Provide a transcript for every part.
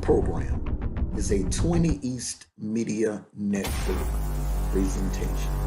program is a 20 East Media Network presentation.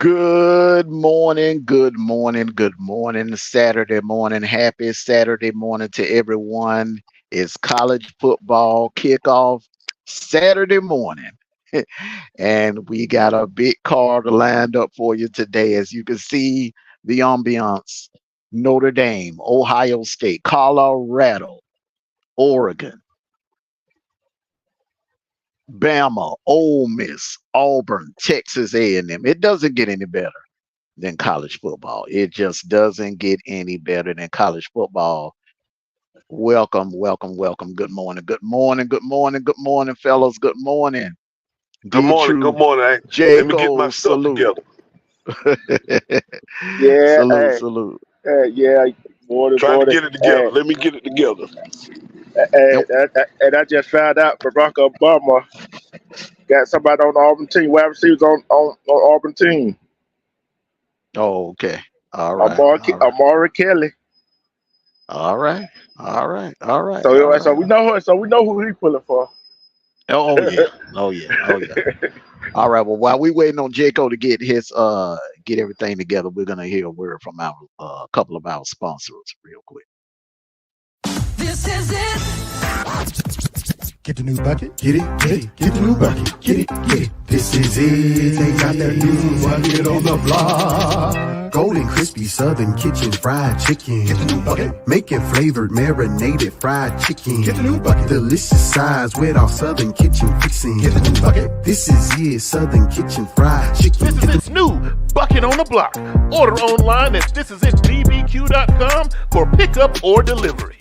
Good morning, good morning, good morning, Saturday morning. Happy Saturday morning to everyone. It's college football kickoff Saturday morning. And we got a big card lined up for you today. As you can see, the ambiance Notre Dame, Ohio State, Colorado, Oregon, Bama, Ole Miss, Auburn, Texas A&M. It doesn't get any better than college football. It just doesn't get any better than college football. Welcome, welcome, welcome. Good morning, good morning, good morning, good morning, fellas. Good morning. Good morning. Good morning. Let me get my Jacob, stuff salute. together. Yeah, Salute, salute. yeah, morning, Trying to morning. get it together. Let me get it together. Yep. And I just found out Barack Obama got somebody on the Auburn team. Wide receivers on Auburn team. Oh, okay. All right. All right. Amari Kelly. All right. All right. All right. So All so right. we know who he pulling for. Oh yeah. Oh yeah. Oh yeah. All right. Well, while we waiting on Jaco to get his get everything together, we're gonna hear a word from our couple of our sponsors real quick. This is it. Get the new bucket, get it, get the new bucket, get it. This is it, they got that new bucket on the block. Golden crispy southern kitchen fried chicken. Get the new bucket. Making flavored marinated fried chicken. Get the new bucket. Delicious size with our southern kitchen fixing. Get the new bucket. This is it, southern kitchen fried chicken. This is its new bucket on the block. Order online at thisisitsbbq.com for pickup or delivery.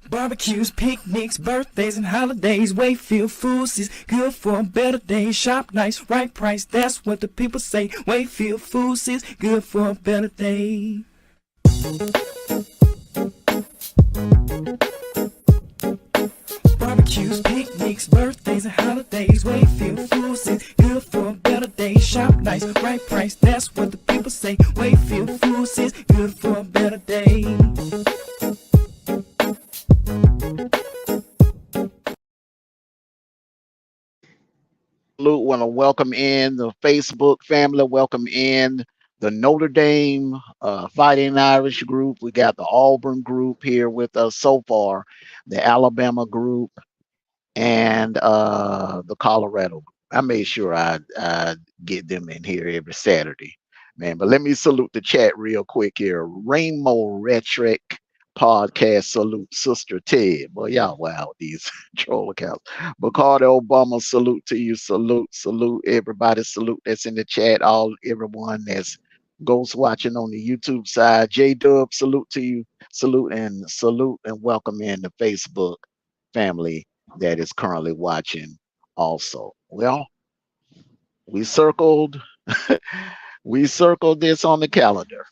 Barbecues, picnics, birthdays, and holidays. Wayfield Foods is good for a better day. Shop nice, right price. That's what the people say. Wayfield Foods is good for a better day. Barbecues, picnics, birthdays, and holidays. Wayfield Foods is good for a better day. Shop nice, right price. That's what the people say. Wayfield Foods is good for a better day. Want to welcome in the Facebook family. Welcome in the Notre Dame Fighting Irish group. We got the Auburn group here with us so far, the Alabama group, and the Colorado group. I made sure I get them in here every Saturday, man. But let me salute the chat real quick here. Rainbow Rhetoric Podcast, salute Sister Ted. Well, y'all wow with these troll accounts. Bacardi Obama, salute to you. Salute everybody. Salute that's in the chat. Everyone that's ghost watching on the YouTube side. J Dub, salute to you. Salute and welcome in the Facebook family that is currently watching also. Well, we circled this on the calendar.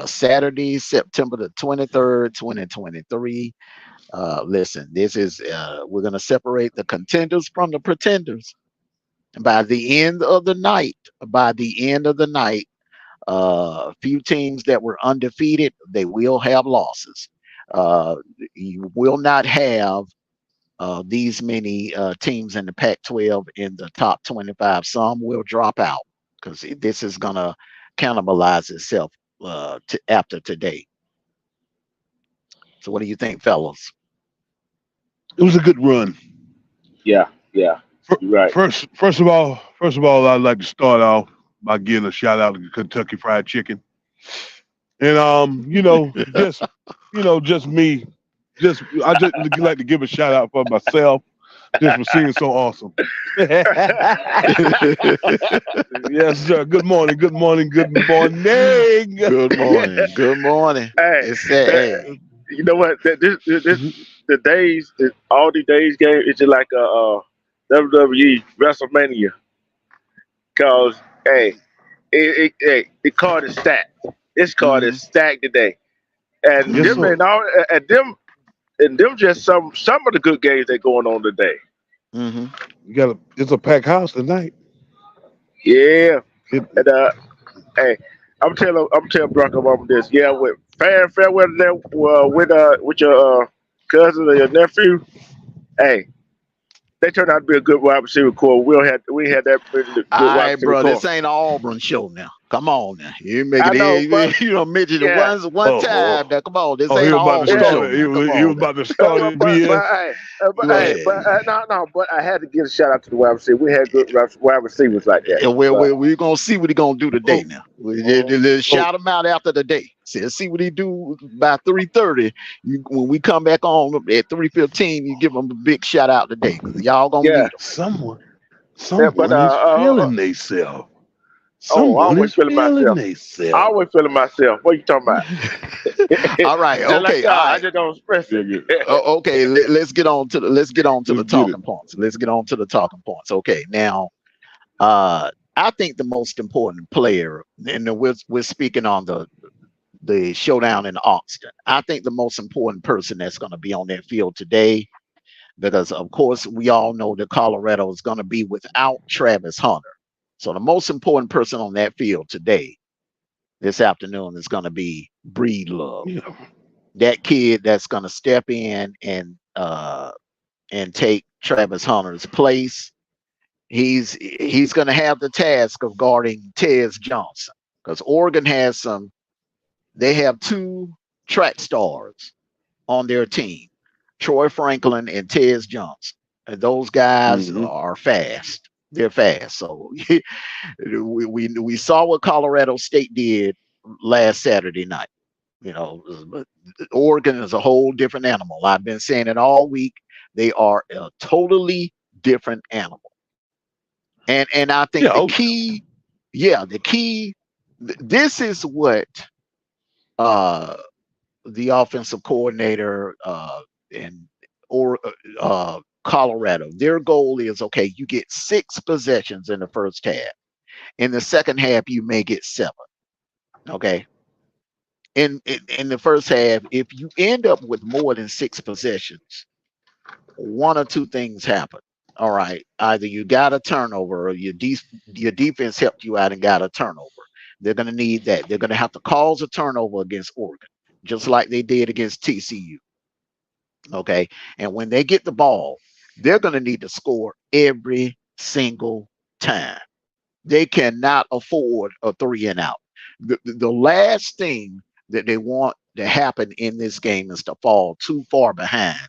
Saturday, September the 23rd, 2023. Listen, this is we're gonna separate the contenders from the pretenders. And by the end of the night, few teams that were undefeated, they will have losses. You will not have these many teams in the Pac-12 in the top 25. Some will drop out because this is gonna cannibalize itself after today. So what do you think, fellas? It was a good run. Yeah. You're right. First of all, I'd like to start off by giving a shout out to Kentucky Fried Chicken. And just me. I just like to give a shout out for myself just for seeing so awesome. Yes, sir. Good morning. Good morning. Hey, you know what? The days, all the days game, it's just like a WWE WrestleMania. Cause the card is stacked. This card is stacked today, and Yes, them just some of the good games that going on today. Mm-hmm. It's a packed house tonight. Yeah, and hey, I'm telling Barack Obama this. Yeah, with fair weather there, with your cousin or your nephew. Hey, they turned out to be a good wide receiver core. We had that good wide receiver bro, core. this ain't an Auburn show now. Come on now. You make it you know, mention it one time. Now, come on, this ain't an Auburn show. He was about to start it. But I had to give a shout out to the wide receiver. We had good wide receivers like that. We're gonna see what he gonna do today now. Shout him out after the day. See what he do by 3:30. When we come back on at 3:15, you give him a big shout out today because y'all gonna need him. Someone but is feeling themselves. I Someone always is feeling feeling myself. I themselves. always feeling myself. What you talking about? All right, Just okay, like, all I right. just don't express it. Okay, let's get on to the Let's get talking it. points. Let's get on to the talking points. Okay, now I think the most important player, and we're speaking on the showdown in Autzen. I think the most important person that's going to be on that field today, because of course we all know that Colorado is going to be without Travis Hunter. So the most important person on that field today, this afternoon, is going to be Breedlove. Yeah. That kid that's going to step in and take Travis Hunter's place. He's going to have the task of guarding Tez Johnson because Oregon has they have two track stars on their team, Troy Franklin and Tez Johnson. And those guys are fast. They're fast. So we saw what Colorado State did last Saturday night. You know, Oregon is a whole different animal. I've been saying it all week. They are a totally different animal. And I think the key, this is what the offensive coordinator Colorado, their goal is, okay, you get 6 possessions in the first half. In the second half, you may get 7. Okay. In the first half, if you end up with more than 6 possessions, one or two things happen. All right, either you got a turnover or your defense helped you out and got a turnover. They're going to need that. They're going to have to cause a turnover against Oregon, just like they did against TCU. Okay, and when they get the ball, they're going to need to score every single time. They cannot afford a 3 and out. The last thing that they want to happen in this game is to fall too far behind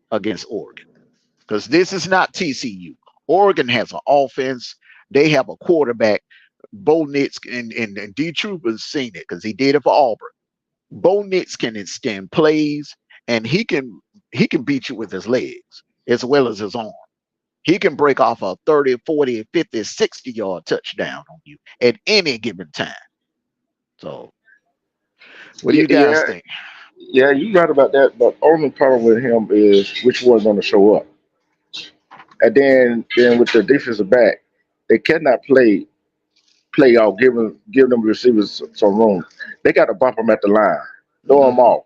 against Oregon. Because this is not TCU. Oregon has an offense. They have a quarterback. Bo Nix and D. Trooper's seen it because he did it for Auburn. Bo Nix can extend plays, and he can beat you with his legs as well as his arm. He can break off a 30, 40, 50, 60-yard touchdown on you at any given time. So, what do you guys think? Yeah, you're right about that. But only problem with him is which one's going to show up. And then with the defensive back, they cannot play out, give them receivers some room. They got to bump them at the line, throw them off.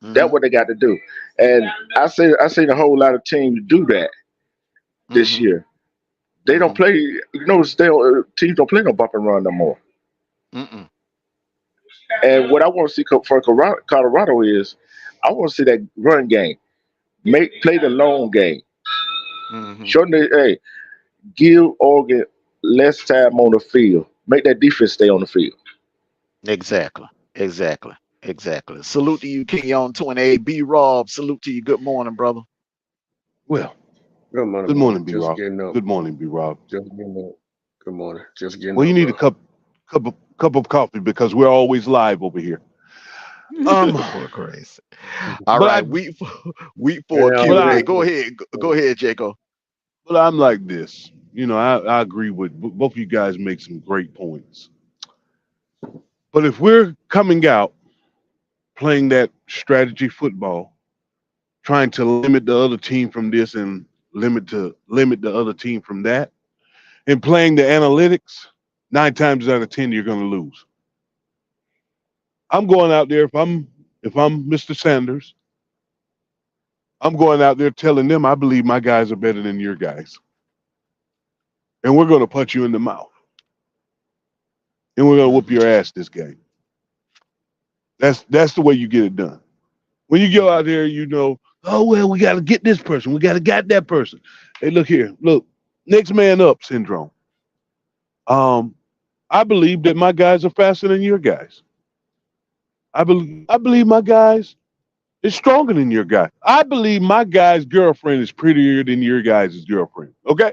That's what they got to do. And I seen a whole lot of teams do that this year. They don't play. You notice teams don't play no bump and run no more. And what I want to see for Colorado is, I want to see that run game. Play the long game. Show them, hey, give Oregon less time on the field. Make that defense stay on the field. Exactly. Salute to you, King on 28. B Rob, salute to you. Good morning, brother. Well, good morning, B Rob. Good morning, B Rob. Just getting up. Good morning. Just getting well, up. You need a cup of coffee because we're always live over here. Crazy. All right, week 4 Q&A. Go ahead, Jacob. But I'm like this. You know, I agree with both of you guys. Make some great points. But if we're coming out playing that strategy football, trying to limit the other team from this and limit the other team from that, and playing the analytics, 9 times out of 10 you're going to lose. I'm going out there if I'm Mr. Sanders, I'm going out there telling them I believe my guys are better than your guys. And we're going to punch you in the mouth. And we're going to whoop your ass this game. That's the way you get it done. When you go out there, you know, oh, well, we got to get this person. We got to get that person. Hey, look here. Look, next man up syndrome. I believe that my guys are faster than your guys. I believe my guys is stronger than your guy. I believe my guy's girlfriend is prettier than your guys' girlfriend. Okay?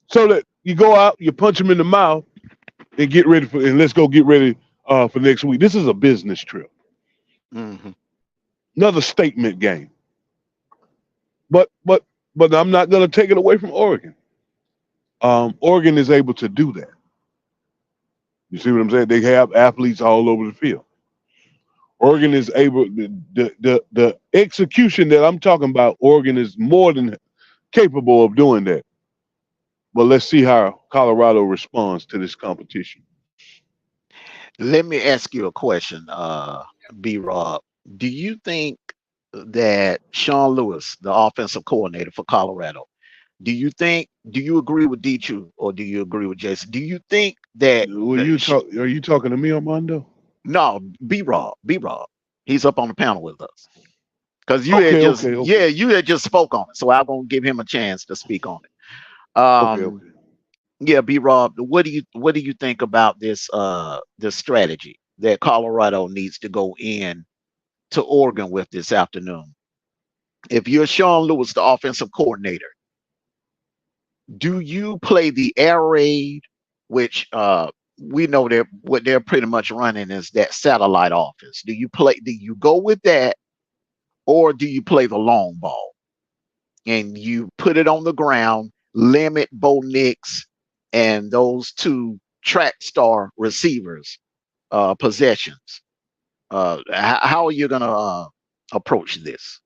So that you go out, you punch him in the mouth, and let's go get ready for next week. This is a business trip. Mm-hmm. Another statement game. But I'm not going to take it away from Oregon. Oregon is able to do that. You see what I'm saying? They have athletes all over the field. Oregon is able, the execution that I'm talking about, Oregon is more than capable of doing that. But let's see how Colorado responds to this competition. Let me ask you a question, B-Rob. Do you think that Sean Lewis, the offensive coordinator for Colorado, do you agree with D2 or do you agree with Jason? Do you think that are you talking to me, Armando? No, B-Rob. He's up on the panel with us. Because you you had just spoke on it. So I'm gonna give him a chance to speak on it. Yeah, B-Rob, what do you think about this strategy that Colorado needs to go in to Oregon with this afternoon? If you're Sean Lewis, the offensive coordinator, do you play the air raid, which we know that what they're pretty much running is that satellite offense? Do you go with that, or do you play the long ball and you put it on the ground, limit Bo Nix and those two track star receivers possessions? How are you gonna approach this?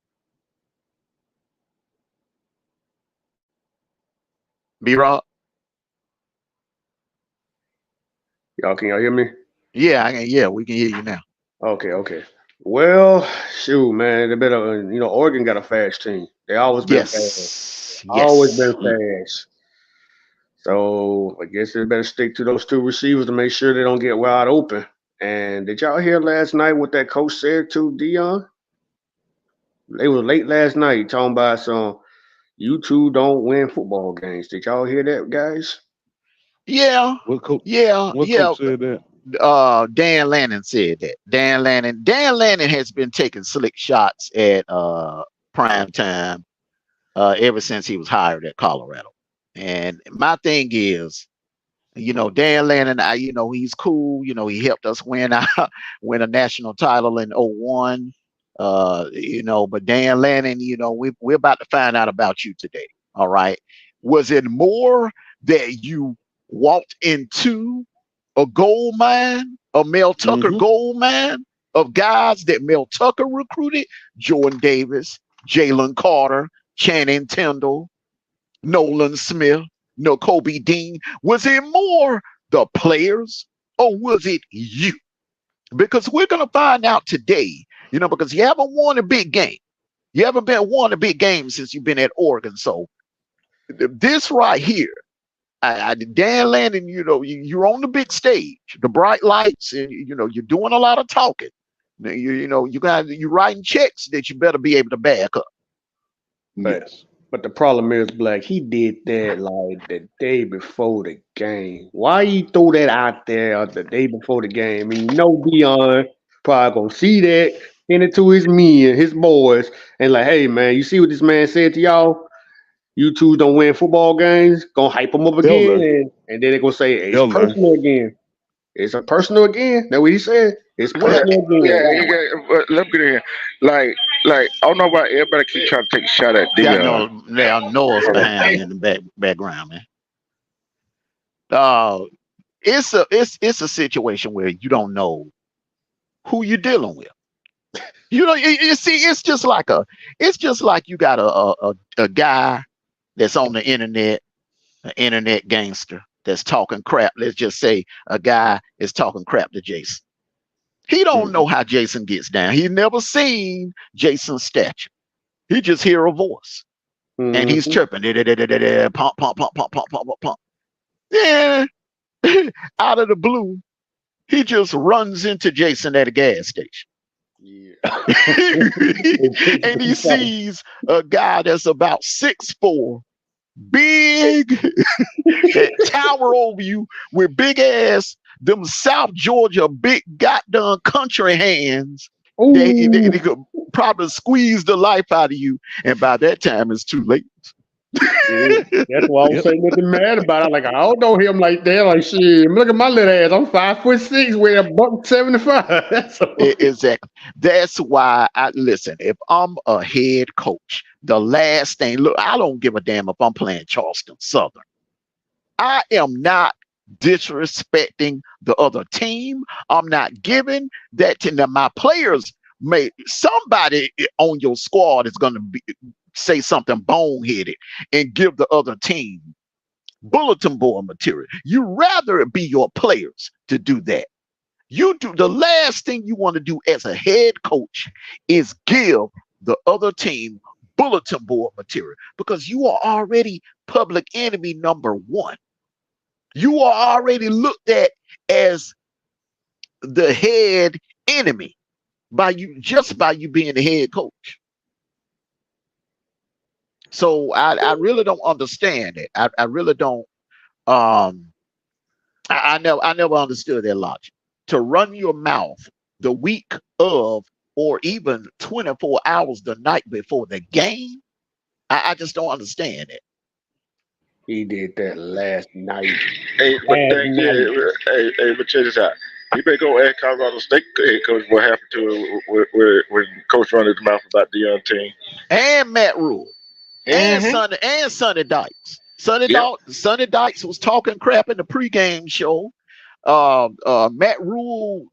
B-Rob? Can y'all hear me? Yeah, we can hear you now. Okay. Well, shoot, man, they better, Oregon got a fast team. They always been fast. Always been fast. So I guess they better stick to those two receivers to make sure they don't get wide open. And did y'all hear last night what that coach said to Dion? They was late last night talking about some, you two don't win football games. Did y'all hear that, guys? Yeah. What coach said that? Dan Lannon said that. Dan Lannon has been taking slick shots at prime time ever since he was hired at Colorado. And my thing is, Dan Lannon, he's cool. He helped us win a national title in 2001. But Dan Lannon, we're about to find out about you today. All right. Was it more that you walked into a gold mine, a Mel Tucker gold mine of guys that Mel Tucker recruited? Jordan Davis, Jalen Carter, Channing Tindall, Nolan Smith, Kobe Dean. Was it more the players or was it you? Because we're going to find out today, because you haven't won a big game. You haven't won a big game since you've been at Oregon. So this right here, Dan Lannon, you're on the big stage, the bright lights, and you're doing a lot of talking. You're writing checks that you better be able to back up. Yes. But the problem is, Black, he did that like the day before the game. Why you throw that out there the day before the game? I mean, Dion probably gonna see that, send it to his men, his boys, and like, hey man, you see what this man said to y'all? You two don't win football games, gonna hype them up again, and then they're gonna say, hey, it's personal again. It's a personal again. That's what he said. It's personal again. Yeah, let me get in here. Like, I don't know why everybody keep trying to take a shot at Dion. There are noise behind in the background, man. It's a situation where you don't know who you're dealing with. You see, it's just like you got a guy that's on the internet, an internet gangster that's talking crap. Let's just say a guy is talking crap to Jason. He don't know how Jason gets down. He never seen Jason's stature. He just hear a voice, and he's chirping, pump, pump, pump, pump, pump, pump, pump. Yeah, out of the blue, he just runs into Jason at a gas station. Yeah. And he sees a guy that's about 6'4", big, that tower over you with big ass, them South Georgia big goddamn country hands. They could probably squeeze the life out of you, and by that time it's too late. That's why I was saying nothing mad about it. Like, I don't know him like that. Like, shit, look at my little ass. I'm 5'6", weigh $175. That's all. Exactly. That's why I listen. If I'm a head coach, the last thing, look, I don't give a damn if I'm playing Charleston Southern. I am not disrespecting the other team. I'm not giving that to them. My players somebody on your squad is going to say something boneheaded and give the other team bulletin board material. You rather it be your players to do that. You do the last thing you want to do as a head coach is give the other team bulletin board material because you are already public enemy number one. You are already looked at as the head enemy by you being the head coach. So I really don't understand it. I really don't. I never understood that logic. To run your mouth the week of or even 24 hours the night before the game, I just don't understand it. He did that last night. Hey, but check this out. You better go ask Colorado State head coach what happened to it when Coach run his mouth about the young team. And Matt Rule. And Sonny Dykes. Sonny Dykes was talking crap in the pregame show. Matt Rule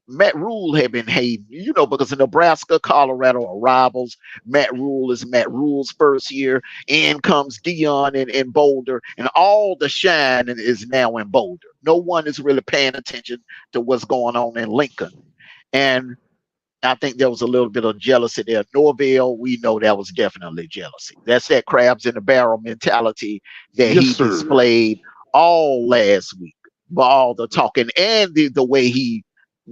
had been hating, because in Nebraska, Colorado are rivals. Matt Rule is Matt Rule's first year. In comes Dion in Boulder, and all the shine is now in Boulder. No one is really paying attention to what's going on in Lincoln. And I think there was a little bit of jealousy there. Norvell, we know that was definitely jealousy. That's that crabs in the barrel mentality that he displayed all last week. By all the talking and the way he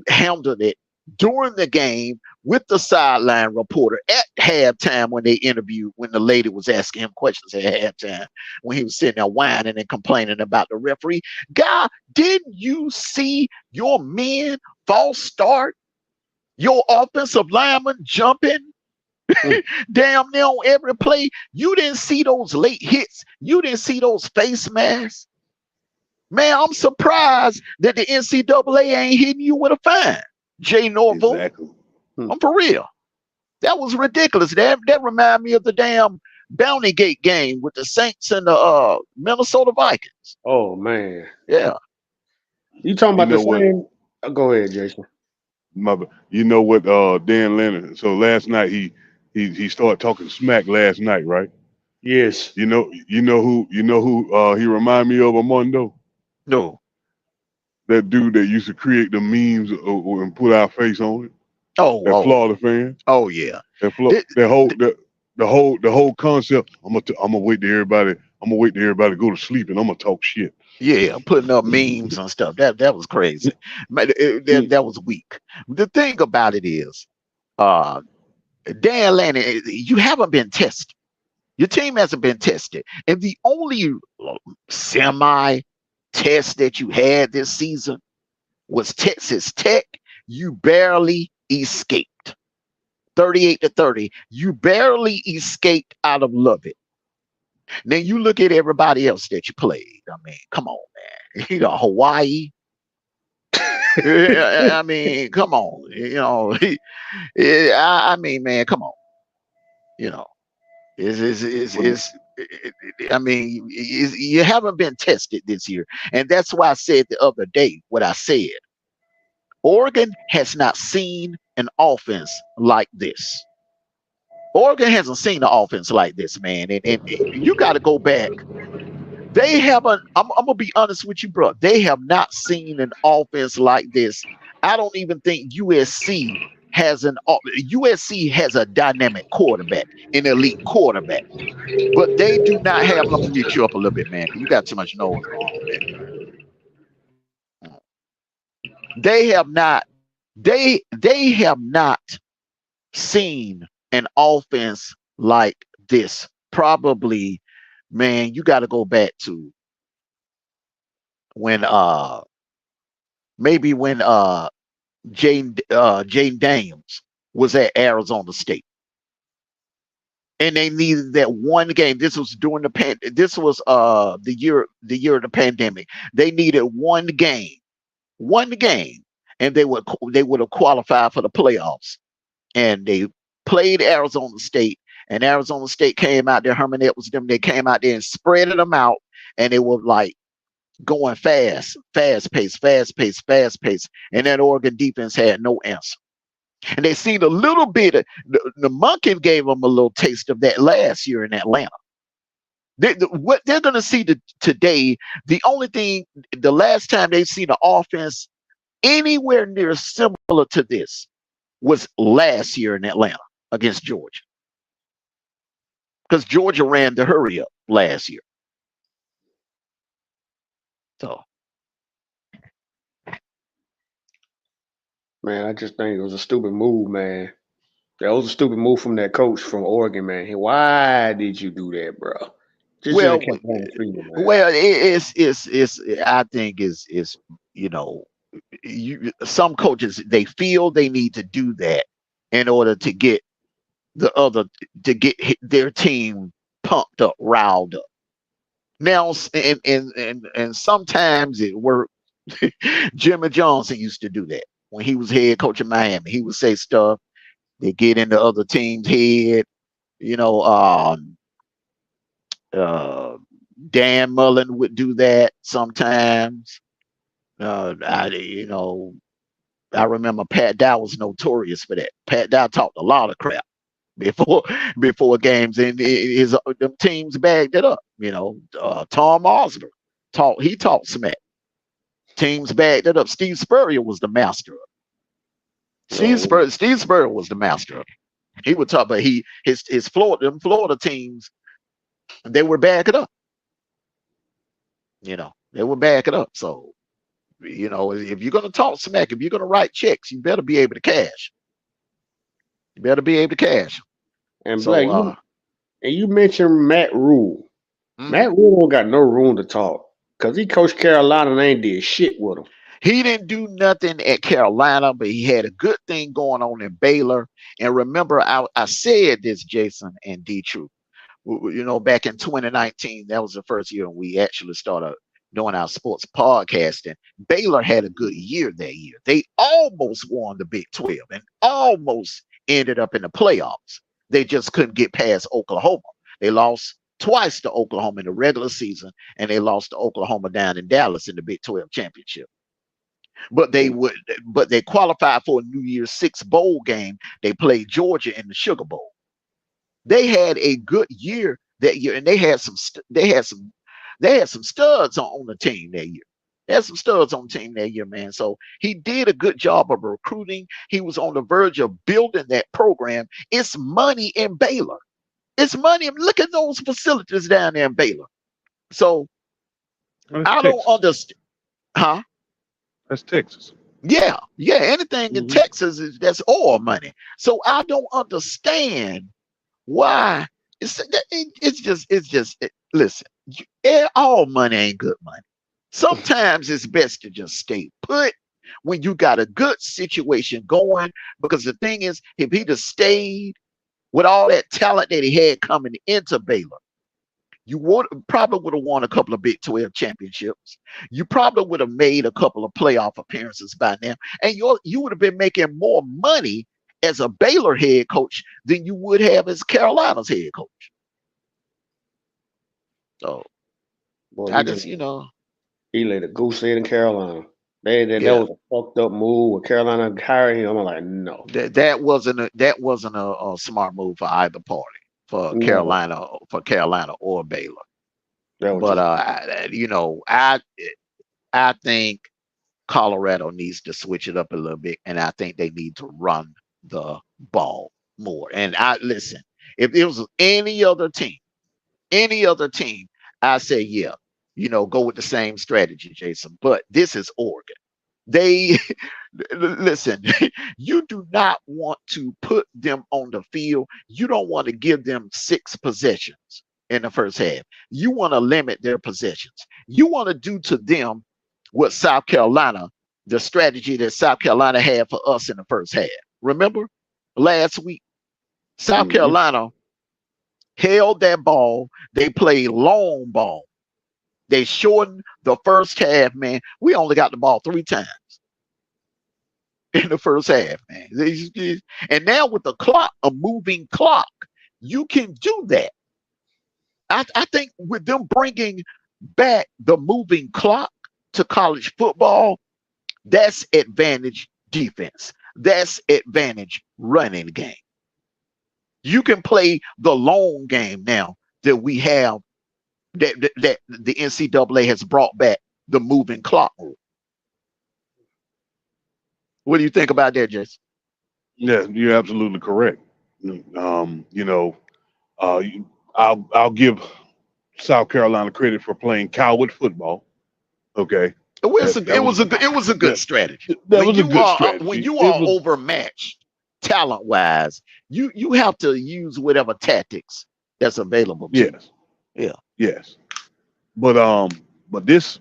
handled it during the game with the sideline reporter at halftime when the lady was asking him questions at halftime, when he was sitting there whining and complaining about the referee. Guy, didn't you see your men false start? Your offensive lineman jumping damn near on every play? You didn't see those late hits. You didn't see those face masks. Man, I'm surprised that the NCAA ain't hitting you with a fine, Jay Norville. Exactly. I'm for real. That was ridiculous. That reminded me of the damn Bounty Gate game with the Saints and the Minnesota Vikings. Oh, man. Yeah. You talking about the same? Go ahead, Jason. You know what, Dan Leonard. So last night he started talking smack last night, right? Yes. You know who he remind me of, Armando? No. That dude that used to create the memes and put our face on it. Oh, that Florida fan. Oh yeah. The whole concept. I'm gonna wait to everybody go to sleep and I'm gonna talk shit. Yeah, putting up memes and stuff. That was crazy. That was weak. The thing about it is, Dan Lanning, you haven't been tested. Your team hasn't been tested, and the only semi test that you had this season was Texas Tech. You barely escaped 38-30. You barely escaped out of Lubbock. Now you look at everybody else that you played. I mean, come on, man. Hawaii. I mean, come on. I mean, man, come on. You haven't been tested this year. And that's why I said the other day what I said. Oregon has not seen an offense like this. Oregon hasn't seen an offense like this, man. And you got to go back. They haven't, I'm going to be honest with you, bro. They have not seen an offense like this. I don't even think USC has a dynamic quarterback, an elite quarterback. But they do not have, let me get you up a little bit, man. You got too much noise going on, man. They have not seen an offense like this. Probably, man, you got to go back to when Jane Daniels was at Arizona State. and they needed that one game. This was during this was the year of the pandemic. They needed one game, and they would have qualified for the playoffs. And they played Arizona State, and Arizona State came out there. Herman Edwards, them, they came out there and spreaded them out, and they were like going fast pace. And that Oregon defense had no answer. And they seen a little bit of the monkey gave them a little taste of that last year in Atlanta. What they're going to see today, the only thing, the last time they've seen an offense anywhere near similar to this was last year in Atlanta against Georgia. Because Georgia ran the hurry up last year. So, man, I just think it was a stupid move, man. That was a stupid move from that coach from Oregon, man. Why did you do that, bro? well, it's I think is some coaches, they feel they need to do that in order to get their team pumped up, riled up. Now, and sometimes it worked. Jimmy Johnson used to do that when he was head coach in Miami. He would say stuff that get into other teams' head. Dan Mullen would do that sometimes. I remember Pat Dow was notorious for that. Pat Dow talked a lot of crap before games, and them teams bagged it up. Tom Osborne talked smack. Teams bagged it up. Steve Spurrier was the master of it. Steve Spurrier was the master of it. He would talk, but his Florida teams, they were backing up. They were backing up. So, if you're gonna talk smack, if you're gonna write checks, you better be able to cash. You better be able to cash. And so, Black, you mentioned Matt Rule. Mm-hmm. Matt Rule don't got no room to talk because he coached Carolina and ain't did shit with him. He didn't do nothing at Carolina, but he had a good thing going on in Baylor. And remember, I said this, Jason and D-Truth. Back in 2019, that was the first year we actually started doing our sports podcasting. Baylor had a good year that year. They almost won the Big 12 and almost ended up in the playoffs. They just couldn't get past Oklahoma. They lost twice to Oklahoma in the regular season, and they lost to Oklahoma down in Dallas in the Big 12 championship. But they qualified for a New Year's Six bowl game. They played Georgia in the Sugar Bowl. They had a good year that year, and they had some studs on the team that year. They had some studs on the team that year, man. So he did a good job of recruiting. He was on the verge of building that program. It's money in Baylor. It's money. Look at those facilities down there in Baylor. So I don't understand. Huh? That's Texas. Yeah. Anything in Texas that's oil money. So I don't understand why. Listen, all money ain't good money. Sometimes it's best to just stay put when you got a good situation going, because the thing is, if he just stayed with all that talent that he had coming into Baylor, you probably would have won a couple of Big 12 championships. You probably would have made a couple of playoff appearances by now, and you would have been making more money as a Baylor head coach than you would have as Carolina's head coach. So, he laid a goose egg in Carolina. That was a fucked up move. With Carolina hired him, I'm like, no. That wasn't a smart move for either party, for Carolina or Baylor. But I think Colorado needs to switch it up a little bit, and I think they need to run the ball more. And listen, if it was any other team, I say go with the same strategy, Jason. But this is Oregon. They listen, you do not want to put them on the field. You don't want to give them 6 possessions in the first half. You want to limit their possessions. You want to do to them what South Carolina, the strategy that South Carolina had for us in the first half. Remember last week, South Carolina held that ball. They played long ball. They shortened the first half, man. We only got the ball 3 times in the first half, man. And now with the clock, a moving clock, you can do that. I think with them bringing back the moving clock to college football, that's advantage defense. That's advantage running game. You can play the long game now that we have, that the NCAA has brought back the moving clock rule. What do you think about that, Jason? Yeah, you're absolutely correct. I'll give South Carolina credit for playing coward football. Okay. It was a good strategy. That was a good strategy. When you are overmatched talent wise, you have to use whatever tactics that's available to you. Yes. Yes. But this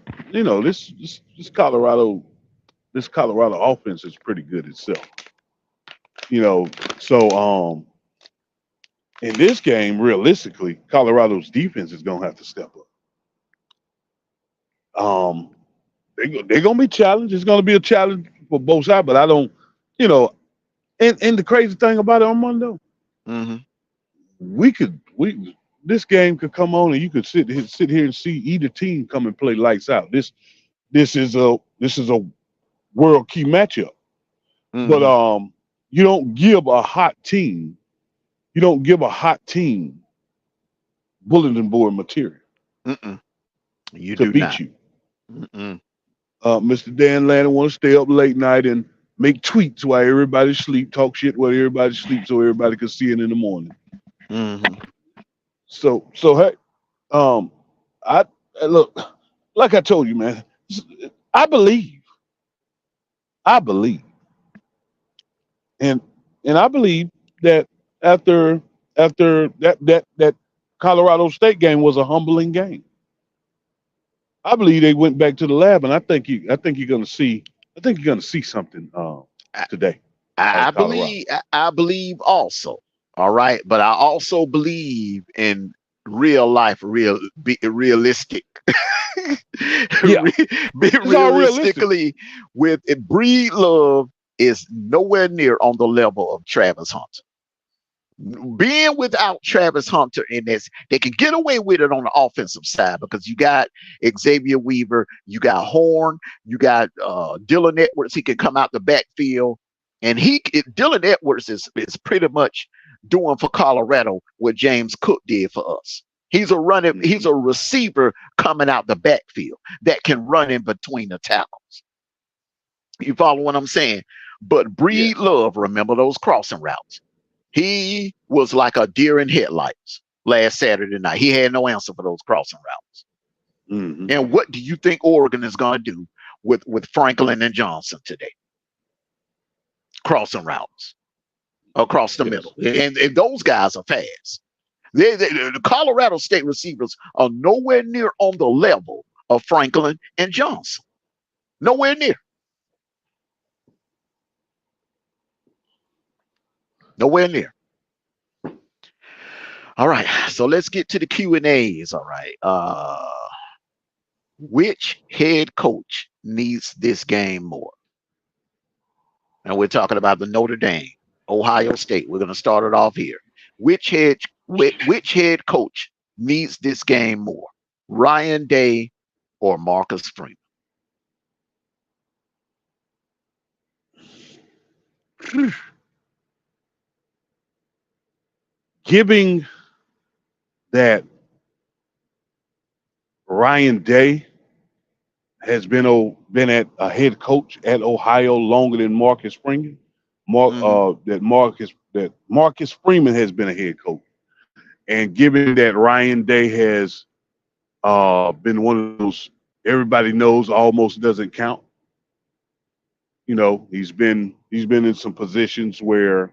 Colorado offense is pretty good itself. So in this game, realistically, Colorado's defense is gonna have to step up. They're gonna be challenged. It's gonna be a challenge for both sides, but I don't, and the crazy thing about it, Armando, this game could come on and you could sit here and see either team come and play lights out. This is a world key matchup. But you don't give a hot team bulletin board material to beat you. Mr. Dan Lannon want to stay up late night and make tweets while everybody sleep, talk shit while everybody sleeps, so everybody can see it in the morning. So hey, I look, like I told you, man. I believe, and I believe that after that Colorado State game was a humbling game. I believe they went back to the lab, and I think you're going to see something today. I believe also. All right, but I also believe in real life, realistic. Be realistically with it. Breed Love is nowhere near on the level of Travis Hunter. Being without Travis Hunter in this, they can get away with it on the offensive side because you got Xavier Weaver, you got Horn, you got Dylan Edwards. He can come out the backfield, and Dylan Edwards is pretty much doing for Colorado what James Cook did for us. He's a receiver coming out the backfield that can run in between the tackles. You follow what I'm saying? But Breed Love, remember those crossing routes. He was like a deer in headlights last Saturday night. He had no answer for those crossing routes. And what do you think Oregon is going to do with Franklin and Johnson today? Crossing routes across the middle. And those guys are fast. The Colorado State receivers are nowhere near on the level of Franklin and Johnson. Nowhere near. Nowhere near. All right, so let's get to the Q&As. All right. Which head coach needs this game more? And we're talking about the Notre Dame, Ohio State. We're going to start it off here. Which head coach needs this game more? Ryan Day or Marcus Freeman? Giving that Ryan Day has been at a head coach at Ohio longer than Marcus Freeman. That Marcus Freeman has been a head coach, and given that Ryan Day has been one of those everybody knows almost doesn't count. He's been in some positions where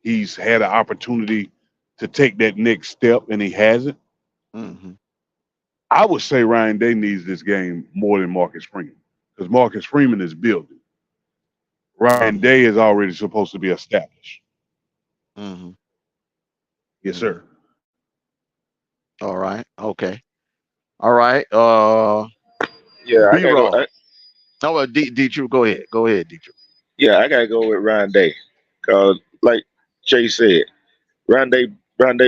he's had an opportunity to take that next step, and he hasn't. I would say Ryan Day needs this game more than Marcus Freeman because Marcus Freeman is building. Ryan Day is already supposed to be established. Yes, sir. All right. Okay. All right. Yeah, I gotta go. B-Roll. Oh, D-True, go ahead. Go ahead, D-True. Yeah, I gotta go with Ryan Day. Cause like Jay said, Ryan Day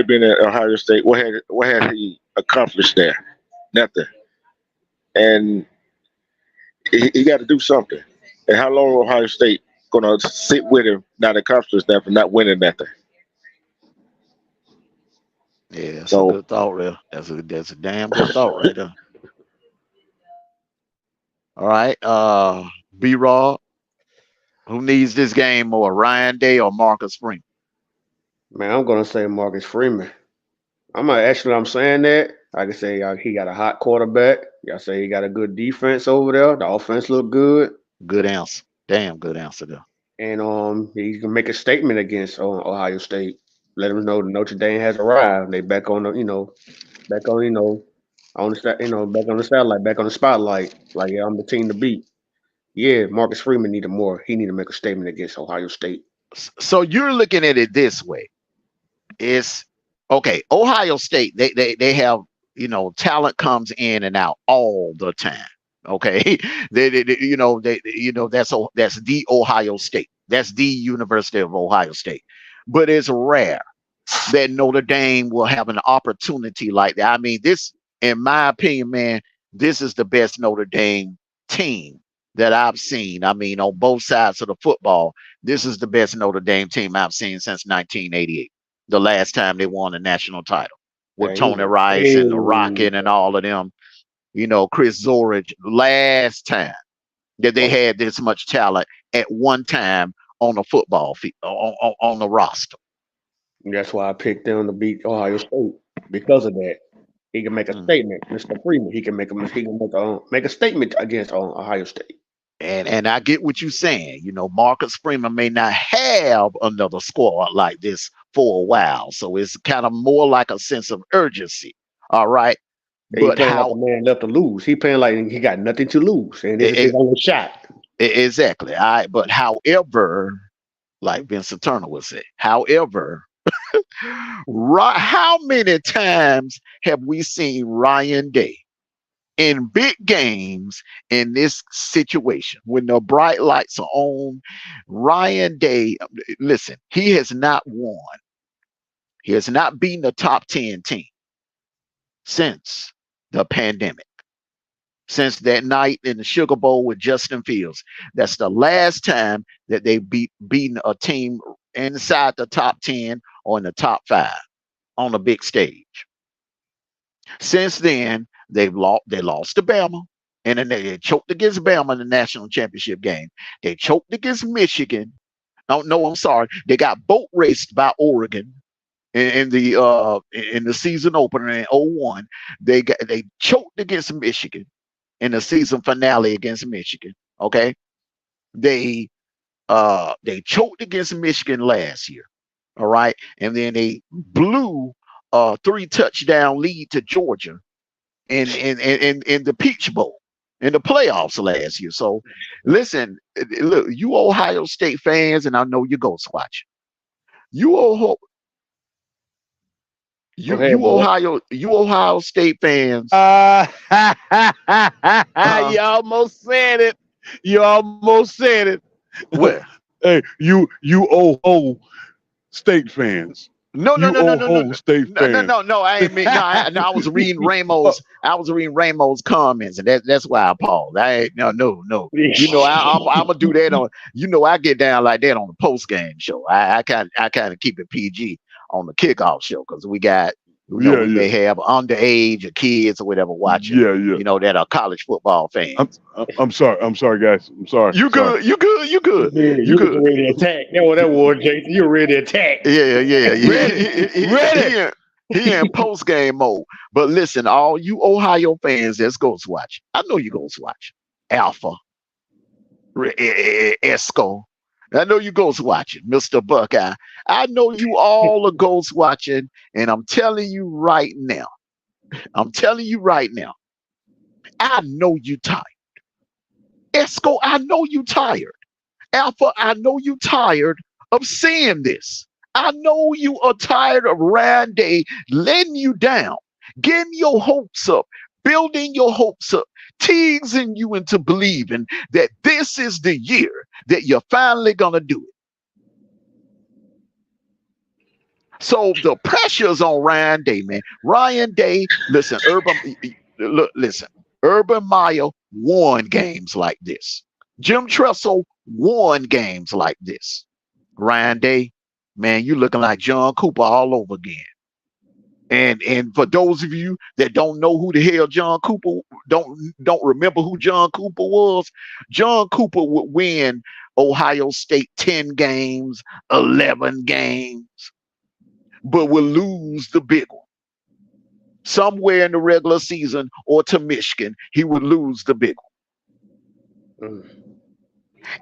being at Ohio State, what had he accomplished there? Nothing. And he got to do something. And how long Ohio State gonna sit with him, not accomplish nothing, not winning nothing? Yeah, that's a So good thought, real. That's a damn good thought right there. All right. B-Roll, who needs this game more, Ryan Day or Marcus Freeman? Man, I'm gonna say Marcus Freeman. I'm saying that. I can say he got a hot quarterback. I say he got a good defense over there. The offense look good. Good answer. Damn good answer there. And he can make a statement against Ohio State. Let them know Notre Dame has arrived. They back on the, back on, on the, back on the satellite, back on the spotlight. Like, yeah, I'm the team to beat. Yeah, Marcus Freeman needed more. He need to make a statement against Ohio State. So you're looking at it this way. It's okay. Ohio State, they have, talent comes in and out all the time. Okay. That's the Ohio State. That's the University of Ohio State. But it's rare that Notre Dame will have an opportunity like that. I mean, this, in my opinion, man, this is the best Notre Dame team that I've seen. I mean, on both sides of the football, this is the best Notre Dame team I've seen since 1988, the last time they won a national title with Tony Rice and the Rocket and all of them. Chris Zorich, last time that they had this much talent at one time on a football field, on the roster. That's why I picked them to beat Ohio State, because of that. He can make a statement, Mr. Freeman. He can make a statement against Ohio State. And I get what you're saying. Marcus Freeman may not have another squad like this for a while, so it's kind of more like a sense of urgency. All right. He playing like a man left to lose. He playing like he got nothing to lose, and this is his only shot. Exactly. All right. But however, like Vincent Turner would say, however, how many times have we seen Ryan Day in big games in this situation when the bright lights are on? Ryan Day, listen, he has not won. He has not beaten a top 10 team since the pandemic, since that night in the Sugar Bowl with Justin Fields. That's the last time that they beaten a team inside the top 10 or in the top 5 on a big stage. Since then, they lost to Bama, and then they choked against Bama in the national championship game. They choked against Michigan. No, I'm sorry. They got boat raced by Oregon in the season opener in 2001. They choked against Michigan in the season finale against Michigan. Okay, they choked against Michigan last year. All right, and then they blew a 3-touchdown lead to Georgia in the Peach Bowl in the playoffs last year. So listen, look, you Ohio State fans, and I know you Ghost watch. You Ohio State fans. You almost said it. You almost said it. Where? Hey, you Ohio State fans. No. State fans. No. I ain't mean. No, I was reading Ramos. I was reading Ramos' comments, and that's why I paused. No. I'm gonna do that on. I get down like that on the post game show. I kind of keep it PG on the kickoff show because we got. We may have underage or kids or whatever watching. That are college football fans. I'm sorry, guys. I'm sorry. You good? You good? You good? Ready to attack? That's what that was, Jason. You ready to attack? Yeah. Ready. He in post game mode. But listen, all you Ohio fans that's Ghost watch. I know you Ghost watch. Alpha, Esco. I know you Ghost watching, Mr. Buckeye. I know you all are Ghost watching, and I'm telling you right now. I know you tired. Esco, I know you tired. Alpha, I know you tired of seeing this. I know you are tired of Ryan Day letting you down, getting your hopes up, building your hopes up, teasing you into believing that this is the year that you're finally going to do it. So the pressure's on Ryan Day, man. Ryan Day, listen, Urban Meyer won games like this. Jim Tressel won games like this. Ryan Day, man, you looking like John Cooper all over again. And for those of you that don't know who the hell John Cooper, don't remember who John Cooper was, John Cooper would win Ohio State 10 games, 11 games, but will lose the big one. Somewhere in the regular season or to Michigan, he would lose the big one.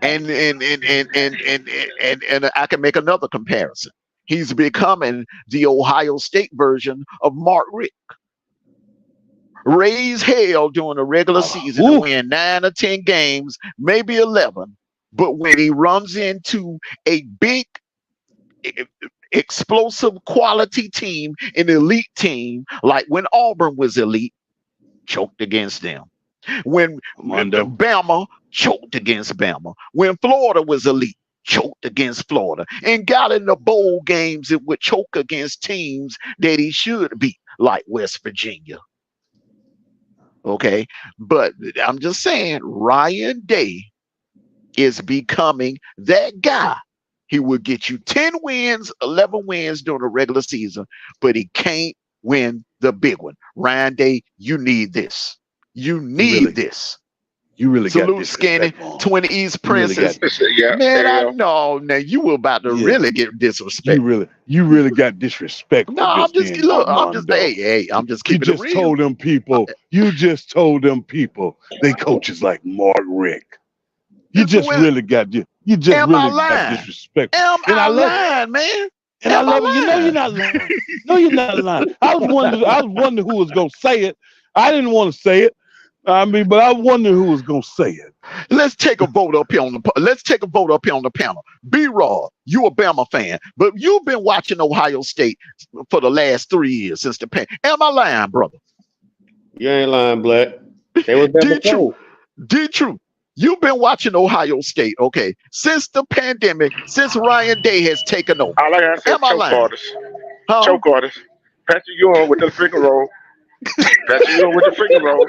And I can make another comparison. He's becoming the Ohio State version of Mark Richt. Raise hell during the regular season to win 9 or 10 games, maybe 11. But when he runs into a big, explosive quality team, an elite team, like when Auburn was elite, choked against them. When Bama choked against Bama. When Florida was elite, choked against Florida. And got in the bowl games, it would choke against teams that he should beat, like West Virginia. Okay? But I'm just saying, Ryan Day is becoming that guy. He will get you 10 wins, 11 wins during the regular season, but he can't win the big one. Ryan Day, you need this. You need this. You really Salute got Skinny, 20 East Princess. Yeah, man, I know. Now you were about to really get disrespect. You really got disrespectful. No, I'm just keeping it real. You just told them people they coaches like Mark Richt. You just really got disrespectful. Am I lying, man? And I love it. You know you're not lying. No, you're not lying. I was wondering who was gonna say it. I didn't want to say it. I mean, but I wonder who was gonna say it. Let's take a vote up here on the panel. B-Raw, you a Bama fan, but you've been watching Ohio State for the last 3 years since the pandemic. Am I lying, brother? You ain't lying, Black. They was there before. D-True. You've been watching Ohio State, okay, since the pandemic, since Ryan Day has taken over. I like I said, choke artists. Patrick Ewing with the finger roll. Patrick Ewing with the finger roll.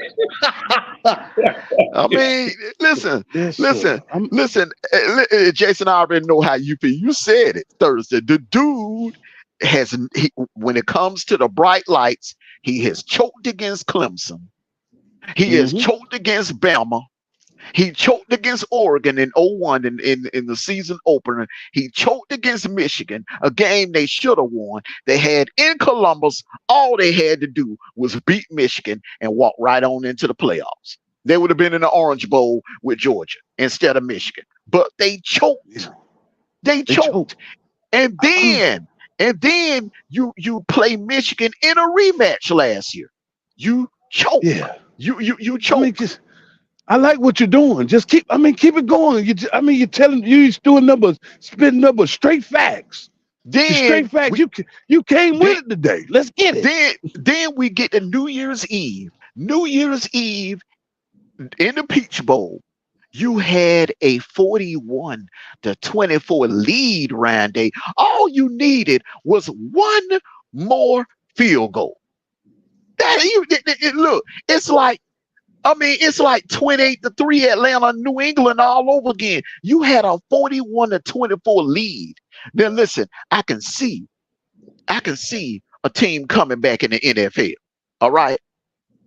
I mean, listen. Jason, I already know how you feel. You said it Thursday. The dude when it comes to the bright lights, he has choked against Clemson. He has choked against Bama. He choked against Oregon in 2001 in the season opener. He choked against Michigan, a game they should have won. They had in Columbus, all they had to do was beat Michigan and walk right on into the playoffs. They would have been in the Orange Bowl with Georgia instead of Michigan. But they choked. They choked. And then you play Michigan in a rematch last year. You choked. Yeah. You choked. I like what you're doing. Just keep it going. You're telling you doing numbers, spitting numbers, straight facts. Straight facts. You came with it today. Let's get it. Then we get to New Year's Eve. New Year's Eve in the Peach Bowl. You had a 41-24 lead, Ryan Day. All you needed was one more field goal. Look, it's like 28-3 Atlanta, New England all over again. You had a 41-24 lead. Then listen, I can see a team coming back in the NFL. All right.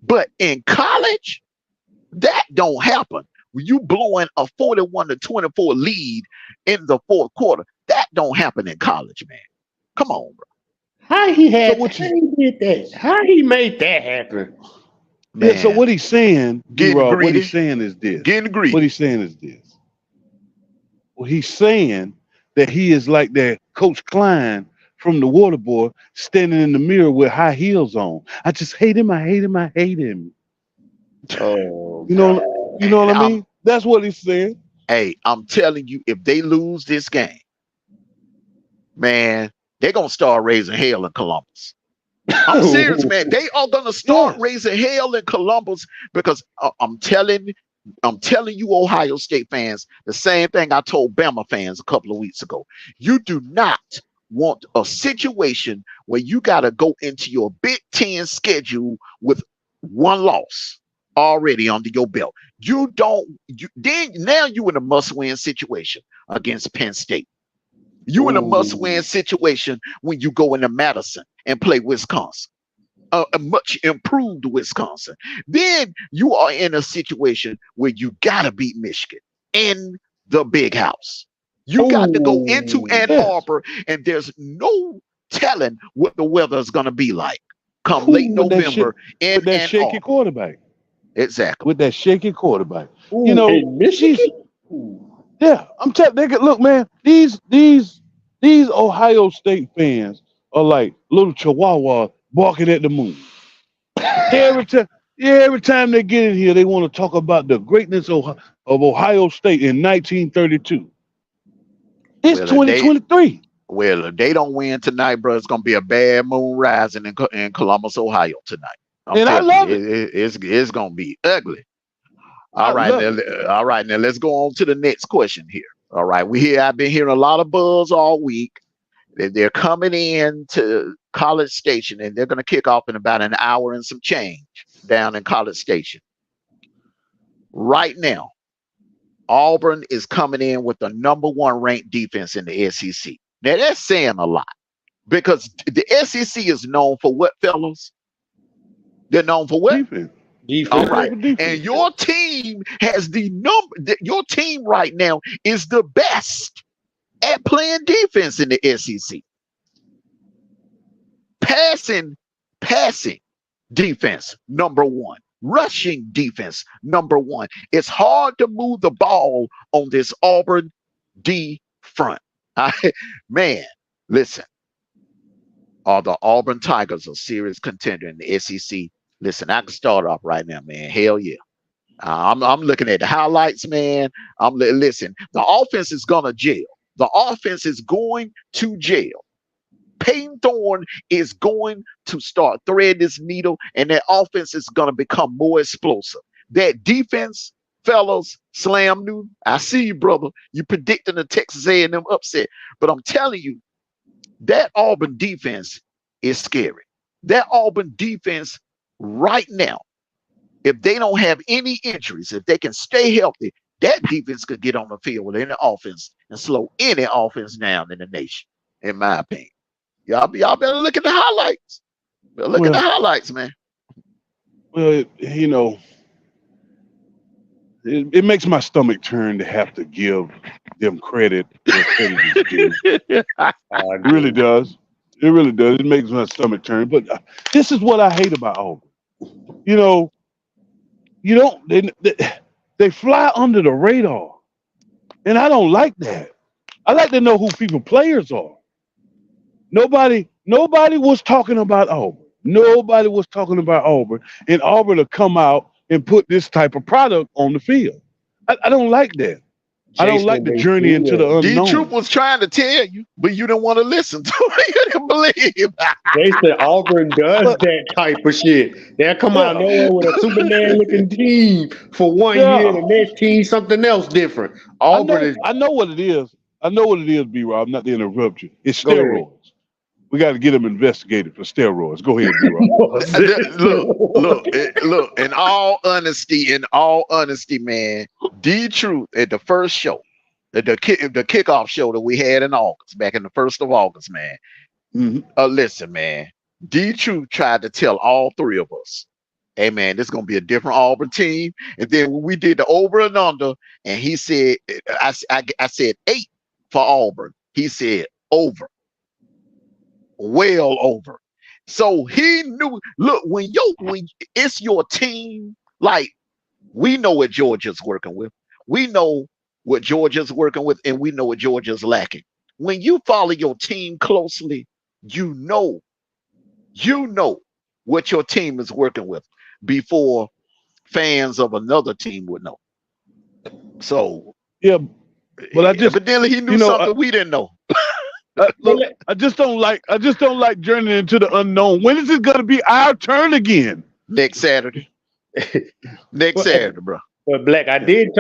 But in college, that don't happen. When you blowing a 41-24 lead in the fourth quarter, that don't happen in college, man. Come on, bro. How he made that happen? Man. Yeah, so what he's saying, what he's saying is this. Getting greedy. What he's saying is this. Well, he's saying that he is like that Coach Klein from the water boy standing in the mirror with high heels on. I just hate him. I hate him. I hate him. Oh, you know what I mean? That's what he's saying. Hey, I'm telling you, if they lose this game, man, they're gonna start raising hell in Columbus. I'm serious, man. They are gonna start raising hell in Columbus because I'm telling you, Ohio State fans, the same thing I told Bama fans a couple of weeks ago. You do not want a situation where you got to go into your Big Ten schedule with one loss already under your belt. Now you in a must-win situation against Penn State. You in a must-win situation when you go into Madison and play Wisconsin. A much improved Wisconsin. Then you are in a situation where you gotta beat Michigan in the big house. You got to go into Ann Arbor, and there's no telling what the weather is gonna be like come late November with that shaky Arbor. quarterback. Exactly. With that shaky quarterback. You know, Michigan. Yeah, I'm telling. Look, man. These Ohio State fans are like little chihuahua barking at the moon. Every time they get in here, they want to talk about the greatness of Ohio State in 1932. It's 2023. Well, if they don't win tonight, bro, it's gonna be a bad moon rising in Columbus, Ohio tonight. I love it. It's gonna be ugly. All right, now let's go on to the next question here. All right, I've been hearing a lot of buzz all week. They're coming in to College Station, and they're going to kick off in about an hour and some change down in College Station. Right now, Auburn is coming in with the #1 ranked defense in the SEC. Now, that's saying a lot because the SEC is known for what, fellas? They're known for what? Defense. All right. And your team has your team right now is the best at playing defense in the SEC. Passing defense, #1. Rushing defense, #1. It's hard to move the ball on this Auburn D front. Man, listen. Are the Auburn Tigers a serious contender in the SEC? Listen, I can start off right now, man. Hell yeah. I'm looking at the highlights, man. Listen, the offense is gonna jail. The offense is going to jail. Peyton Thorne is going to start threading this needle, and that offense is going to become more explosive. That defense, fellas, Slam Newton, I see you, brother. You predicting the Texas A&M upset, but I'm telling you, that Auburn defense is scary. That Auburn defense right now, if they don't have any injuries, if they can stay healthy, that defense could get on the field with any offense and slow any offense down in the nation, in my opinion. Y'all better look at the highlights. Look at the highlights, man. Well, you know, it makes my stomach turn to have to give them credit. It really does. It really does. It makes my stomach turn. But this is what I hate about Auburn. You know, they fly under the radar. And I don't like that. I like to know who players are. Nobody was talking about Auburn. Nobody was talking about Auburn. And Auburn to come out and put this type of product on the field. I don't like that. I don't like the journey into the unknown. D-Troop was trying to tell you, but you didn't want to listen to it. You didn't believe. They said Auburn does that type of shit. They'll come out of nowhere with a Superman-looking team for 1 year, the next team something else different. Auburn I know what it is. I know what it is, B-Rob. Not to interrupt you. It's steroids. We got to get them investigated for steroids. Go ahead, B-Rob. Look. In all honesty, man, D-Truth at the first show, the kickoff show that we had in August, back in the 1st of August, man. Mm-hmm. Listen, man, D-Truth tried to tell all three of us, hey, man, this is going to be a different Auburn team. And then when we did the over and under, and he said, I said 8 for Auburn. He said over. Well over. So he knew, look, when it's your team, like we know what Georgia's working with. We know what Georgia's working with, and we know what Georgia's lacking. When you follow your team closely, you know what your team is working with before fans of another team would know. So yeah, but evidently he knew something we didn't know. Look, I just don't like journeying into the unknown. When is it gonna be our turn again? Next Saturday. Next Saturday, bro. But Black, I did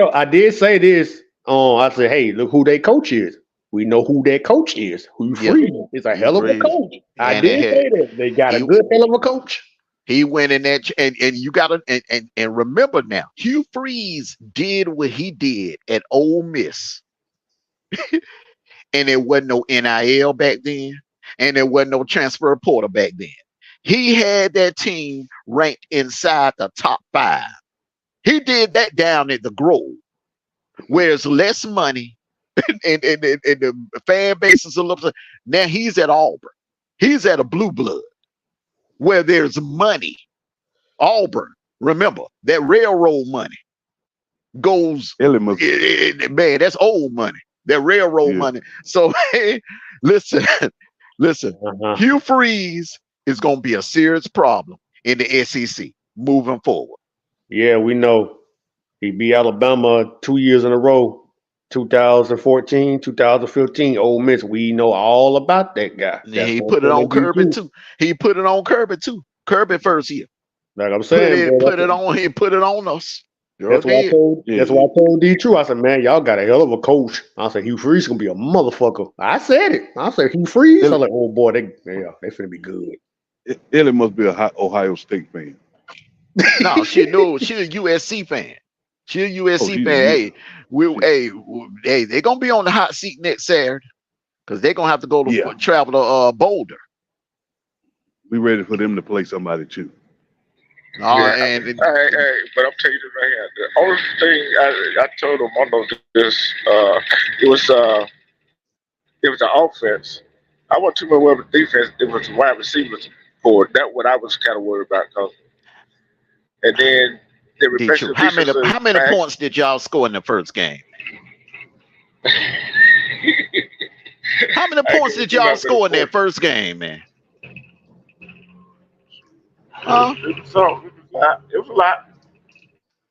say this. I said, hey, look who their coach is. We know who their coach is. Hugh Freeze is a hell of a coach. I did say that. They got a good hell of a coach. He went in that, and you gotta and remember now, Hugh Freeze did what he did at Ole Miss. And there wasn't no NIL back then, and there wasn't no transfer portal back then. He had that team ranked inside the top 5. He did that down at the Grove, where it's less money, and the fan base is a little. Now he's at Auburn. He's at a blue blood, where there's money. Auburn, remember that railroad money goes. Man, that's old money. That railroad money. So hey, listen. Hugh Freeze is going to be a serious problem in the SEC moving forward. Yeah, we know. He beat Alabama 2 years in a row. 2014, 2015, Ole Miss. We know all about that guy. Yeah, he put it on Kirby too. He put it on Kirby too. Kirby first year. Like I'm saying, put it on us. That's why I told D True. I said, man, y'all got a hell of a coach. I said, Hugh Freeze gonna be a motherfucker. I said it. I said Hugh Freeze. I was like, oh boy, they finna be good. Ellie must be a Ohio State fan. No, she's a USC fan. She's a USC fan. Hey, they're gonna be on the hot seat next Saturday because they're gonna have to go to travel to Boulder. We ready for them to play somebody too. But I'm telling you right here, the only thing I told them on this, it was the offense. I wasn't too much worried about defense. It was the wide receivers for it. That's what I was kind of worried about. And then how many points did y'all score in the first game? How many points did y'all score in that first game, man? It was a lot.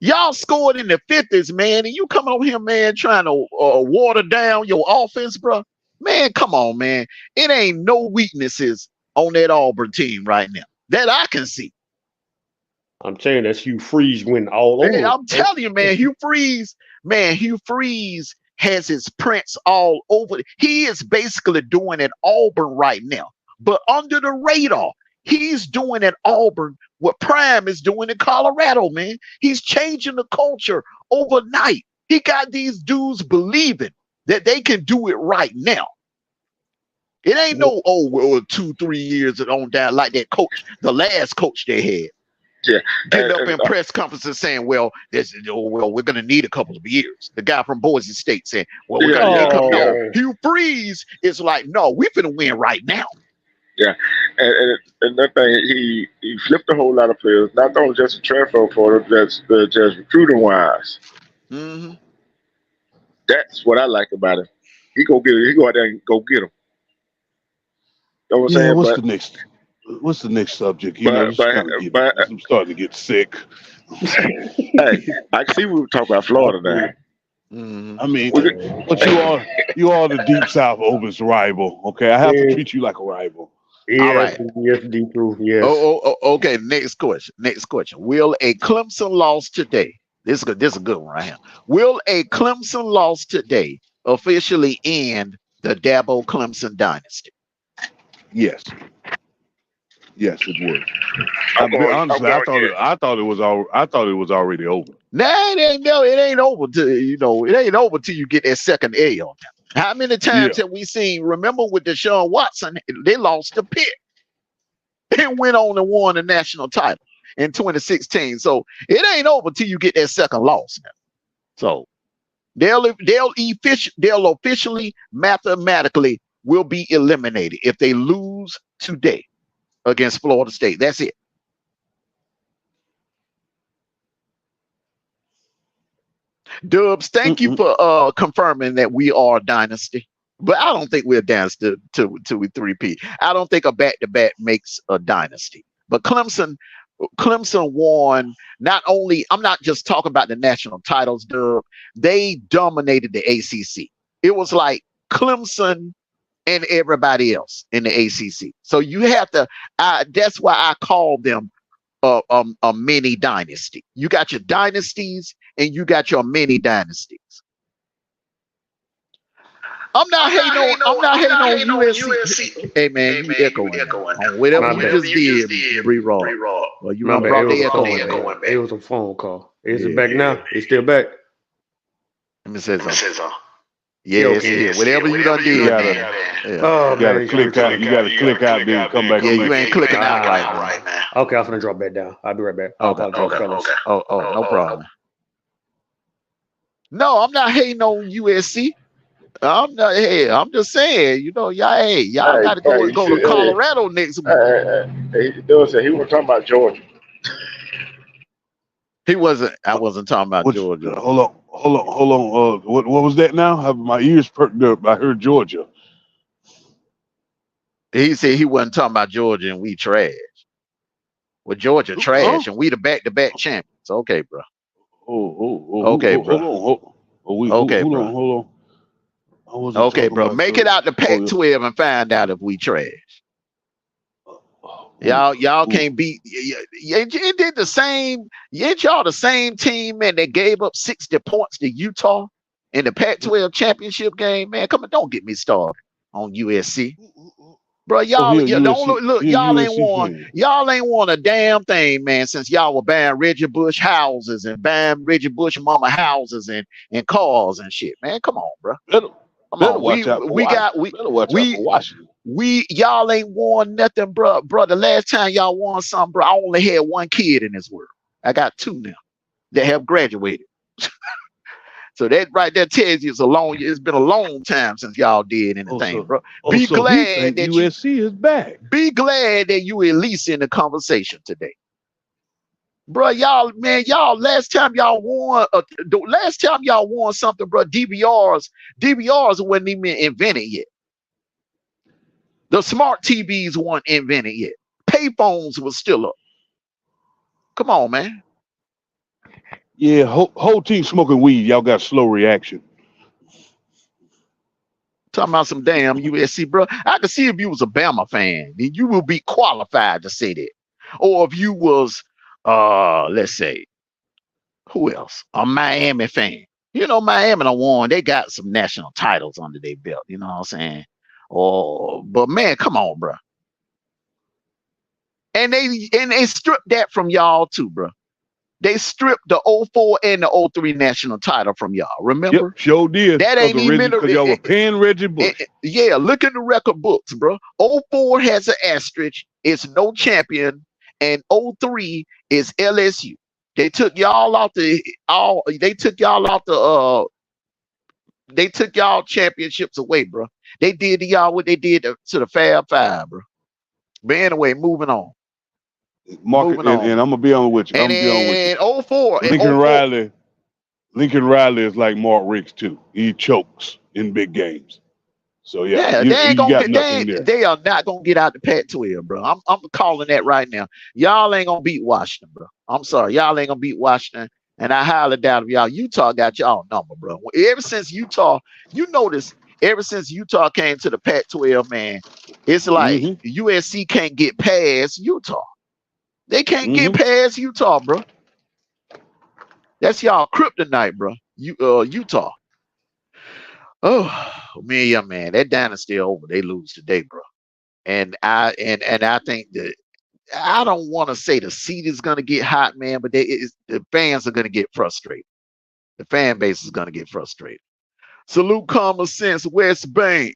Y'all scored in the 50s, man, and you come over here, man, trying to water down your offense, bro. Man, come on, man. It ain't no weaknesses on that Auburn team right now that I can see. I'm telling you, that's Hugh Freeze winning all over. I'm telling you, man, Hugh Freeze has his prints all over. He is basically doing at Auburn right now, but under the radar. He's doing at Auburn what Prime is doing in Colorado, man. He's changing the culture overnight. He got these dudes believing that they can do it right now. It ain't no 2-3 years on down like that coach, the last coach they had. Yeah, getting up in press conferences saying, "Well, we're going to need a couple of years." The guy from Boise State saying, "Well, we're going to need a couple of years." Hugh Freeze is like, "No, we're going to win right now." Yeah, and that thing, he flipped a whole lot of players, not only just a transfer for them, just recruiting wise. Mm-hmm. That's what I like about him. He go out there and go get them. You know what I'm saying? What's the next subject? I'm starting to get sick. Hey, I see we were talking about Florida now. Mm-hmm. I mean, but you are the Deep South Opens rival. Okay, I have to treat you like a rival. Yes, all right. Yes, Deep Through. Yes. Okay. Next question. Will a Clemson loss today? This is a good one right here. Will a Clemson loss today officially end the Dabo Clemson dynasty? Yes. Yes, it would. Honestly, I thought it was already over. Nah, it ain't over till it ain't over till you get that second L. How many times have we seen? Remember with Deshaun Watson, they lost to Pitt and went on and won the national title in 2016. So it ain't over till you get that second loss now. So they'll officially, mathematically, will be eliminated if they lose today against Florida State. That's it. Dubs, thank you for confirming that we are a dynasty. But I don't think we're a dynasty till we 3P. I don't think a back-to-back makes a dynasty. But Clemson won not only, I'm not just talking about the national titles, Dub. They dominated the ACC. It was like Clemson and everybody else in the ACC. So you have to. That's why I call them a mini dynasty. You got your dynasties and you got your mini dynasties. I'm not hating on USC. Hey man, you echoing on whatever you just did, Bree Raw. Well, you brought the echo in. It was a phone call. Is it back now? It's still back. Let me say something. Yeah, whatever you done did. You gotta click out. You gotta click out, then come back. Yeah, you ain't clicking out right now. Okay, I'm gonna drop that down. I'll be right back. Okay. Oh, no problem. No, I'm not hating on USC. I'm not. Hey, I'm just saying. You know, y'all got to go to Colorado next week. He wasn't talking about Georgia. He wasn't. I wasn't talking about Georgia. Hold on. What was that now? My ears perked up. I heard Georgia. He said he wasn't talking about Georgia and we trash. Well, Georgia trash and we the back-to-back champions. Okay, bro. Okay, bro. Hold on. Okay, bro. Make it out the Pac-12 and find out if we trash. Y'all can't beat. You did the same. Ain't y'all the same team, man, that gave up 60 points to Utah in the Pac-12 championship game, man? Come on, don't get me started on USC, bro. Y'all ain't won a damn thing, man, since y'all were buying Reggie Bush houses and buying Reggie Bush mama houses and cars and shit, man. Come on, bro. Y'all ain't won nothing, bro. The last time y'all won something, bro, I only had one kid in this world. I got two now that have graduated. So that right there tells you it's been a long time since y'all did anything, bro. Be glad that USC is back. Be glad that you at least in the conversation today. Bro, y'all, last time y'all won something, bro, DVRs wasn't even invented yet. The smart TVs weren't invented yet. Payphones was still up. Come on, man. Yeah, whole team smoking weed. Y'all got slow reaction. Talking about some damn USC, bro. I could see if you was a Bama fan, then you will be qualified to say that. Or if you was let's say, who else? A Miami fan. You know, Miami done won. They got some national titles under their belt. You know what I'm saying? But man, come on, bro. And they stripped that from y'all too, bro. They stripped the 04 and the 03 national title from y'all. Remember? Yep, sure did. That ain't even because y'all were paying Reggie Bush. Yeah, look in the record books, bro. 04 has an asterisk. It's no champion. And 03 is LSU. They took y'all championships away, bro. They did to y'all what they did to the Fab Five, bro. But anyway, moving on. And I'm gonna be on with you. And in 04, Lincoln Riley is like Mark Riggs too. He chokes in big games. So yeah, they are not gonna get out the Pac-12, bro. I'm calling that right now. Y'all ain't gonna beat Washington, bro. I'm sorry, y'all ain't gonna beat Washington, and I highly doubt if y'all. Utah got y'all number, bro. Ever since Utah, you notice, ever since Utah came to the Pac-12, man, it's like USC can't get past Utah. They can't get past Utah, bro. That's y'all kryptonite, bro. Utah. Oh man, that dynasty over. They lose today, bro. And I think that I don't want to say the seat is gonna get hot, man, but the fans are gonna get frustrated. The fan base is gonna get frustrated. Salute common sense, West Bank,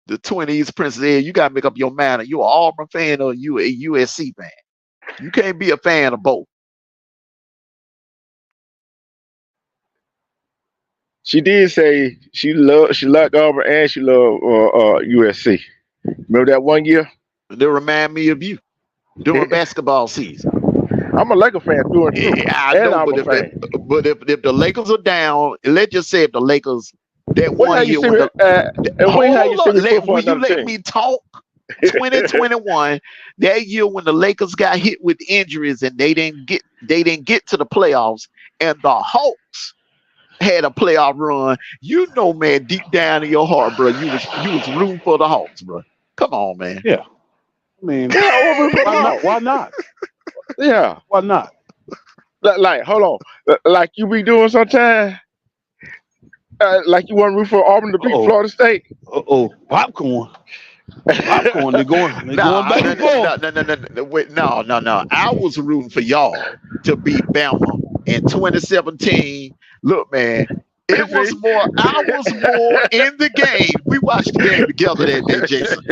the 20s Princess Ed. You gotta make up your mind. Are you an Auburn fan or you a USC fan? You can't be a fan of both. She did say she liked Auburn and she loved USC. Remember that one year? They remind me of you during basketball season. I'm a Laker fan through and through. Yeah, I know, but if the Lakers are down, let's just say if the Lakers that one year will you let me talk? 2021, that year when the Lakers got hit with injuries and they didn't get to the playoffs, and the Hawks had a playoff run, you know, man, deep down in your heart, bro, you was rooting for the Hawks, bro. Come on, man. Yeah. I mean, why not? Yeah. Why not? Like, hold on. Like you be doing sometimes. Like you want to root for Auburn to beat Florida State. Popcorn. Popcorn. They're going back and forth. Wait, no. I was rooting for y'all to beat Bama in 2017. Look, man, I was more in the game. We watched the game together that day, Jason.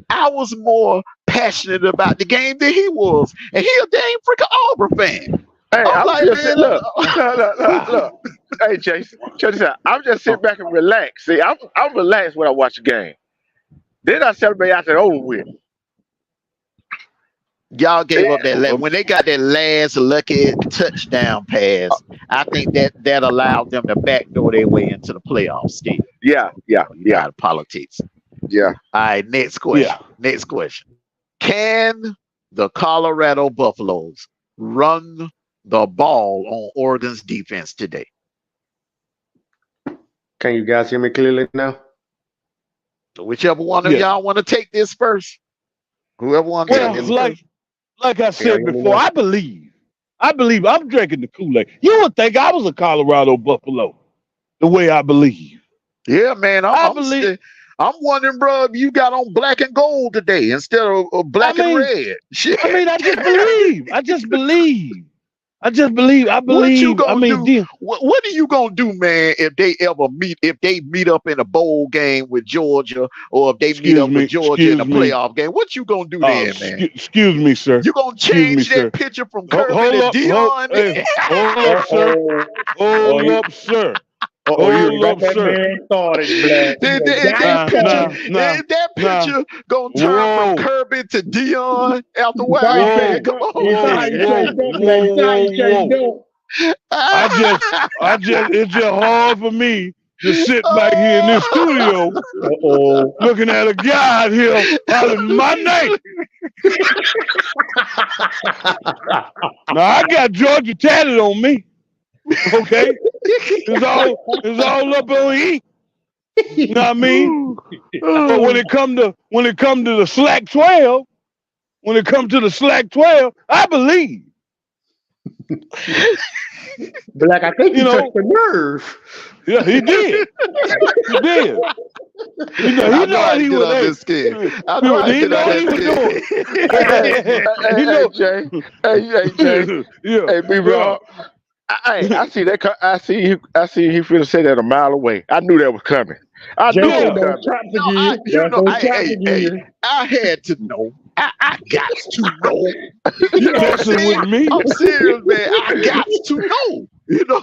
I was more passionate about the game than he was, and he a dang freaking Auburn fan. Hey, I'm like, man, look. Hey, Jason, check this out. I'm just sitting back and relax. See, I'm relaxed when I watch the game. Then I celebrate after it's over with. Y'all gave up that when they got that last lucky touchdown pass. I think that allowed them to backdoor their way into the playoffs. Steve. Yeah. Politics. Yeah. All right. Next question. Can the Colorado Buffaloes run the ball on Oregon's defense today? Can you guys hear me clearly now? So whichever one of y'all want to take this first. Whoever wants to take this first. Like I said before, I believe I'm drinking the Kool-Aid. You would think I was a Colorado Buffalo, the way I believe. Yeah, man. I'm wondering, bro, if you got on black and gold today instead of black and red. Shit. I mean, I just believe. What are you gonna do, man, if they meet up in a bowl game with Georgia, or if they meet up with Georgia in a playoff game? What you gonna do then, man? Excuse me, sir. You gonna change that picture from Kirby to Dion? Hold up, sir. That picture gonna turn from Kirby to Dion after a while, man. Come on. It's just hard for me to sit back here in this studio looking at a guy out here hollering my name. Now I got Georgia tatted on me. Okay, it's all up on E. You know what I mean? But when it come to the slack 12, I believe. Black, I think you touched the nerve. Yeah, he did. He know what he was doing. Hey, Jay. Yeah. Hey, B-Rob. I see that. I see he finna say that a mile away. I knew that was coming. I knew it was coming. I had to know. I got to know. You messing with me? I'm serious, man. I got to know. You know,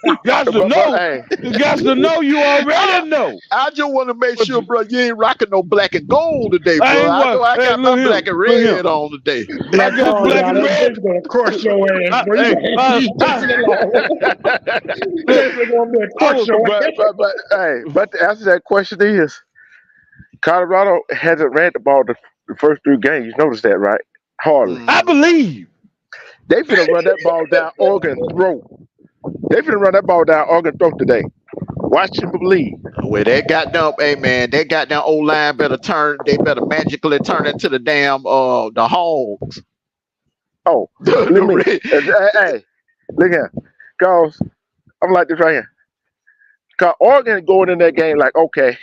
you got to know. You got to know. You already know. I just want to make sure, bro, you ain't rocking no black and gold today, bro. I got my black and red on today. I got black and red. Gonna crush your ass, bro. But the answer to that question is, Colorado hasn't ran the ball the first three games. You noticed that, right? Hardly. I believe. They finna run that ball down Oregon's throat. They finna run that ball down Oregon's throat today. Watch and believe. Well, they got down, hey man, they got down O-line better magically turn into the damn the Hogs. Oh, hey, look here. Cause I'm like this right here. Cause Oregon going in that game like, okay,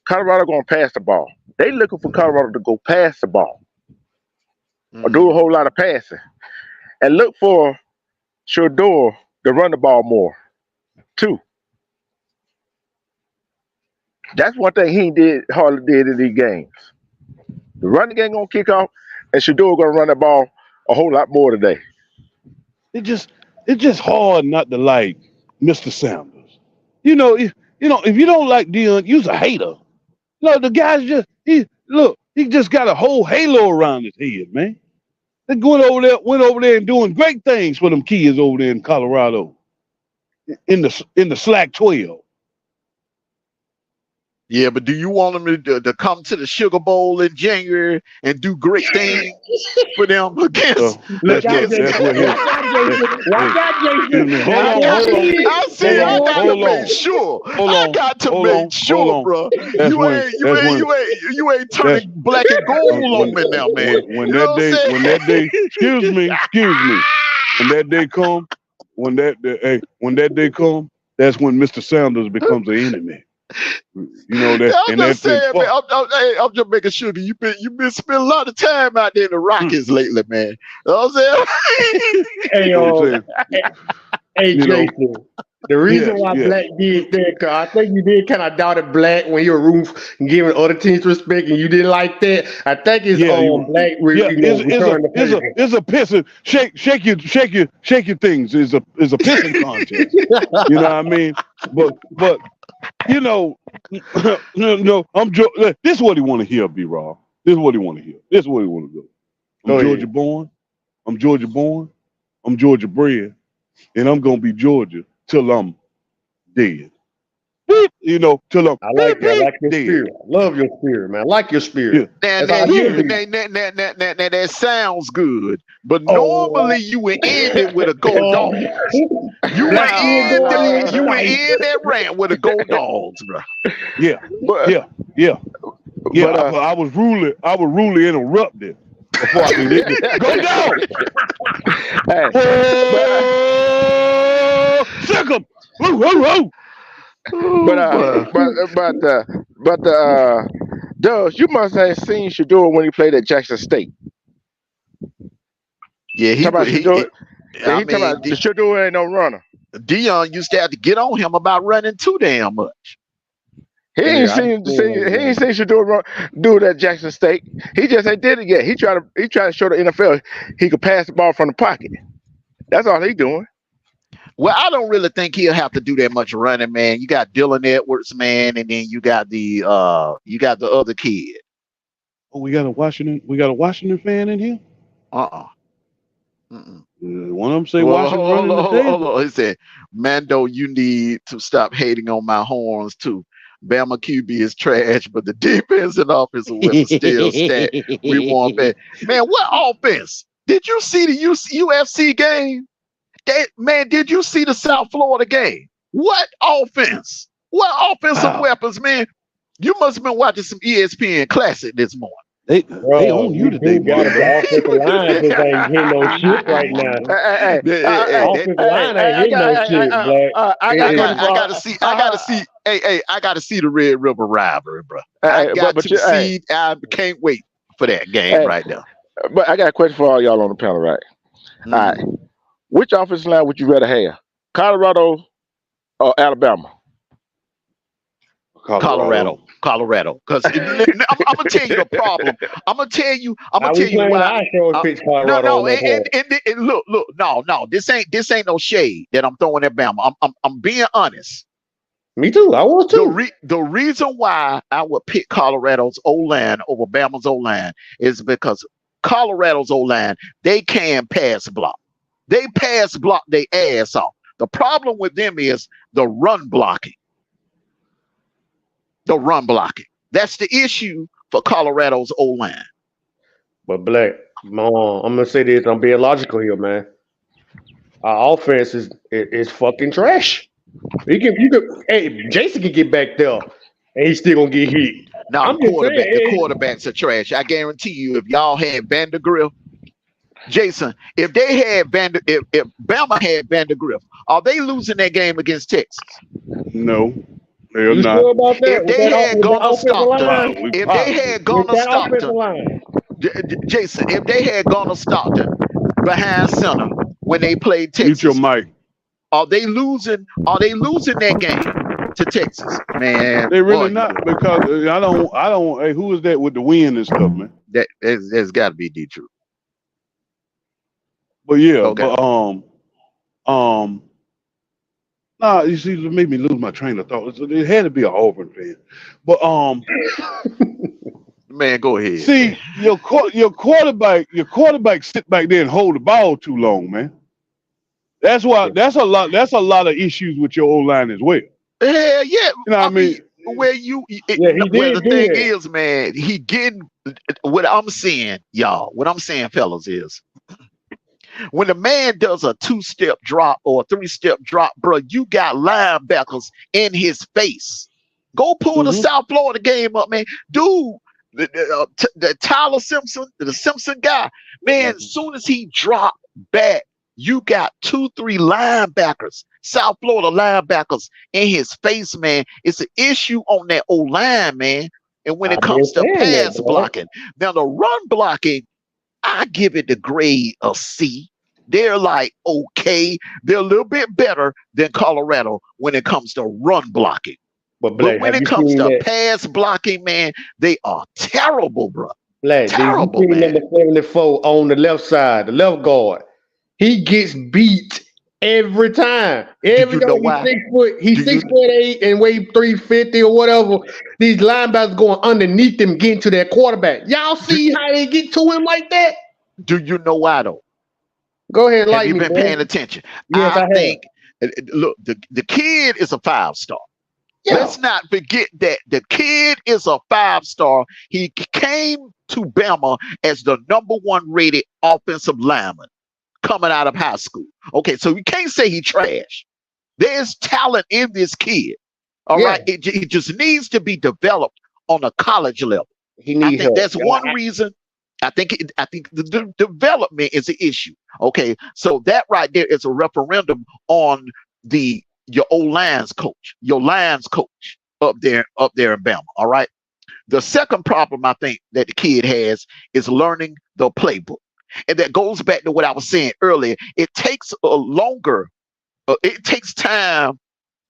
Colorado gonna pass the ball. They looking for Colorado to go pass the ball. Or do a whole lot of passing. And look for Showdown to run the ball more, too. That's one thing he hardly did in these games. The running game gonna kick off, and Showdown gonna run the ball a whole lot more today. It's just hard not to like Mr. Sanders. You know, if you don't like Dion, you's a hater. No, the guy's he just got a whole halo around his head, man. They went over there and doing great things for them kids over there in Colorado, in the slack 12. Yeah, but do you want them to come to the Sugar Bowl in January and do great things for them against? Look out, that's Jason. what his. Watch out, Jason. Excuse me. Hold on. I see. I got to make sure. I got to make sure, bro. You ain't turning black and gold on me now, man. When that day, excuse me. When that day come, when that day come, that's when Mr. Sanders becomes an enemy. You know that. I'm just saying, man. I'm just making sure that you've been spending a lot of time out there in the Rockies lately, man. You know what I'm saying? Hey, Jason. The reason why Black did that, cause I think you did kind of doubted Black when you were roof and giving other teams respect, and you didn't like that. I think it's Black. It's a pissing shake your things. Is a pissing contest. You know what I mean? But you know, no. This is what he want to hear, B-Raw. This is what he want to hear. This is what he want to go. I'm Georgia born. I'm Georgia born. I'm Georgia bred, and I'm gonna be Georgia till I'm dead. You know, till I'm. I like that. I like your spirit. I love your spirit, man. I like your spirit. Yeah. That sounds good, but normally you would end it with a go dog. You would end that rant with a go dogs, bro. Yeah. But I was rudely interrupted before I can get it. Go down. Sick 'em. Woo. But Doug, you must have seen Shador when he played at Jackson State. Yeah, he talking about Shador ain't no runner. Dion used to have to get on him about running too damn much. He ain't seen Shador do it at Jackson State. He just ain't did it yet. He tried to show the NFL he could pass the ball from the pocket. That's all he doing. Well, I don't really think he'll have to do that much running, man. You got Dylan Edwards, man, and then you got the other kid. Oh, we got a Washington fan in here? One of them say Washington running the table. He said, Mando, you need to stop hating on my horns too. Bama QB is trash, but the defense and offensive weapons still stacked. We want that. Man, what offense? Did you see the UFC game? Did you see the South Florida game? What offense? What offensive weapons, man? You must have been watching some ESPN Classic this morning. They own you today, bro. The offensive line just ain't hitting no shit right now. Offensive line ain't hitting no shit, Black. I gotta see the Red River rivalry, bro. I can't wait for that game right now. But I got a question for all y'all on the panel, right? All right. Which offensive line would you rather have? Colorado or Alabama? Colorado. Because I'm gonna tell you the problem. I'm gonna tell you why. No. This ain't no shade that I'm throwing at Bama. I'm being honest. Me too. I was too. The reason why I would pick Colorado's O-line over Bama's O-line is because Colorado's O-line, they can pass block. They pass block their ass off. The problem with them is the run blocking. That's the issue for Colorado's O-line. But Black, I'm gonna say this. I'm being logical here, man. Our offense is fucking trash. Hey, Jason can get back there, and he's still gonna get hit. Now the quarterbacks are trash. I guarantee you, if y'all had Vandergriff, Jason, if Bama had Vandergriff, are they losing that game against Texas? No. They're not. Sure about that? If they had Gunnar Stockton, Jason, if they had Gunnar Stockton behind center when they played Texas, mute your mic. Are they losing that game to Texas? Man, they really not, because I don't. Hey, who is that with the wind and stuff, man? That's got to be Detroit. But yeah, okay. Nah, you see, it made me lose my train of thought. It had to be an Auburn fan. But man, go ahead. See, your quarterback sit back there and hold the ball too long, man. That's why that's a lot of issues with your O-line as well. Yeah. You know what I mean? where you Yeah, he where did the do thing that. is, man, he getting what I'm saying, y'all. What I'm saying, fellas, is when a man does a 2-step drop or a 3-step drop, bro, you got linebackers in his face. Go pull the South Florida game up, man. Dude, the Tyler Simpson, the Simpson guy, man, as soon as he dropped back, you got 2-3 linebackers, South Florida linebackers in his face, man. It's an issue on that O-line, man. And when it I've been comes to saying that, pass bro. blocking, now the run blocking, I give it the grade of C. They're like, okay, they're a little bit better than Colorado when it comes to run blocking. But But when it comes to pass blocking, man, they are terrible, bro. Black, Terrible, did you see man. number 74 on the left side, the left guard? He gets beat every time. Every you know time why? He's 6'8" and weigh 350 or whatever. These linebackers going underneath him, getting to their quarterback. Y'all see how they get to him like that? Do you know why though? Go ahead, Have you been paying attention? Yes, I think. Look, the kid is a 5-star. Yeah. Let's not forget that the kid is a 5-star. He came to Bama as the #1 rated offensive lineman coming out of high school. Okay, so you can't say he trash. There's talent in this kid. All right, it just needs to be developed on a college level. I think that's one reason. I think the development is an issue. Okay, so that right there is a referendum on your O-lines coach, your lines coach up there in Bama. All right. The second problem I think that the kid has is learning the playbook, and that goes back to what I was saying earlier. It takes longer. It takes time.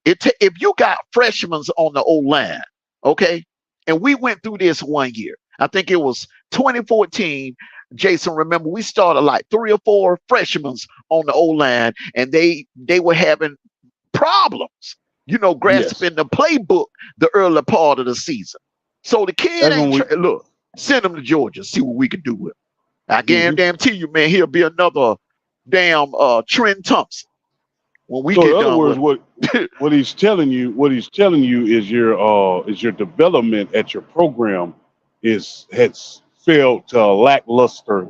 If you got freshmen on the O-line, okay, and we went through this one year. I think it was 2014. Jason, remember we started like 3 or 4 freshmen on the O-line, and they were having problems, grasping the playbook the early part of the season. So the kid look, send him to Georgia, see what we can do with him. I guarantee you, man, he'll be another damn Trent Thompson when we get in other done words, with what he's telling you is your development at your program has failed to a lackluster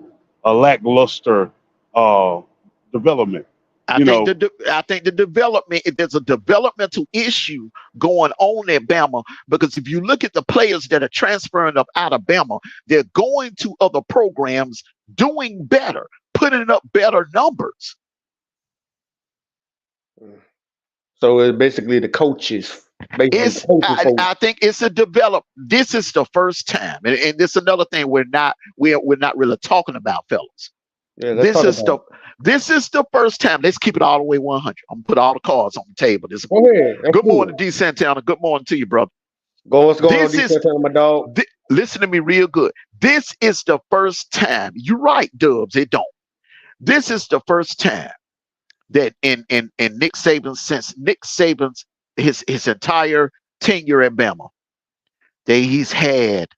development. I think the development, there's a developmental issue going on at Bama, because if you look at the players that are transferring up out of Bama, they're going to other programs doing better, putting up better numbers. So it's basically the coaches. I think it's a this is the first time, and this is another thing we're not really talking about, fellas. Yeah, this is the first time. Let's keep it all the way 100. I'm gonna put all the cards on the table. Go ahead. Good morning, D. Santana. Good morning to you, brother. What's going on, D. Santana, my dog? Listen to me real good. This is the first time. You're right, Dubs. It don't. This is the first time that in Nick Saban's his entire tenure at Bama, that he's had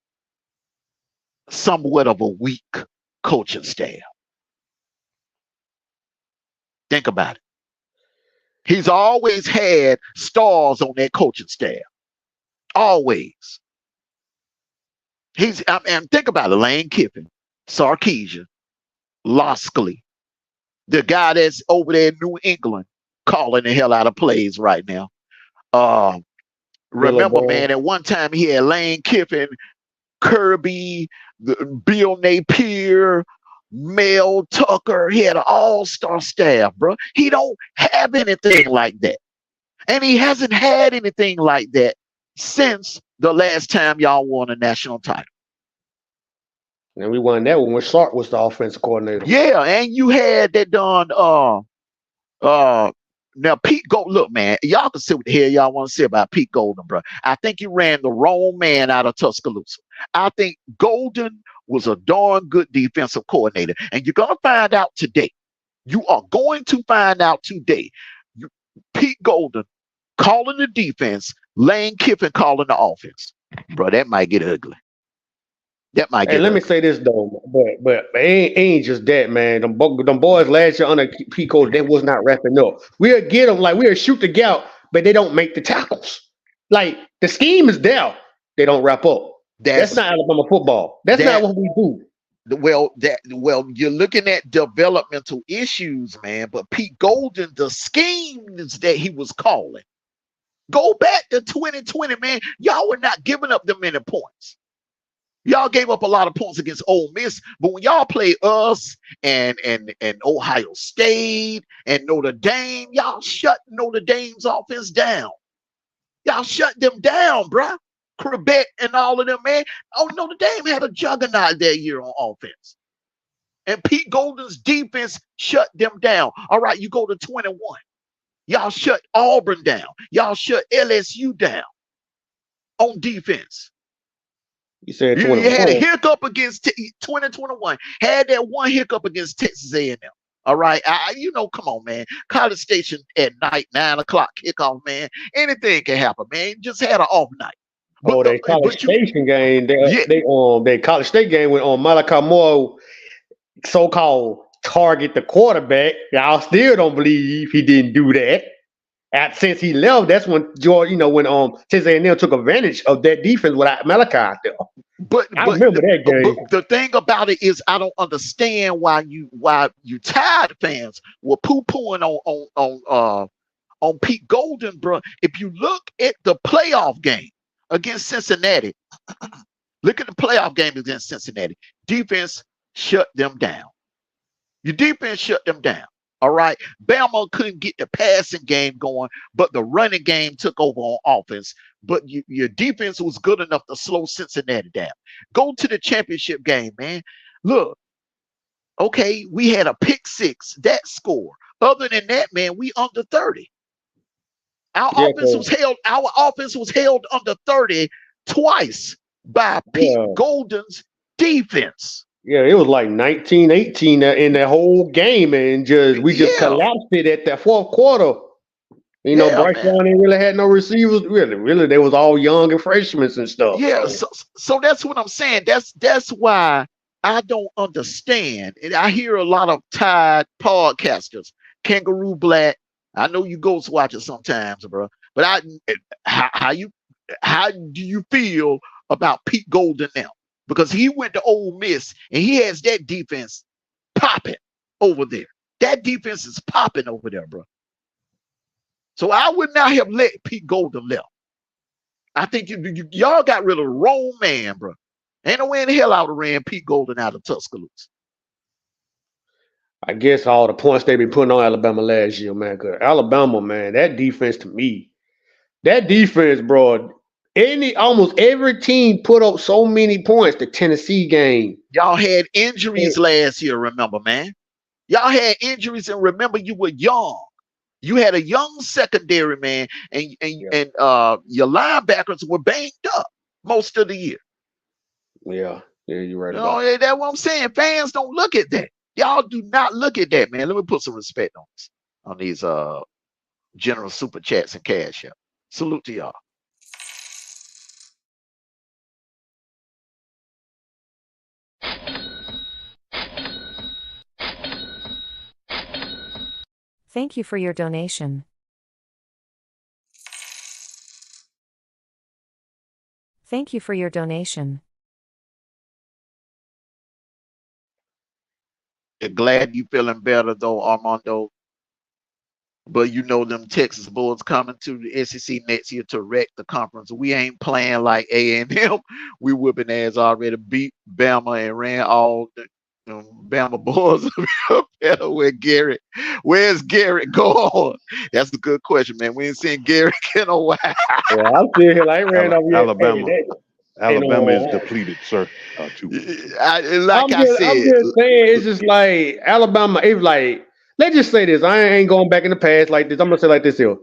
somewhat of a weak coaching staff. Think about it. He's always had stars on that coaching staff. Always. And think about it. Lane Kiffin, Sarkisian, Loskley, the guy that's over there in New England calling the hell out of plays right now. Remember, man, at one time he had Lane Kiffin, Kirby, Bill Napier, Mel Tucker. He had an all-star staff, bro. He don't have anything like that. And he hasn't had anything like that since the last time y'all won a national title. And we won that one when Sark was the offensive coordinator. Yeah, and you had that done now Pete Golden. Look, man, y'all can say what the hell y'all want to say about Pete Golden, bro. I think you ran the wrong man out of Tuscaloosa. I think Golden was a darn good defensive coordinator, and you're gonna find out today. You are going to find out today. Pete Golden calling the defense, Lane Kiffin calling the offense, bro. That might get ugly. That might get. Let me say this though, but it ain't just that, man. Them boys last year under Pico, they was not wrapping up. We'll get them, like we'll shoot the gap, but they don't make the tackles. Like the scheme is there. They don't wrap up. That's not Alabama football. That's not what we do. Well, you're looking at developmental issues, man. But Pete Golden, the schemes that he was calling, go back to 2020, man. Y'all were not giving up them many points. Y'all gave up a lot of points against Ole Miss, but when y'all play us and Ohio State and Notre Dame, y'all shut Notre Dame's offense down. Y'all shut them down, bruh. Quebec and all of them, man. Oh, Notre Dame had a juggernaut that year on offense. And Pete Golden's defense shut them down. All right, you go to 21. Y'all shut Auburn down. Y'all shut LSU down on defense. You said you had a hiccup against 2021. Had that one hiccup against Texas A&M. All right, come on, man. College Station at night, 9 o'clock kickoff, man. Anything can happen, man. Just had an off night. They College Station game. They College State game went on Malachi Moore, so-called target the quarterback. Y'all still don't believe he didn't do that. Since he left, that's when George, when Texas A&M took advantage of that defense without Malachi out there. But I remember that game. But the thing about it is, I don't understand why you Tide fans were poo-pooing on Pete Golden, bro. If you look at the playoff game against Cincinnati, look at the playoff game against Cincinnati. Defense shut them down. Your defense shut them down. All right. Bama couldn't get the passing game going, but the running game took over on offense. But your defense was good enough to slow Cincinnati down. Go to the championship game, man. Look, okay, we had a pick 6, that score. Other than that, man, we under 30. Our offense was held under 30 twice by Pete Golden's defense. Yeah, it was like 19-18 in that whole game, and we just collapsed it at that fourth quarter. Bryce Young ain't really had no receivers. Really, they was all young and freshmen and stuff. Yeah, so that's what I'm saying. That's why I don't understand. And I hear a lot of Tide podcasters, Kangaroo Black. I know you ghost watch it sometimes, bro. But how do you feel about Pete Golden now? Because he went to Ole Miss and he has that defense popping over there. That defense is popping over there, bro. So I would not have let Pete Golden left. I think y'all got rid of the wrong man, bro. Ain't no way in the hell I would have ran Pete Golden out of Tuscaloosa. I guess all the points they been putting on Alabama last year, man. Because Alabama, man, that defense to me, bro. Almost every team put up so many points. The Tennessee game. Y'all had injuries last year, remember, man? Y'all had injuries, and remember, you were young. You had a young secondary, man, and your linebackers were banged up most of the year. Yeah, you're right. That's what I'm saying. Fans don't look at that. Y'all do not look at that, man. Let me put some respect on these general super chats and cash out. Salute to y'all. Thank you for your donation. Thank you for your donation. Glad you feeling better though, Armando. But them Texas Bulls coming to the SEC next year to wreck the conference. We ain't playing like A&M. We whooping ass already, beat Bama and ran all the Bama Bulls better with Garrett. Where's Garrett? Go on. That's a good question, man. We ain't seen Garrett in a while. Yeah, I'm still here. I ain't ran over Alabama is depleted, sir. I'm just saying, it's just like Alabama. It's like, let's just say this. I ain't going back in the past like this. I'm gonna say like this here.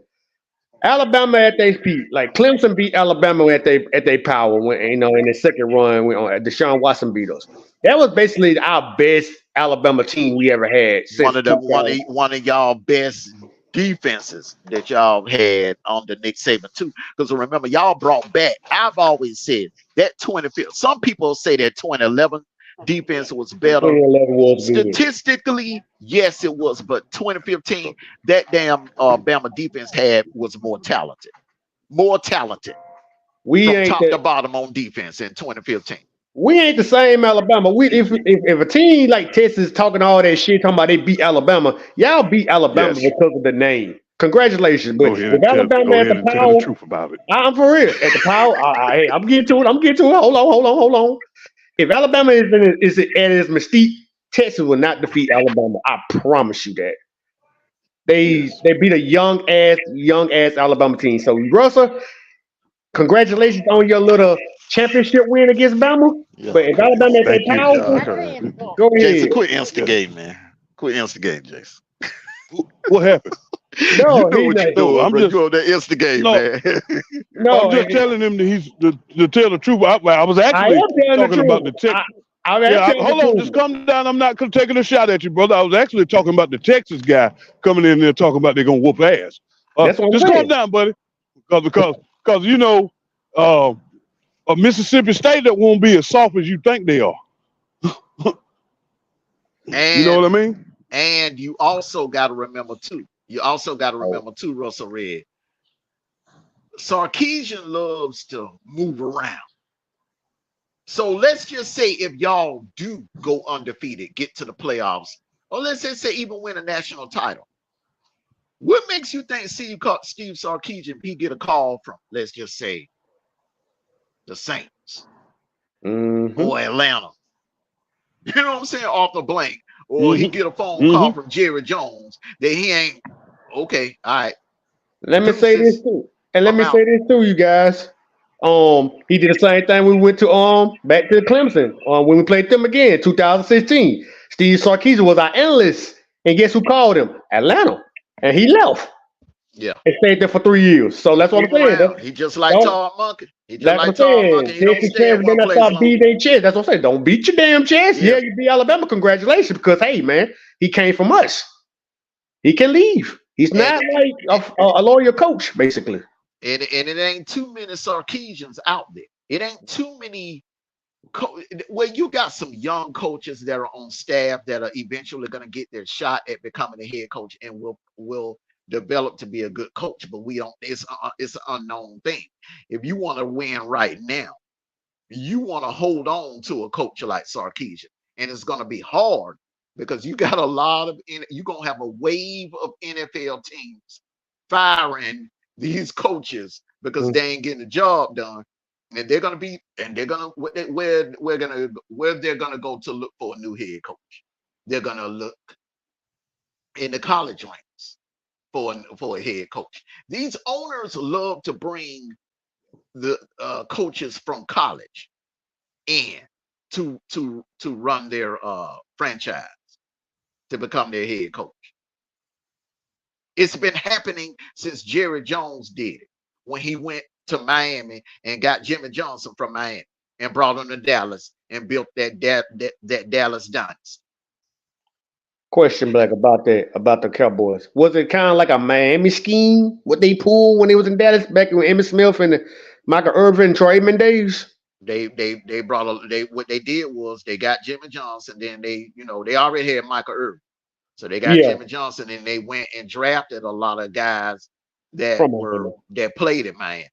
Alabama at their feet, like Clemson beat Alabama at their power when in the second run when Deshaun Watson beat us. That was basically our best Alabama team we ever had. One of y'all best defenses that y'all had under Nick Saban too. Because remember, y'all brought back. I've always said that 2015. Some people say that 2011 defense was better. 2011 was statistically, yes, it was. But 2015, that damn Bama defense was more talented. more talented We from ain't top the, to bottom on defense in 2015. we ain't the same Alabama. If a team like Texas talking all that shit, talking about they beat Alabama, y'all beat Alabama Yes. because of the name. Congratulations. But Go ahead if and tell. Alabama Go at ahead the and tell the power, truth about it. I'm for real. At the power, hey, I'm getting to it. I'm getting to it. Hold on. If Alabama is at its mystique, Texas will not defeat Alabama. I promise you that. They beat a young ass Alabama team. So Russell, congratulations on your little championship win against Bama. Yeah, But if Alabama at their Thank you. power, go Jason, ahead. quit instigating, man. Quit instigating, Jason. What happened? You No, know he's what not. you're No, doing, I'm bro. just You on that instigate, no. man. I'm No, just telling him that he's to tell the truth. I was I actually am telling the talking about truth. the Texas. I am Yeah, telling the hold on. Just truth. come down. I'm not taking a shot at you, brother. I was actually talking about the Texas guy coming in there talking about they're gonna whoop ass. That's what I'm Just calm saying. down, buddy. Because you know, a Mississippi State that won't be as soft as you think they are. You know what I mean? And you also got to remember too. Russell Red. Sarkisian loves to move around. So let's just say if y'all do go undefeated, get to the playoffs, or let's just say even win a national title, what makes you think Steve Sarkisian, he get a call from, let's just say, the Saints or Atlanta? You know what I'm saying? Off the blank. Or he get a phone call from Jerry Jones that he ain't, okay, all right. Let me say this too. And let me say this too, you guys. He did the same thing. We went to back to Clemson when we played them again, 2016. Steve Sarkisian was our analyst, and guess who called him? Atlanta, and he left. Yeah, and stayed there for 3 years. So that's what I'm saying. He just like Todd Monkey. He just That's like what I'm Todd saying. Monkey. He don't stay in one Then I place start long. beating their chest. That's what I'm saying. Don't beat your damn chest. Yeah, you beat Alabama. Congratulations, because hey, man, he came from us. He can leave. He's not like a loyal coach, basically. And it ain't too many Sarkisians out there. It ain't too many. Well, you got some young coaches that are on staff that are eventually going to get their shot at becoming a head coach and will develop to be a good coach. But we don't. It's an unknown thing. If you want to win right now, you want to hold on to a coach like Sarkisian, and it's going to be hard because you got a lot of. You're going to have a wave of NFL teams firing these coaches because they ain't getting the job done. And they're gonna be, and they're gonna where they're gonna go to look for a new head coach. They're gonna look in the college ranks for a head coach. These owners love to bring the coaches from college in to run their franchise to become their head coach. It's been happening since Jerry Jones did it when he went to Miami and got Jimmy Johnson from Miami and brought him to Dallas and built that Dallas Dynasty. Question, Black, about the Cowboys. Was it kind of like a Miami scheme? What they pulled when they was in Dallas back when Emmitt Smith and Michael Irvin and Troy Aikman days? They brought what they did was they got Jimmy Johnson, then they already had Michael Irvin. So they got Jimmy Johnson, and they went and drafted a lot of guys that played at Miami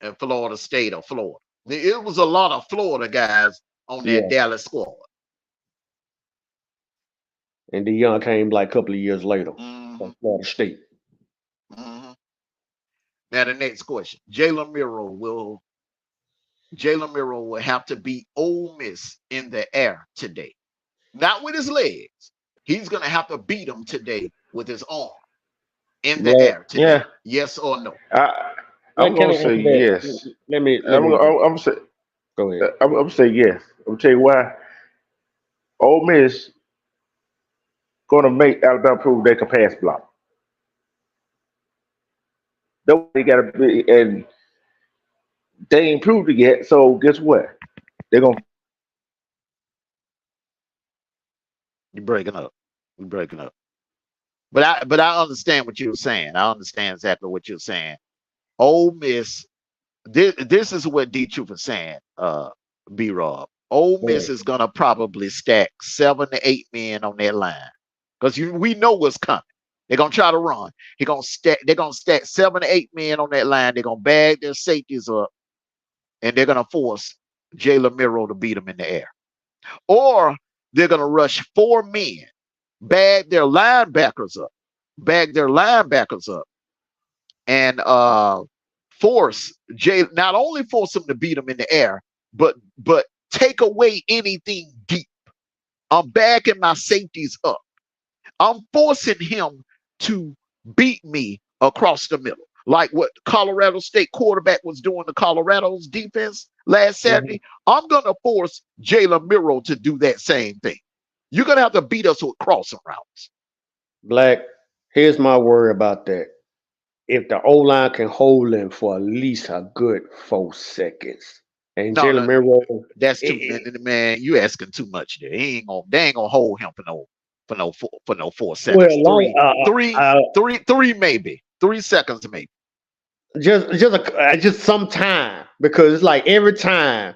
and Florida State or Florida. It was a lot of Florida guys on that Dallas squad. And the young came like a couple of years later from Florida State. Now the next question: Jalen Miro will have to beat Ole Miss in the air today, not with his legs. He's gonna have to beat them today with his arm in the air today. Yeah. Yes or no? I'm gonna say yes. Let me. I'm say. Go ahead. I'm gonna say yes. I'm gonna tell you why. Ole Miss gonna make Alabama prove they can pass block. They gotta be, and they ain't proved it yet. So guess what? They're gonna. You're breaking up. But I understand what you're saying. I understand exactly what you're saying. Ole Miss. This is what D Truth is saying. B-Rob. Ole Miss is gonna probably stack 7 to 8 men on that line because we know what's coming. They're gonna try to run. They're gonna stack 7 to 8 men on that line. They're gonna bag their safeties up, and they're gonna force Jalen Miro to beat them in the air. Or they're gonna rush 4 men, bag their linebackers up, and not only force them to beat them in the air, but take away anything deep. I'm bagging my safeties up. I'm forcing him to beat me across the middle, like what Colorado State quarterback was doing to Colorado's defense last Saturday. I'm going to force Jalen Miro to do that same thing. You're going to have to beat us with crossing routes. Black, here's my worry about that. If the O-line can hold him for at least a good 4 seconds. And Jalen Miro, that's too man. You asking too much there. They ain't gonna hold him for no 4 seconds. Well, three maybe 3 seconds maybe. Just some time, because it's like every team.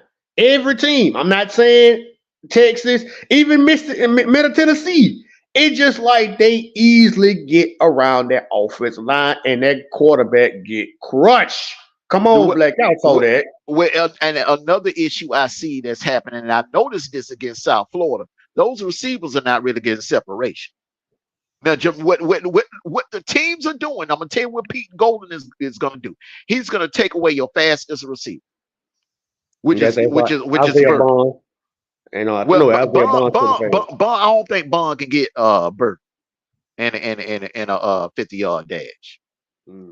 I'm not saying Texas, even Middle Tennessee. It's just like they easily get around that offensive line and that quarterback get crushed. Come on, Black, y'all saw that. And another issue I see that's happening, and I noticed this against South Florida, those receivers are not really getting separation. Now, what the teams are doing, I'm gonna tell you what Pete Golden is gonna do. He's gonna take away your fastest receiver, which is Bond. And I don't think Bond can get Burt in a 50-yard dash.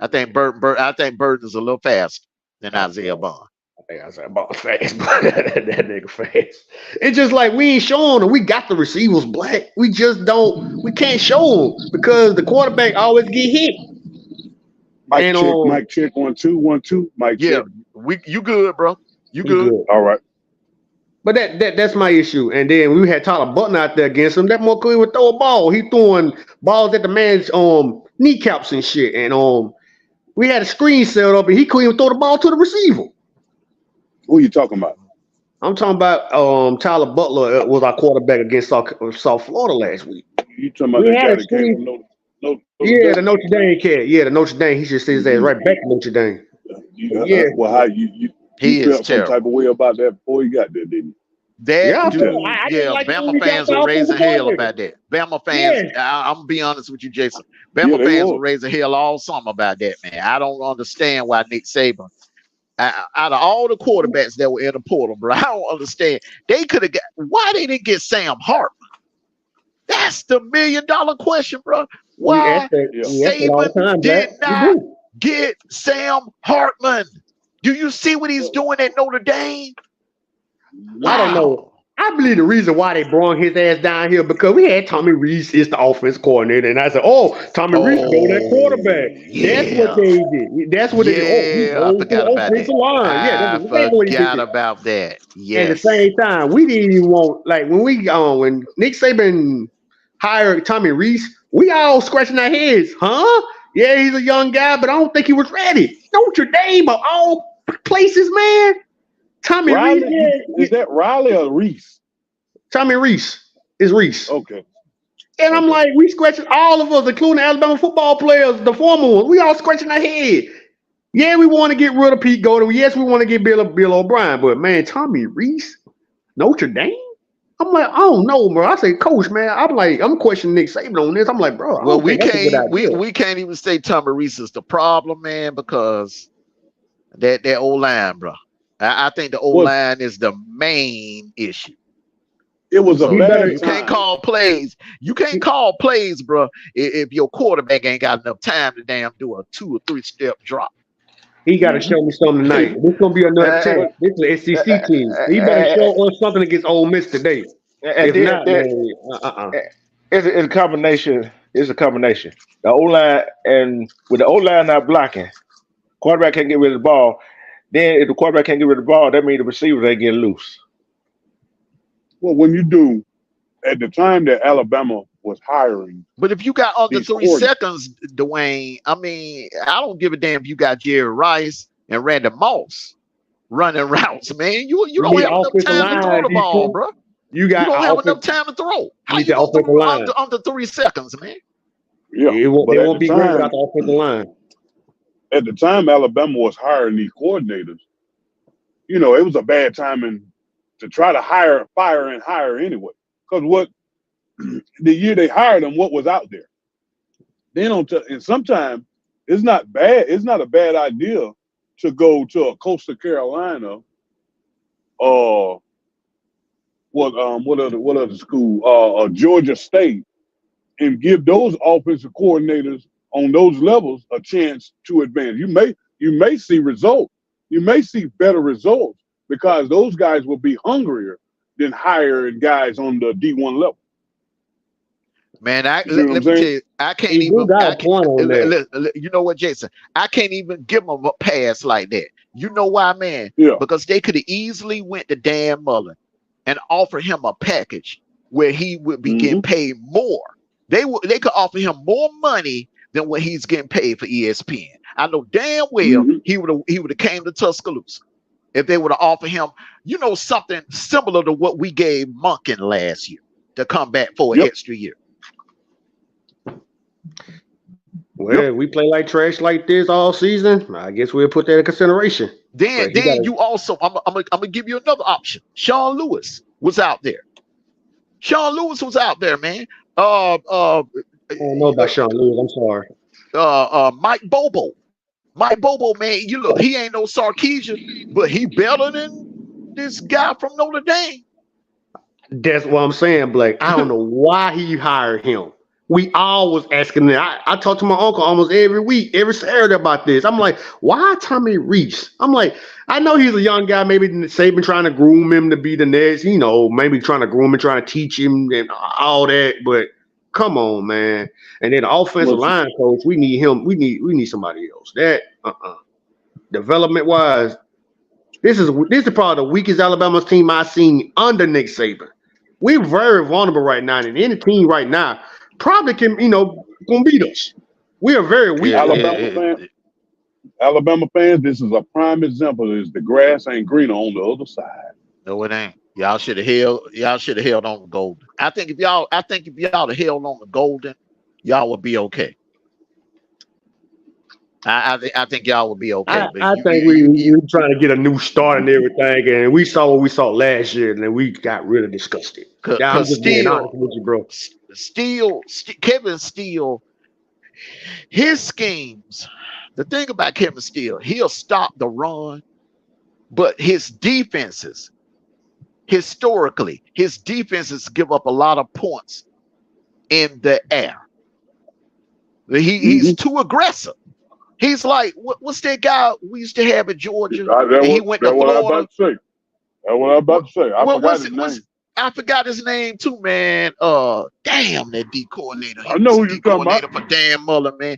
I think Burt is a little faster than Isaiah Bond. I think Isaiah Bond fast, but that nigga fast. It's just like we ain't showing them. We got the receivers, Black. We can't show them because the quarterback always get hit. Mic check 1 2 1 2. Mic check. You good, bro? You good? All right. But that's my issue. And then we had Tyler Button out there against him. That more could would throw a ball. He throwing balls at the man's kneecaps and shit. And we had a screen set up and he couldn't even throw the ball to the receiver. Who are you talking about? I'm talking about Tyler Butler was our quarterback against South Florida last week. You talking about the guy that came from the Notre Dame kid. Yeah, the Notre Dame. He just says that right back to Notre Dame. Well, how you felt some type of way about that before he got there, didn't you? Bama fans were raising hell about that. Bama fans, I'm gonna be honest with you, Jason. Bama fans were raising hell all summer about that, man. I don't understand why Nick Saban, out of all the quarterbacks that were in the portal, bro, I don't understand. They could have why they didn't get Sam Hartman? That's the $1 million question, bro. Why Saban did not get Sam Hartman? Do you see what he's doing at Notre Dame? Wow. I don't know. I believe the reason why they brought his ass down here because we had Tommy Reese is the offense coordinator, and I said, Tommy Reese go that quarterback. Yeah. That's what they did. That's what they did. I forgot about that. I forgot about that. Yes. At the same time, we didn't even want when Nick Saban hired Tommy Reese, we all scratching our heads, huh? Yeah, he's a young guy, but I don't think he was ready. Notre Dame of all places, man. Tommy Riley, Reese. Is that Riley or Reese? Tommy Reese is Reese. Okay. And I'm like, we scratching all of us, including the Alabama football players, the former ones. We all scratching our head. Yeah, we want to get rid of Pete Golden. Yes, we want to get Bill O'Brien. But man, Tommy Reese, Notre Dame. I'm like, I don't know, bro. I say, Coach, man. I'm questioning Nick Saban on this. I'm like, bro. Well, we can't even say Tommy Reese is the problem, man, because that O-line, bro. I think the O-line is the main issue. It was a bad. You can't call plays. You can't call plays, bro, if your quarterback ain't got enough time to damn do a 2 or 3 step drop. He got to show me something tonight. This is gonna be another test. This is an SEC team. He better show us something against Ole Miss today. If not, it's a combination. It's a combination. The O-line and with the O-line not blocking, quarterback can't get rid of the ball. Then if the quarterback can't get rid of the ball, that means the receivers ain't getting loose. Well, when you do, at the time that Alabama was hiring. But if you got under 3 seconds, Dwayne, I mean, I don't give a damn if you got Jerry Rice and Randy Moss running routes, man. You don't have enough time to throw the ball, bro. You don't have enough time to throw. How you going to throw under 3 seconds, man? Yeah, They but at won't the be great without time, the offensive line. at the time Alabama was hiring these coordinators, you know, it was a bad timing to try to fire and hire anyway. Because what the year they hired them, what was out there? Then and sometimes it's not bad. It's not a bad idea to go to a Coastal Carolina or what other school, Georgia State, and give those offensive coordinators on those levels a chance to advance. You may see results. You may see better results because those guys will be hungrier than hiring guys on the D1 level. Man, You see what I'm let me tell saying? you, I can't You even. got a point on that. You know what, Jason? I can't even give them a pass like that. You know why, man? Yeah. Because they could have easily went to Dan Mullen and offered him a package where he would be getting paid more. They could offer him more money than what he's getting paid for ESPN. I know damn well he would have came to Tuscaloosa if they would have offered him, you know, something similar to what we gave Monken last year to come back for an extra year. Well, we play like trash like this all season. I guess we'll put that in consideration. Then you also, I'm gonna give you another option. Sean Lewis was out there. Sean Lewis was out there, man. I don't know about Sean Lewis. I'm sorry. Mike Bobo. Mike Bobo, man, you look, he ain't no Sarkisian, but he better than this guy from Notre Dame. That's what I'm saying, Blake. I don't know why he hired him. We always asking that. I talk to my uncle almost every week, every Saturday about this. I'm like, why Tommy Reese? I'm like, I know he's a young guy. Maybe Saban trying to groom him to be the next, you know, maybe trying to groom him, trying to teach him and all that. But come on, man. And then the offensive line coach, we need him. We need somebody else. That development wise, this is probably the weakest Alabama's team I've seen under Nick Saban. We're very vulnerable right now, and any team right now probably can, gonna beat us. We are very weak. Alabama fans, this is a prime example. Is the grass ain't greener on the other side? No, it ain't. Y'all should have held on the golden. I think if y'all had held on the golden, y'all would be okay. I think y'all would be okay. I think we trying to get a new start and everything, and we saw what we saw last year, and then we got really disgusted. I'm just being honest with you, bro. Kevin Steele, his schemes. The thing about Kevin Steele, he'll stop the run, but his defenses, historically, give up a lot of points in the air. He's too aggressive. He's like, what's that guy we used to have in Georgia? He went to Florida. That's what I'm about to say. I forgot his name. I forgot his name too, man. Damn, that D coordinator. I know who you're talking about. For Dan Mullen, man.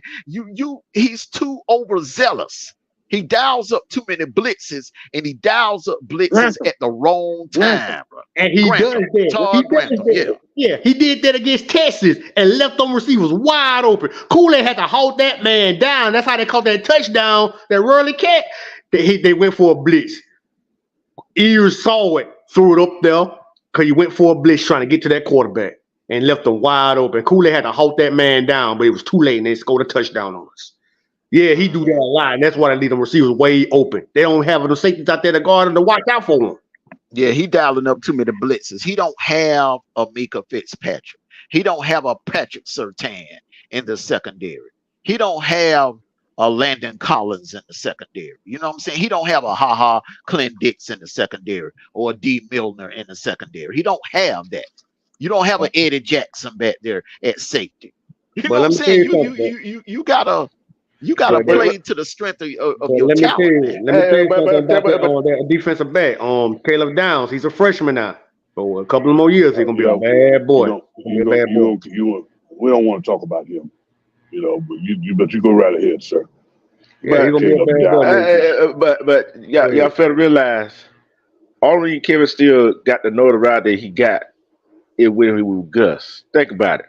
He's too overzealous. He dials up too many blitzes, and he dials up blitzes at the wrong time, bro. And he does that. Yeah, he did that against Texas and left them receivers wide open. Kool-Aid had to hold that man down. That's how they called that touchdown, that Rurley cat. They went for a blitz. Ears saw it, threw it up there, because he went for a blitz trying to get to that quarterback and left them wide open. Kool-Aid had to hold that man down, but it was too late, and they scored a touchdown on us. Yeah, he do that a lot, and that's why they leave them receivers way open. They don't have the safeties out there to guard them to watch out for them. Yeah, he dialing up too many blitzes. He don't have a Mika Fitzpatrick. He don't have a Patrick Surtain in the secondary. He don't have a Landon Collins in the secondary. You know what I'm saying? He don't have a Clint Dix in the secondary or a D Milner in the secondary. He don't have that. You don't have an Eddie Jackson back there at safety. You know what I'm saying? You gotta play to the strength of your talent. Let me tell you something about that defensive back. Caleb Downs, he's a freshman now. So a couple of more years, he's gonna be a bad boy. We don't want to talk about him, but you go right ahead, sir. Yeah, he's gonna be a bad boy. But y'all fail to realize, only Kevin Steele got the notoriety he got it when he was Gus. Think about it.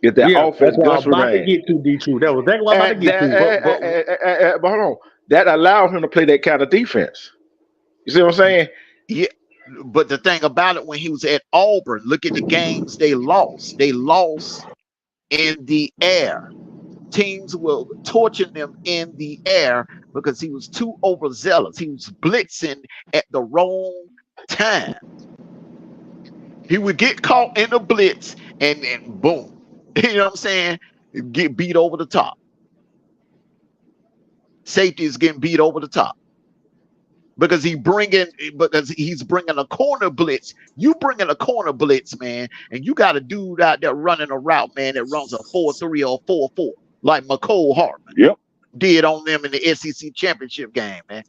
Get that offense, Gus about to get to D2. That was exactly what I was about to get to. But hold on, that allowed him to play that kind of defense. You see what I'm saying? Yeah. But the thing about it, when he was at Auburn, look at the games they lost. They lost in the air. Teams were torching them in the air because he was too overzealous. He was blitzing at the wrong time. He would get caught in a blitz and boom. You know what I'm saying? Get beat over the top. Safety is getting beat over the top. Because he's bringing a corner blitz. You bringing a corner blitz, man, and you got a dude out there running a route, man, that runs a 4-3 or 4-4, like McCole Hartman did on them in the SEC championship game, man.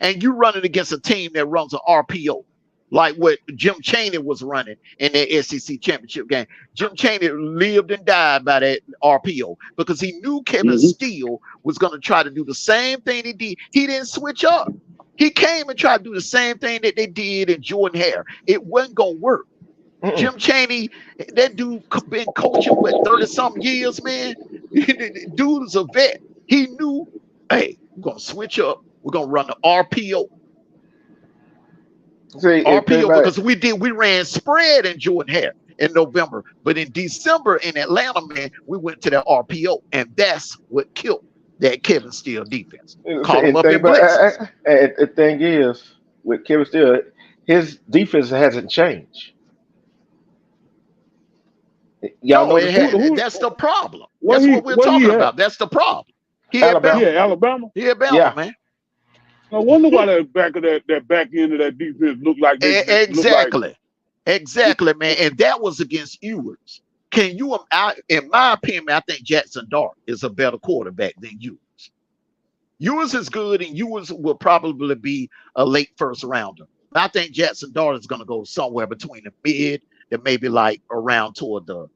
And you running against a team that runs an RPO, like what Jim Chaney was running in the SEC championship game. Jim Chaney lived and died by that RPO because he knew Kevin Steele was going to try to do the same thing he did. He didn't switch up. He came and tried to do the same thing that they did in Jordan Hare. It wasn't going to work. Jim Chaney, that dude been coaching with 30-something years, man. Dude is a vet. He knew, hey, we're going to switch up. We're going to run the RPO. See, RPO because we ran spread in Jordan Hare in November, but in December in Atlanta, man, we went to that RPO, and that's what killed that Kevin Steele defense. Caught him up in blitzes. The thing is, with Kevin Steele, his defense hasn't changed. Y'all know that's the problem. That's what we're talking about. That's the problem. Alabama. Man. I wonder why that back end of that defense looked like this. Exactly, man. And that was against Ewers. In my opinion, I think Jackson Dart is a better quarterback than Ewers. Ewers is good, and Ewers will probably be a late first rounder. I think Jackson Dart is going to go somewhere between the mid and maybe like around toward the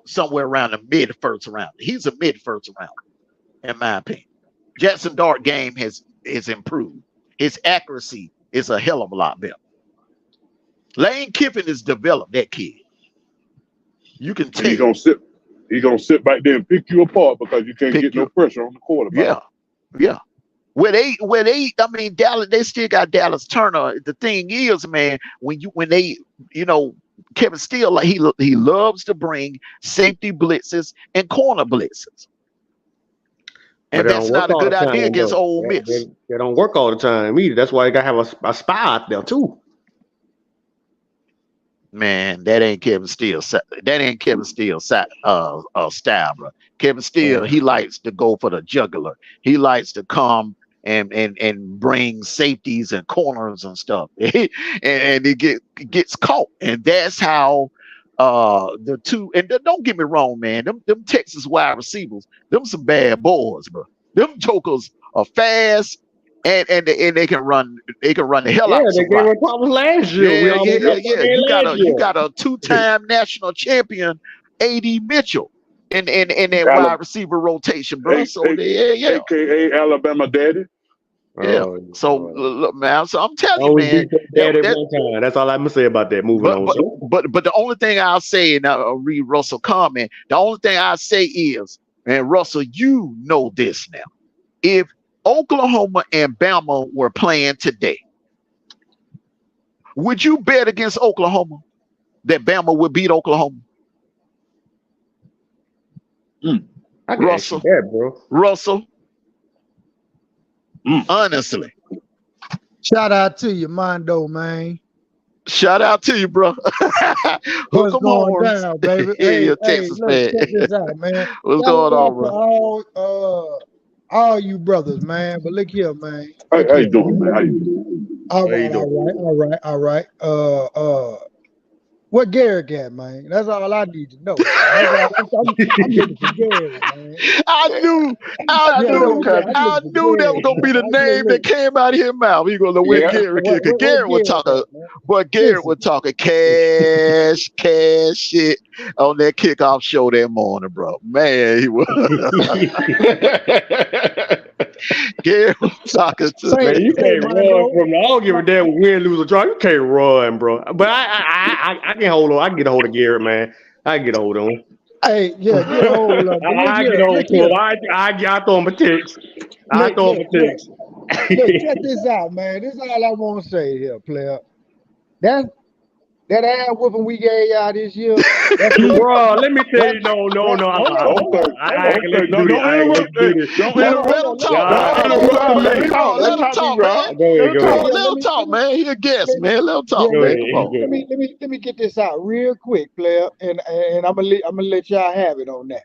somewhere around the mid first round. He's a mid first rounder, in my opinion. Jackson Dart game has improved. His accuracy is a hell of a lot better. Lane Kiffin has developed that kid. You can tell. He's gonna sit back there and pick you apart because you can't get no pressure on the quarterback. Yeah. Dallas, they still got Dallas Turner. The thing is, man, when Kevin Steele, like he loves to bring safety blitzes and corner blitzes. And that's not a good idea against Ole Miss. They don't work all the time either. That's why you got to have a spy out there too. Man, that ain't Kevin Steele. That ain't Kevin Steele's style, bro. Kevin Steele, he likes to go for the jugular. He likes to come and bring safeties and corners and stuff. and he gets caught. And that's how the two, and don't get me wrong, man, them Texas wide receivers, them some bad boys, bro. Them jokers are fast and they can run the hell out of they gave us problems last year. You got a two-time national champion, A.D. Mitchell in that wide receiver rotation, bro. AKA Alabama Daddy. Yeah. Look, man. So I'm telling you, man. That's all I'm gonna say about that. Moving on. But the only thing I'll say, and I'll read Russell comment. The only thing I'll say is, and Russell, you know this now. If Oklahoma and Bama were playing today, would you bet against Oklahoma that Bama would beat Oklahoma? Russell, bro. Russell. Honestly. Shout out to you, Mondo, man. Shout out to you, bro. What's going down, baby? Hey, Texas man. Check this out, man. What's going on, bro? All you brothers, man. But look here, man. How you doing, man? How you doing? All right. What Garrett got, man? That's all I need to know. I'm getting to Garrett, man. I knew that was gonna be the name that came out of his mouth. He gonna know where Garrett is. Because Garrett was talking, but Garrett was talking cash shit on that kickoff show that morning, bro. Man, he was. Garrett was talking to me. Man, you can't run from the. I don't give a damn win, lose, or draw. You can't run, bro. But I can hold on. I can get a hold of Garrett, man. I can get a hold of him. Hey, get a hold of him. I get a hold of him. I throw him a text. I throw him a text. Look, check this out, man. This is all I want to say here, player. that ass whooping we gave y'all this year. That's Bro, let me tell you, no. hold on. I ain't gonna let you do this. Don't I ain't gonna let interrupt. you do this. Don't Let interrupt. him talk. Yeah. Don't Hold interrupt, on, man. B-Roll. Let him talk, man. Go ahead. Come on, Yeah, let him talk, man. He a guest, man. Let him talk, yeah, Go man. ahead. Come on. Go ahead. let me get this out real quick, player, and I'm gonna let y'all have it on that.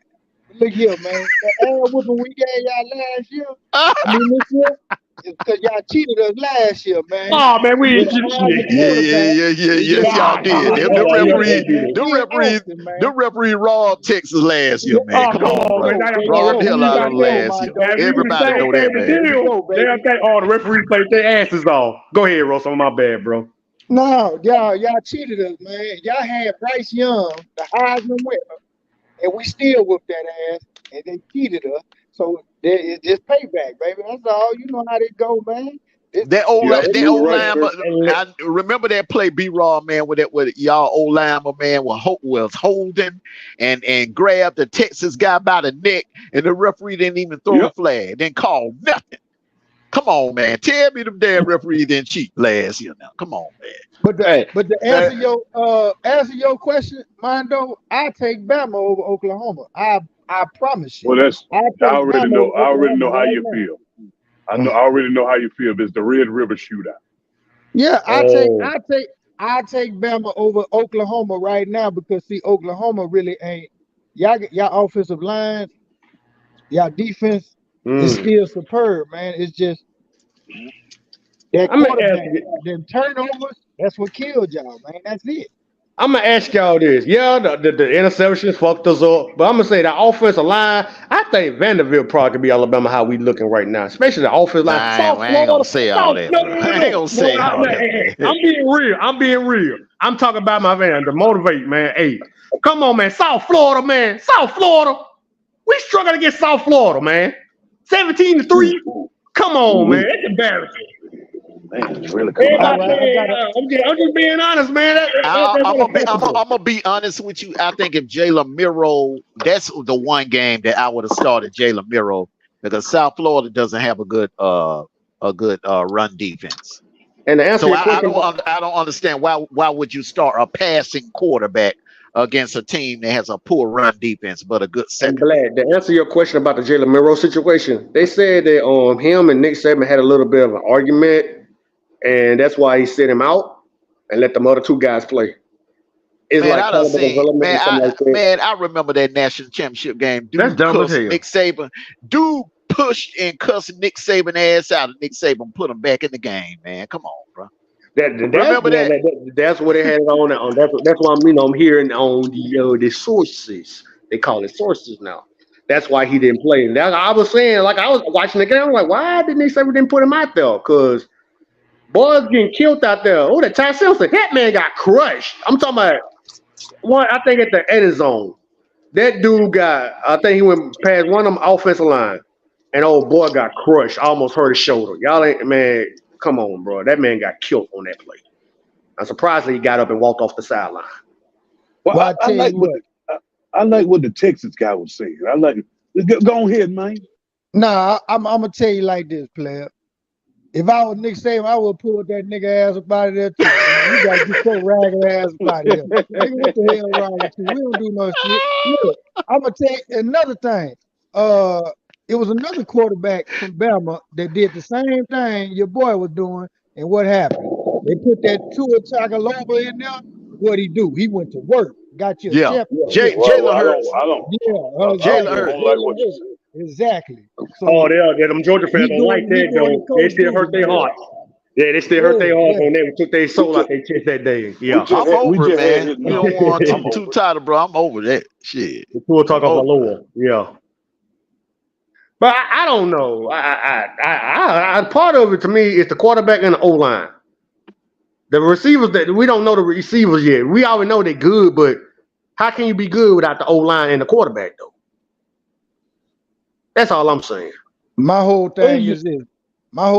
Look here, man. The ass whooping we gave y'all last year. I mean this year, it's because y'all cheated us last year, man. Oh man, we With ain't a higher quarterback. Yes, y'all did. Them referee robbed Texas last year, man. Oh, Come come on, on, bro. man. That's all Robbed the hell referees out got of them to do. last year. Now, if we do the Everybody same know thing that, to man. do, they'll take all the referees play their asses off. Go ahead, Ross. On my bad, bro. No, y'all cheated us, man. Y'all had Bryce Young, the Heisman winner, and we still whooped that ass, and they cheated us. So it's just payback, baby. That's all. You know how they go, man. That old right, lineman, I remember that play B-Raw, man, with y'all old lineman, man, was holding and grabbed the Texas guy by the neck, and the referee didn't even throw a flag, didn't call nothing. Come on, man. Tell me them damn referees didn't cheat last year now. Come on, man. But to answer your question, Mondo, I take Bama over Oklahoma. I promise you. Well, I I already Bama know. over I already know Oklahoma how right you now. feel. I already know how you feel. It's the Red River Shootout. Yeah, I take Bama over Oklahoma right now because see, Oklahoma really ain't y'all offensive line, y'all defense is still superb, man. It's just that quarterback, them turnovers, that's what killed y'all, man. That's it. I'm gonna ask y'all this. Yeah, the interceptions fucked us up, but I'm gonna say the offensive line. I think Vanderbilt probably could be Alabama. How we looking right now, especially the offensive line. I ain't gonna say all that, bro. I ain't gonna say all that. I'm being real. I'm talking about my man to motivate, man. Hey, come on, man. South Florida, man. South Florida. We struggling against South Florida, man. 17-3. Come on, man. It's embarrassing. Man, it's really I'm just being honest, man. I'm gonna be honest with you. I think if Jalen Miro, that's the one game that I would have started Jalen Miro because South Florida doesn't have a good run defense. And to answer so your question, I don't understand why would you start a passing quarterback against a team that has a poor run defense but a good secondary. And Vlad, to answer your question about the Jalen Miro situation, they said that him and Nick Saban had a little bit of an argument, and that's why he sent him out and let the other two guys play. It's Man, I remember that national championship game. That's dumb as hell. Nick Saban, pushed and cussed Nick Saban ass out, and Nick Saban put him back in the game. Man, come on, bro. That's what they had it on. That's why I'm hearing on the sources. They call it sources now. That's why he didn't play. And I was saying, like I was watching the game, I'm like, why didn't Nick Saban didn't put him out there? Because boys getting killed out there. Oh, that Ty Simpson, that man got crushed. I'm talking about one. I think at the end zone, that dude I think he went past one of them offensive line, and old boy got crushed. Almost hurt his shoulder. Y'all ain't, man. Come on, bro. That man got killed on that play. I'm surprised that he got up and walked off the sideline. Well, I like what the Texas guy was saying. I like it. Go ahead, man. Nah, I'm gonna tell you like this, player. If I was Nick Saban, I would pull that nigga ass up out of there too. Man. You gotta get your ragged ass up out of here. Nigga, what the hell wrong with you? We don't do no shit. Look, I'm gonna tell you another thing. It was another quarterback from Bama that did the same thing your boy was doing, and what happened? They put that Tua Tagovailoa in there. What'd he do? He went to work. Got you a Jalen Hurts. Jalen Hurts. Exactly. So, them Georgia fans don't like that though. They still hurt their heart. Yeah, they still hurt their heart when they took their soul out their chest that day. Yeah, I'm over it, man. You don't want too tight, bro. I'm over that shit. We'll talk about lower. Yeah. But I don't know. I part of it to me is the quarterback and the O-line. The receivers that we don't know the receivers yet. We already know they're good, but how can you be good without the O-line and the quarterback though? That's all I'm saying. My whole thing is this. My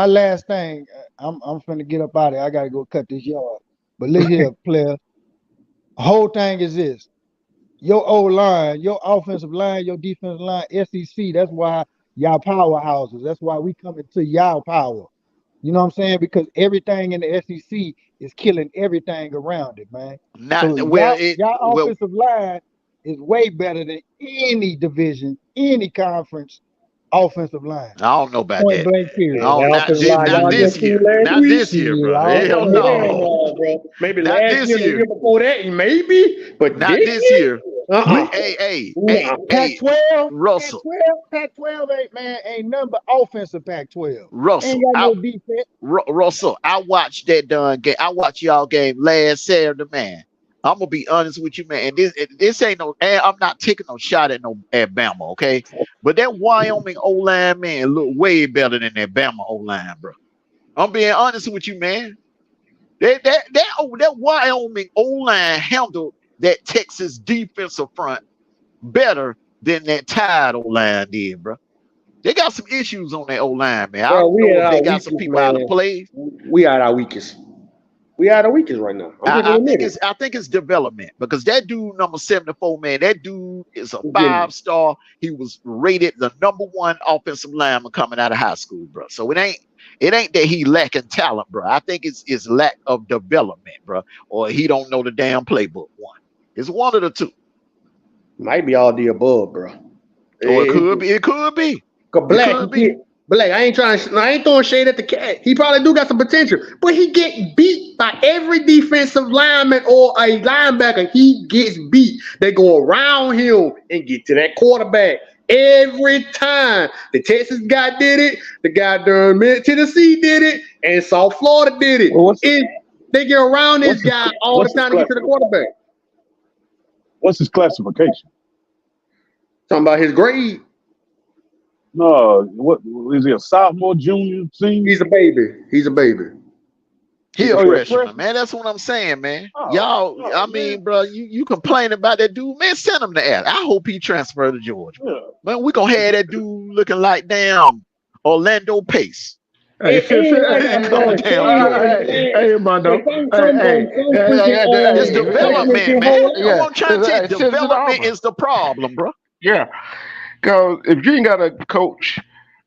last thing. I'm finna get up out of here. I gotta go cut this yard. But look here, player. Whole thing is this. Your O-line, your offensive line, your defensive line, SEC, that's why y'all powerhouses. That's why we coming to y'all power. You know what I'm saying? Because everything in the SEC is killing everything around it, man. Not So well. y'all offensive line is way better than any division, any conference offensive line. I don't know about Point that. blank period. No, not this year. Not this year, bro. Hell no. bro. Maybe Not last this year, the year. year before that, maybe. But Not this year. Hey, Pac-12, Russell. Pac-12 ain't nothing but offensive Pac-12. Russell, Ain't got no defense. Russell, I watched that done game. I watched y'all game last Saturday, man. I'm gonna be honest with you, man. And this ain't no. I'm not taking no shot at Bama, okay? But that Wyoming O-line, man, look way better than that Bama O-line, bro. I'm being honest with you, man. That Wyoming O-line handled that Texas defensive front better than that Tide O-line did, bro. They got some issues on that O-line, man. I don't know if they got some people out of play. We are our weakest. We are the weakest right now. I think it's development because that dude number 74, man, that dude is a 5-star. He was rated the #1 offensive lineman coming out of high school, bro. So it ain't that he lacking talent, bro. I think it's lack of development, bro, or he don't know the damn playbook. It's one of the two. Might be all the above, bro. Or it could be. Black, I ain't throwing shade at the cat. He probably do got some potential, but he get beat by every defensive lineman or a linebacker. He gets beat. They go around him and get to that quarterback every time. The Texas guy did it. The guy during Tennessee did it, and South Florida did it. They get around this guy all the time to get to the quarterback. What's his classification? Talking about his grade. No, what is he, a sophomore, junior, senior? He's a baby. He's a freshman, man. That's what I'm saying, man. I mean, bro, you complain about that dude, man. Send him to Atlanta. I hope he transferred to Georgia. Yeah. Man, we gonna have that dude looking like damn Orlando Pace. Hey, Mondo. It's development, man. I'm trying to tell you, development is the problem, bro. Yeah. Because if you ain't got a coach,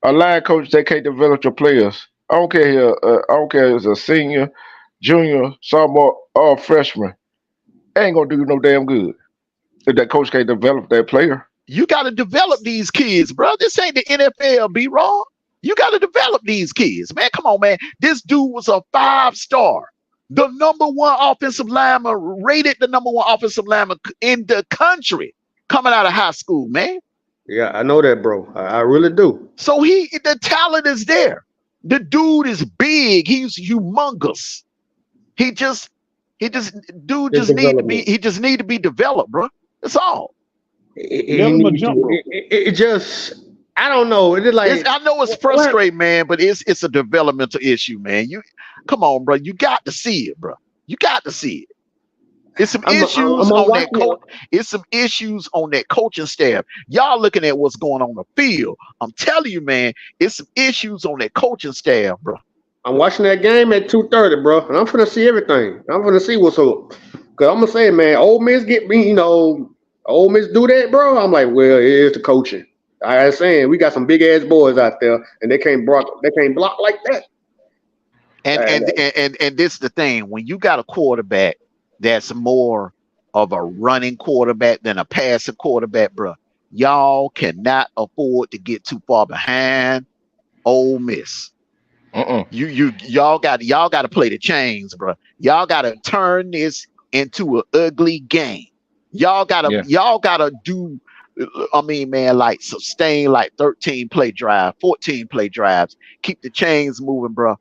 a line coach that can't develop your players, I don't care if it's a senior, junior, sophomore, or freshman, ain't gonna do no damn good if that coach can't develop that player. You got to develop these kids, bro. This ain't the NFL, be wrong. You got to develop these kids, man. Come on, man. This dude was a 5-star, the #1 offensive lineman, rated the #1 offensive lineman in the country coming out of high school, man. Yeah, I know that, bro. I really do. So the talent is there. The dude is big. He's humongous. He just need to be developed, bro. That's all. It just, I don't know. It is like, I know it's frustrating, man, but it's a developmental issue, man. Come on, bro. You got to see it, bro. You got to see it. It's some issues on that coach. It's some issues on that coaching staff. Y'all looking at what's going on the field. I'm telling you, man, it's some issues on that coaching staff, bro. I'm watching that game at 2:30, bro, and I'm finna see everything. I'm finna see what's up. Cause I'm gonna say, man, Ole Miss get me, Ole Miss do that, bro. I'm like, well, it is the coaching. I was saying we got some big ass boys out there, and they can't block like that. And this is the thing: when you got a quarterback that's more of a running quarterback than a passing quarterback, bro, y'all cannot afford to get too far behind Ole Miss. Y'all got to play the chains, bro. Y'all got to turn this into an ugly game. Y'all gotta do. I mean, man, like sustain like 13 play drive, 14 play drives. Keep the chains moving, bro.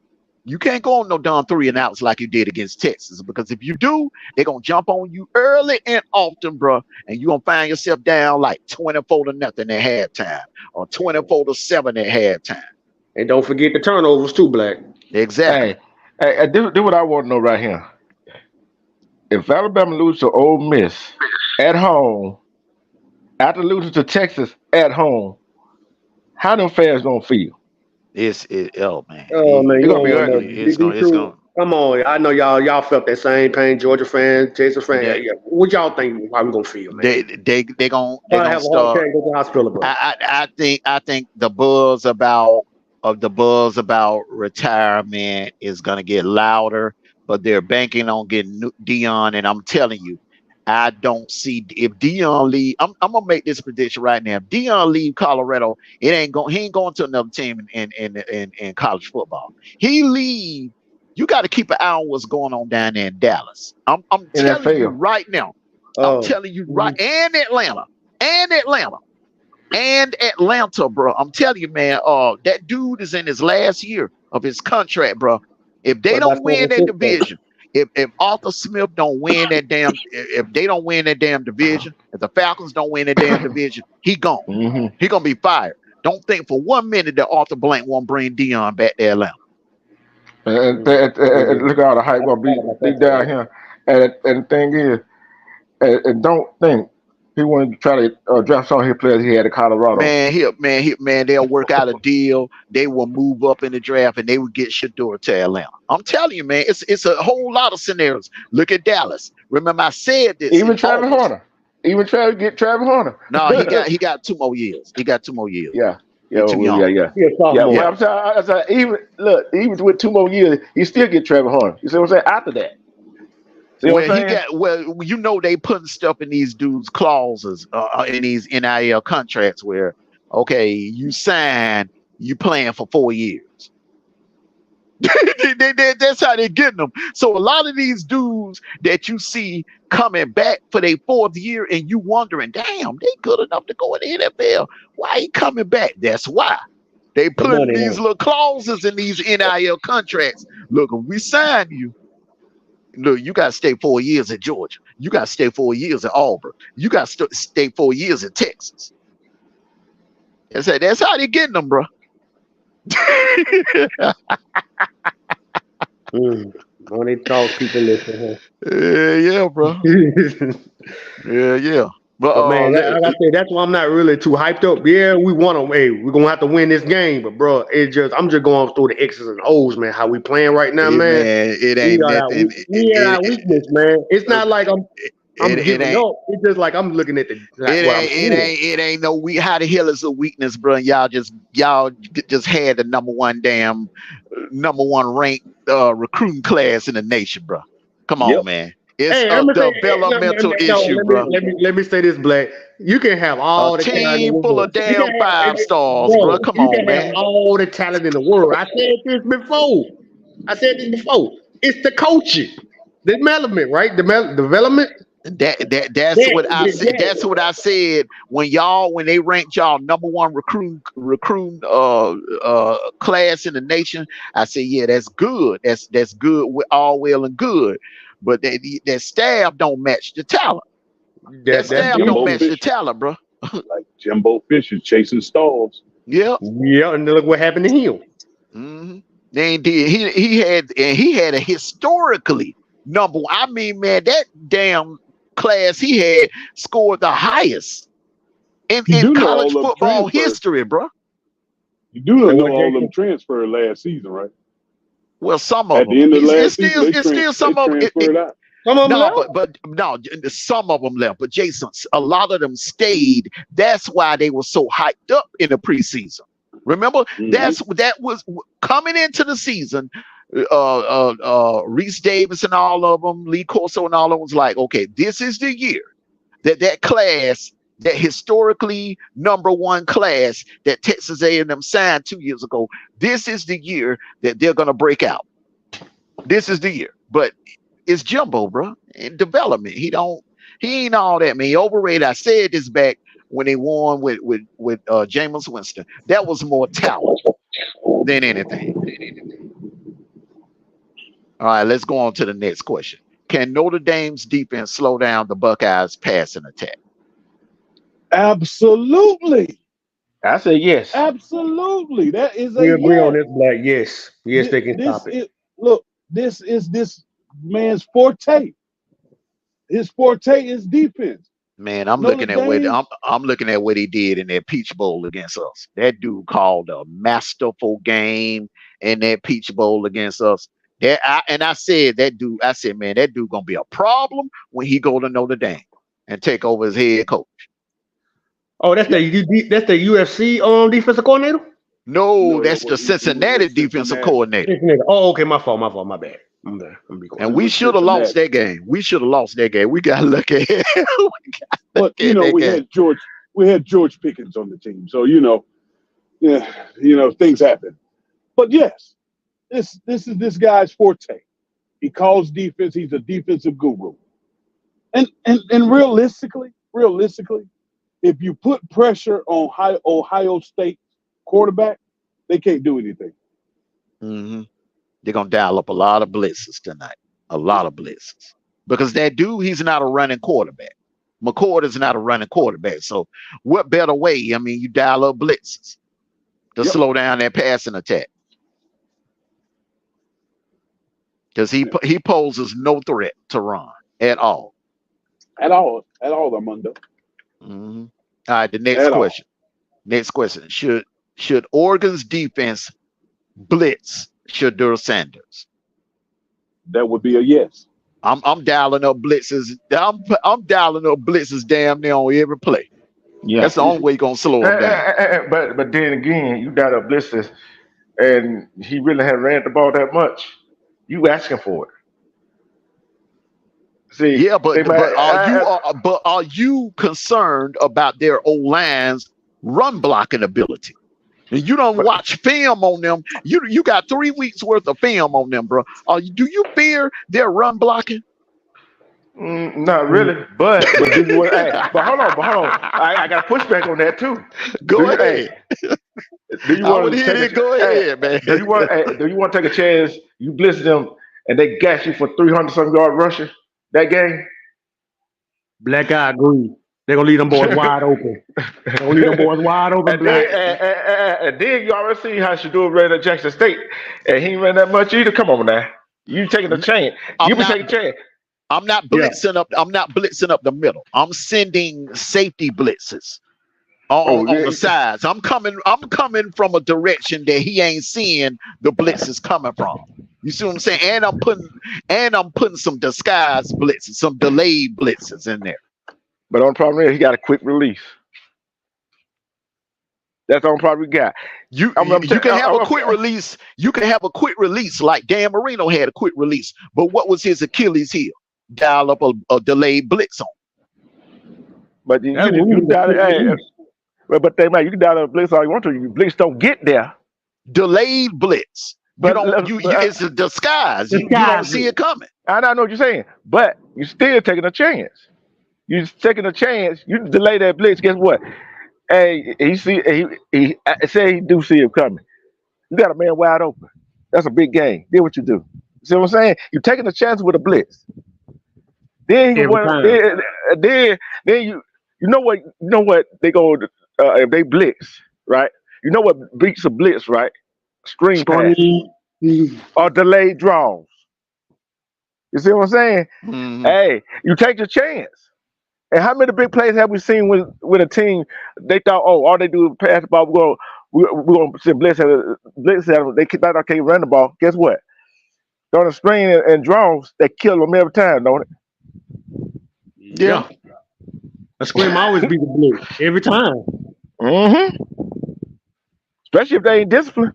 You can't go on no darn 3 and outs like you did against Texas, because if you do, they're gonna jump on you early and often, bro, and you're gonna find yourself down like 24-0 at halftime or 24-7 at halftime. And don't forget the turnovers too, Black. Exactly. Hey, this what I want to know right here. If Alabama loses to Ole Miss at home, after losing to Texas at home, how them fans gonna feel? Oh man, it's gonna be ugly. It's gonna. Come on, I know y'all felt that same pain. Georgia fans, Texas fans. Yeah. What y'all think? How we gonna feel, man? They gonna have a hard time go to the hospital, bro. I think the buzz about of the buzz about retirement is going to get louder, but they're banking on getting Dion. And I'm telling you, I don't see if Dion leave. I'm gonna make this prediction right now. If Dion leave Colorado, he ain't going to another team in college football. He leave. You got to keep an eye on what's going on down there in Dallas. I'm telling you right now. I'm telling you right, and Atlanta, bro. I'm telling you, man. That dude is in his last year of his contract, bro. If they don't win that division, if Arthur Smith don't win that damn, if they don't win that damn division, if the Falcons don't win that damn division, he gone. He gonna be fired. Don't think for 1 minute that Arthur Blank won't bring Dion back to Atlanta. And look at all the hype gonna be down here. And the thing is, and don't think he wanted to try to draft some of his players he had in Colorado. Man, they'll work out a deal. They will move up in the draft and they will get Shador to Atlanta. I'm telling you, man, it's a whole lot of scenarios. Look at Dallas. Remember, I said this. Even Travis Hunter. Even Travis Hunter. No, he got 2 more years. He got 2 more years. Yeah. Yeah. I'm sorry, even with 2 more years, he still get Travis Hunter. You see what I'm saying? After that. You know they putting stuff in these dudes' clauses in these NIL contracts where, okay, you sign, you playing for 4 years. That's how they're getting them. So a lot of these dudes that you see coming back for their 4th year and you wondering, damn, they good enough to go in the NFL. Why he coming back? That's why. They put these little clauses in these NIL contracts. Look, if we sign you, look, you got to stay 4 years at Georgia. You got to stay 4 years at Auburn. You got to stay 4 years at Texas. That's how they getting them, bro. When they talk, people listen. Yeah, bro. yeah. But man, like I said, that's why I'm not really too hyped up. Yeah, we want to. Hey, we're gonna have to win this game, but bro, I'm just going through the X's and O's, man. How we playing right now, man? It ain't nothing. We are our weakness, man. It's not like I'm giving up. It's just like I'm looking at it ain't no weak. How the hell is a weakness, bro? Y'all just had the number one ranked recruiting class in the nation, bro. Come on, man. It's a developmental issue, bro. Let me say this, Black. You can have all the team full of damn 5 stars, bro. Come on, man. Have all the talent in the world. I said this before. It's the coaching, the development, right? Development. That's what I said. That's what I said when they ranked y'all number one recruiting class in the nation. I said, yeah, that's good. That's good. We're all well and good, but that staff don't match the talent. That staff don't match the talent, bro. Like Jimbo Fisher chasing stalls. Yeah. And look what happened to him. Mm-hmm. They did. He had a historically number one. I mean, man, that damn class he had scored the highest in college football history, bro. You do know all them transferred last season, right? Well, some of them. At the end of last season, it's still some of them. Some of them some of them left. But Jason, a lot of them stayed. That's why they were so hyped up in the preseason. Remember, that was coming into the season. Reese Davis and all of them, Lee Corso and all of them was like, okay, this is the year that class, that historically number one class that Texas A&M signed 2 years ago. This is the year that they're gonna break out. This is the year, but it's Jimbo, bro. In development, he ain't all that, man. He overrated. I said this back when they won with Jameis Winston. That was more talent than anything. All right, let's go on to the next question. Can Notre Dame's defense slow down the Buckeyes' passing attack? Absolutely. I say yes. Absolutely. That is we agree on this, Black. Yes. Yes, they can stop it. Look, this is this man's forte. His forte is defense. Man, I'm looking at what he did in that Peach Bowl against us. That dude called a masterful game in that Peach Bowl against us. I said, man, that dude gonna be a problem when he go to Notre Dame and take over as head coach. Oh, that's the UFC defensive coordinator? No, No, that's that the wasn't. It was Cincinnati with defensive Cincinnati. coordinator. Oh, okay, my fault, my bad. I'm there. I'm be quiet. And It we was should have lost Cincinnati. that game. We should have lost that game. We got lucky. But you know, that we game. had George Pickens on the team, so things happen. But yes, this is this guy's forte. He calls defense. He's a defensive guru. And realistically, if you put pressure on Ohio State quarterback, they can't do anything. Mm-hmm. They're gonna dial up a lot of blitzes tonight. A lot of blitzes. Because that dude, he's not a running quarterback. McCord is not a running quarterback. So what better way? I mean, you dial up blitzes to slow down that passing attack. Because he poses no threat to run at all. At all, Armando. Mm-hmm. All right, the next question. Next question. Should Oregon's defense blitz Shedeur Sanders? That would be a yes. I'm dialing up blitzes. I'm dialing up blitzes damn near on every play. Yeah, that's the only way you're gonna slow him down. But then again, you dial up blitzes, and he really hadn't ran the ball that much. You asking for it. See, yeah, but are you concerned about their O-line's run blocking ability? And you don't watch film on them. You got 3 weeks worth of film on them, bro. Do you fear their run blocking? Not really, but do you want? But hold on. I got to push back on that too. Go ahead. Do you want to hear it? Go ahead, man. Do you want to take a chance? You blitz them and they gas you for 300-some yard rushing that game. Black, I agree. They're gonna leave them boys wide open. And then you already see how Shedeur ran at Jackson State, and he ain't ran that much either. Come on now, you taking a chance. You be taking a chance. I'm not blitzing up. I'm not blitzing up the middle. I'm sending safety blitzes on the sides. I'm coming from a direction that he ain't seeing the blitzes coming from. You see what I'm saying? And I'm putting some disguised blitzes, some delayed blitzes in there. But the only problem is he got a quick release. That's the only problem we got. You can have a quick release. You can have a quick release like Dan Marino had a quick release. But what was his Achilles heel? Dial up a delayed blitz on. But you dial it. But you can dial up a blitz all you want to. You blitz don't get there. Delayed blitz. But it's a disguise. You don't see it coming. I know what you're saying, but you're still taking a chance. You're taking a chance. You delay that blitz. Guess what? Hey, he say he do see him coming. You got a man wide open. That's a big game. Then what you do? See what I'm saying? You're taking a chance with a blitz. Then you know what they go if they blitz, right? You know what beats a blitz, right? Screen pass or delayed draws. You see what I'm saying? Mm-hmm. Hey, you take your chance. And how many big plays have we seen with a team? They thought, all they do is pass the ball. We're going to send blitz at them. They thought I can't run the ball. Guess what? On the screen and draws, they kill them every time, don't it? Yeah. A screen always be the blitz every time. Mm-hmm. Especially if they ain't disciplined.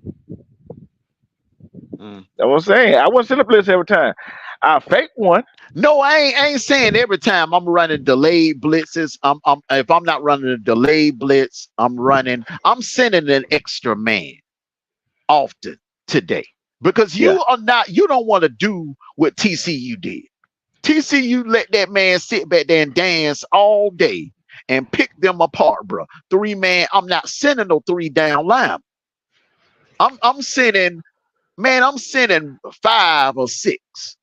That's what I'm saying. I wouldn't send a blitz every time. I fake one. No, I ain't saying every time I'm running delayed blitzes. If I'm not running a delayed blitz, I'm sending an extra man often today. Because you don't want to do what TCU did. TCU let that man sit back there and dance all day and pick them apart, bro. 3-man, I'm not sending no 3-down line. I'm sending 5 or 6.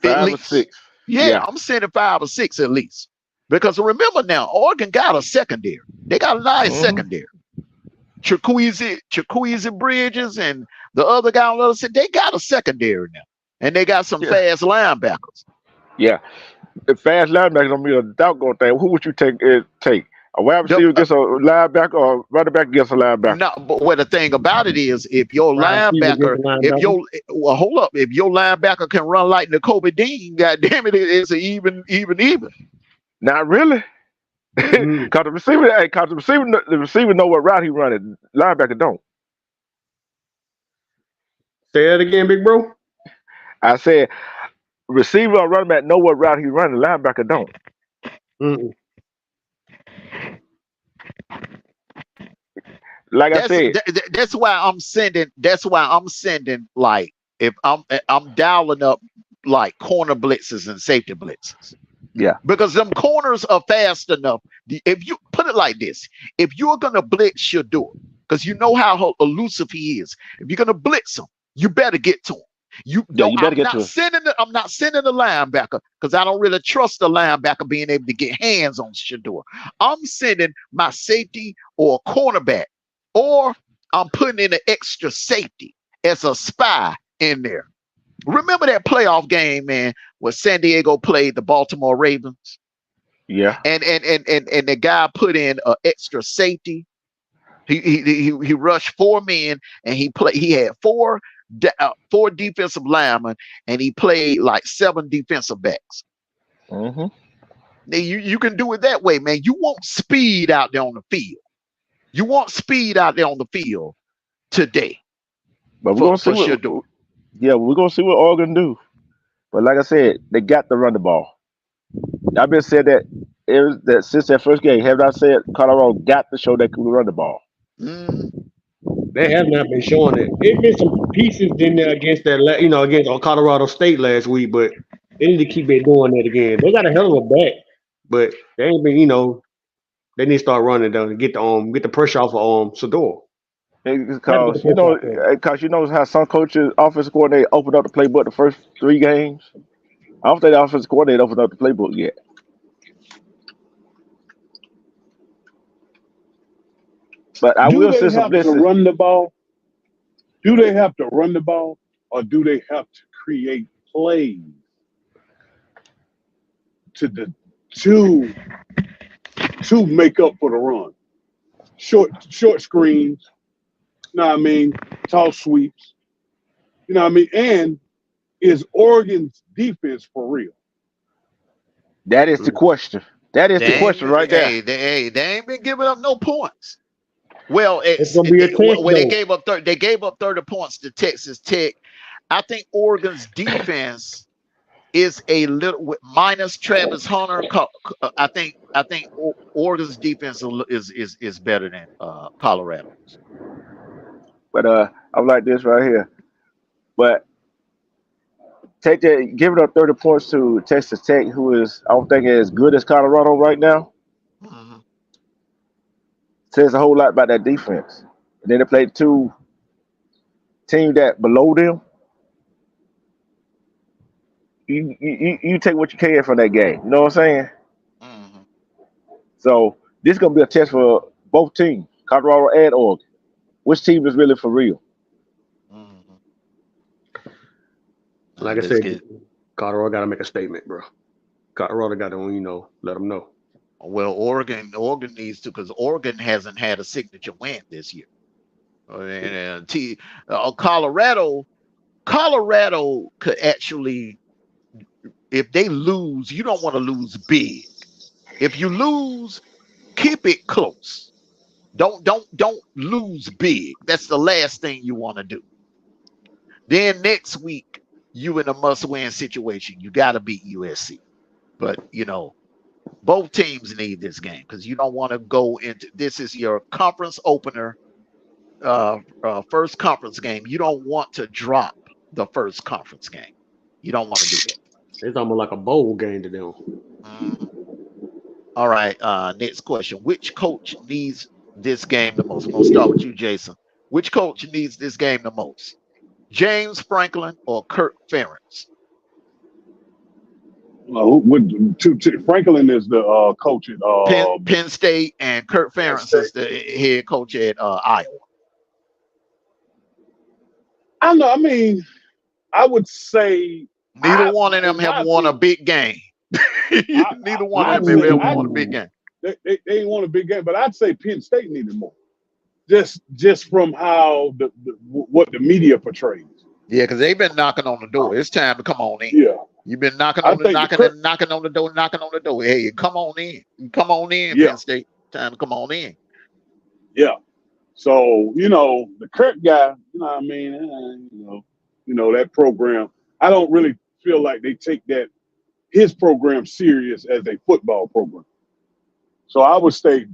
5 or 6. Yeah, I'm sending 5 or 6 at least. Because remember now, Oregon got a secondary. They got a nice secondary. Chiqueezy Bridges and the other guy on the other side, they got a secondary now. And they got some fast linebackers. Yeah. The fast linebackers don't mean a doggone thing. Who would you take? A wide receiver against a linebacker or a running back against a linebacker? No, but what the thing about it is, if your linebacker, if your linebacker can run like Nakobe Dean, goddamn it, it's an even. Not really. Cause the receiver know what route he running. Linebacker don't. Say that again, big bro. I said receiver or running back know what route he running. Linebacker don't. Mm-mm. Like I said, that's why I'm sending. That's why I'm sending. Like if I'm dialing up like corner blitzes and safety blitzes. Yeah. Because them corners are fast enough. If you put it like this, if you're gonna blitz Shador, because you know how elusive he is, if you're gonna blitz him, you better get to him. You better get to him. I'm not sending the linebacker because I don't really trust the linebacker being able to get hands on Shador. I'm sending my safety or a cornerback, or I'm putting in an extra safety as a spy in there. Remember that playoff game, man, where San Diego played the Baltimore Ravens? Yeah. And the guy put in an extra safety. He rushed 4 men and he had four defensive linemen and he played like 7 defensive backs. Mm-hmm. Now you can do it that way, man. You want speed out there on the field. You want speed out there on the field today. But we're gonna see what we're gonna see what Oregon do. But like I said, they got to run the ball. I've been saying that since that first game. Have I said Colorado got to show they could run the ball? They have not been showing it. There's been some pieces in there against against Colorado State last week, but they need to keep it doing that again. They got a hell of a back, but they ain't been, they need to start running down and get the pressure off of Shador. Because you know how some coaches, offensive coordinator, opened up the playbook the first 3 games. I don't think the offensive coordinator opened up the playbook yet. But I will say something. Do they have to run the ball? Do they have to run the ball, or do they have to create plays to make up for the run? Short screens. You know what I mean? Toss sweeps. You know what I mean? And is Oregon's defense for real? That is the question. That is the question right there. They ain't been giving up no points. Well, it's gonna be a test, when they gave up 30 points to Texas Tech. I think Oregon's defense is a little minus Travis Hunter. I think Oregon's defense is better than Colorado's. But I'm like this right here. But giving up 30 points to Texas Tech, who is I don't think as good as Colorado right now. Mm-hmm. Says a whole lot about that defense. And then they played 2 teams that below them. You take what you can from that game. You know what I'm saying? Mm-hmm. So this is gonna be a test for both teams, Colorado and Oregon. Which team is really for real? Mm-hmm. Like I said, Colorado got to make a statement, bro. Colorado got to, let them know. Well, Oregon needs to, because Oregon hasn't had a signature win this year. And Colorado could actually, if they lose, you don't want to lose big. If you lose, keep it close. Don't lose big. That's the last thing you want to do. Then next week, you in a must-win situation. You got to beat USC. But, both teams need this game because you don't want to go into this is your conference opener, first conference game. You don't want to drop the first conference game. You don't want to do that. It's almost like a bowl game to them. Mm-hmm. All right. Next question. Which coach needs this game the most? I'm going to start with you, Jason. Which coach needs this game the most? James Franklin or Kirk Ferentz? Franklin is the coach at Penn State, and Kirk Ferentz is the head coach at Iowa. I don't know. I mean, I would say neither one of them have won a big game. Neither one of them have ever won a big game. They ain't won a big game, but I'd say Penn State needed more. Just from how what the media portrays. Yeah, because they've been knocking on the door. It's time to come on in. Yeah, You've been knocking I on the think the knocking Kirk, and knocking on the door, knocking on the door. Hey, come on in. Come on in, yeah, Penn State. Time to come on in. yeah. So the Kirk guy, you know what I mean, that program. I don't really feel like they take his program serious as a football program. So I would say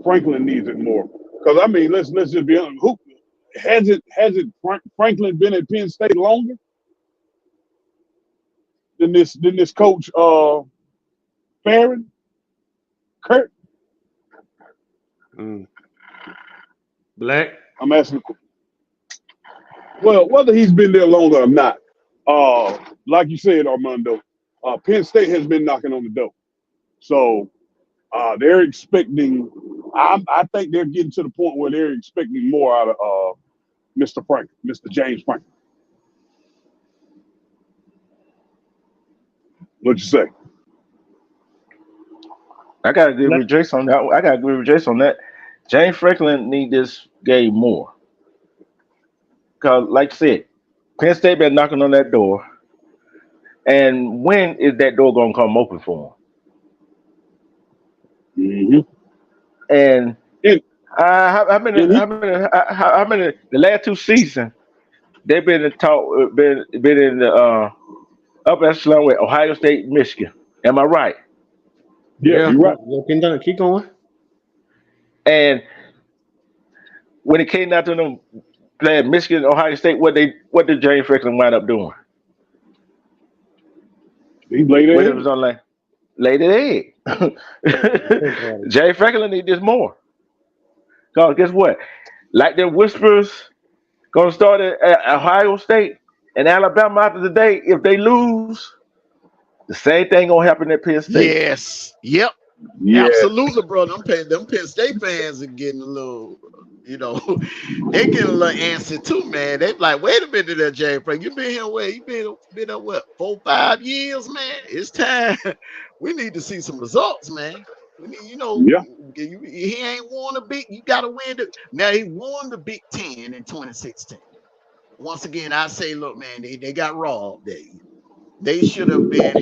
Franklin needs it more. Because I mean, let's just be honest. Who has it? Franklin been at Penn State longer than this coach Farron? Kurt? Black. I'm asking. Well, whether he's been there longer or not, like you said, Armando, Penn State has been knocking on the door. So they're expecting. I think they're getting to the point where they're expecting more out of Mr. James Franklin. What'd you say? I gotta agree with Jason on that. James Franklin need this game more. Cause like I said, Penn State been knocking on that door. And when is that door gonna come open for him? Mm-hmm. And how many the last 2 seasons they've been in the upper echelon with Ohio State, Michigan. Am I right? Yeah, you're right. Keep going. And when it came down to them playing Michigan, Ohio State, what did James Franklin wind up doing? He laid it. When it was on laid it egg. James Franklin need this more. Cause guess what? Like them whispers gonna start at Ohio State and Alabama after the day. If they lose, the same thing gonna happen at Penn State. Yes. Yep. Yes. Absolutely, bro. Them Penn State fans are getting a little, they getting a little antsy too, man. They like, wait a minute there, James Frank. You been here where? You been up what, 4-5 years, man? It's time. We need to see some results, man. We need, he ain't won a big. You gotta win the. Now he won the Big Ten in 2016. Once again, I say, look, man, they got robbed. They should have been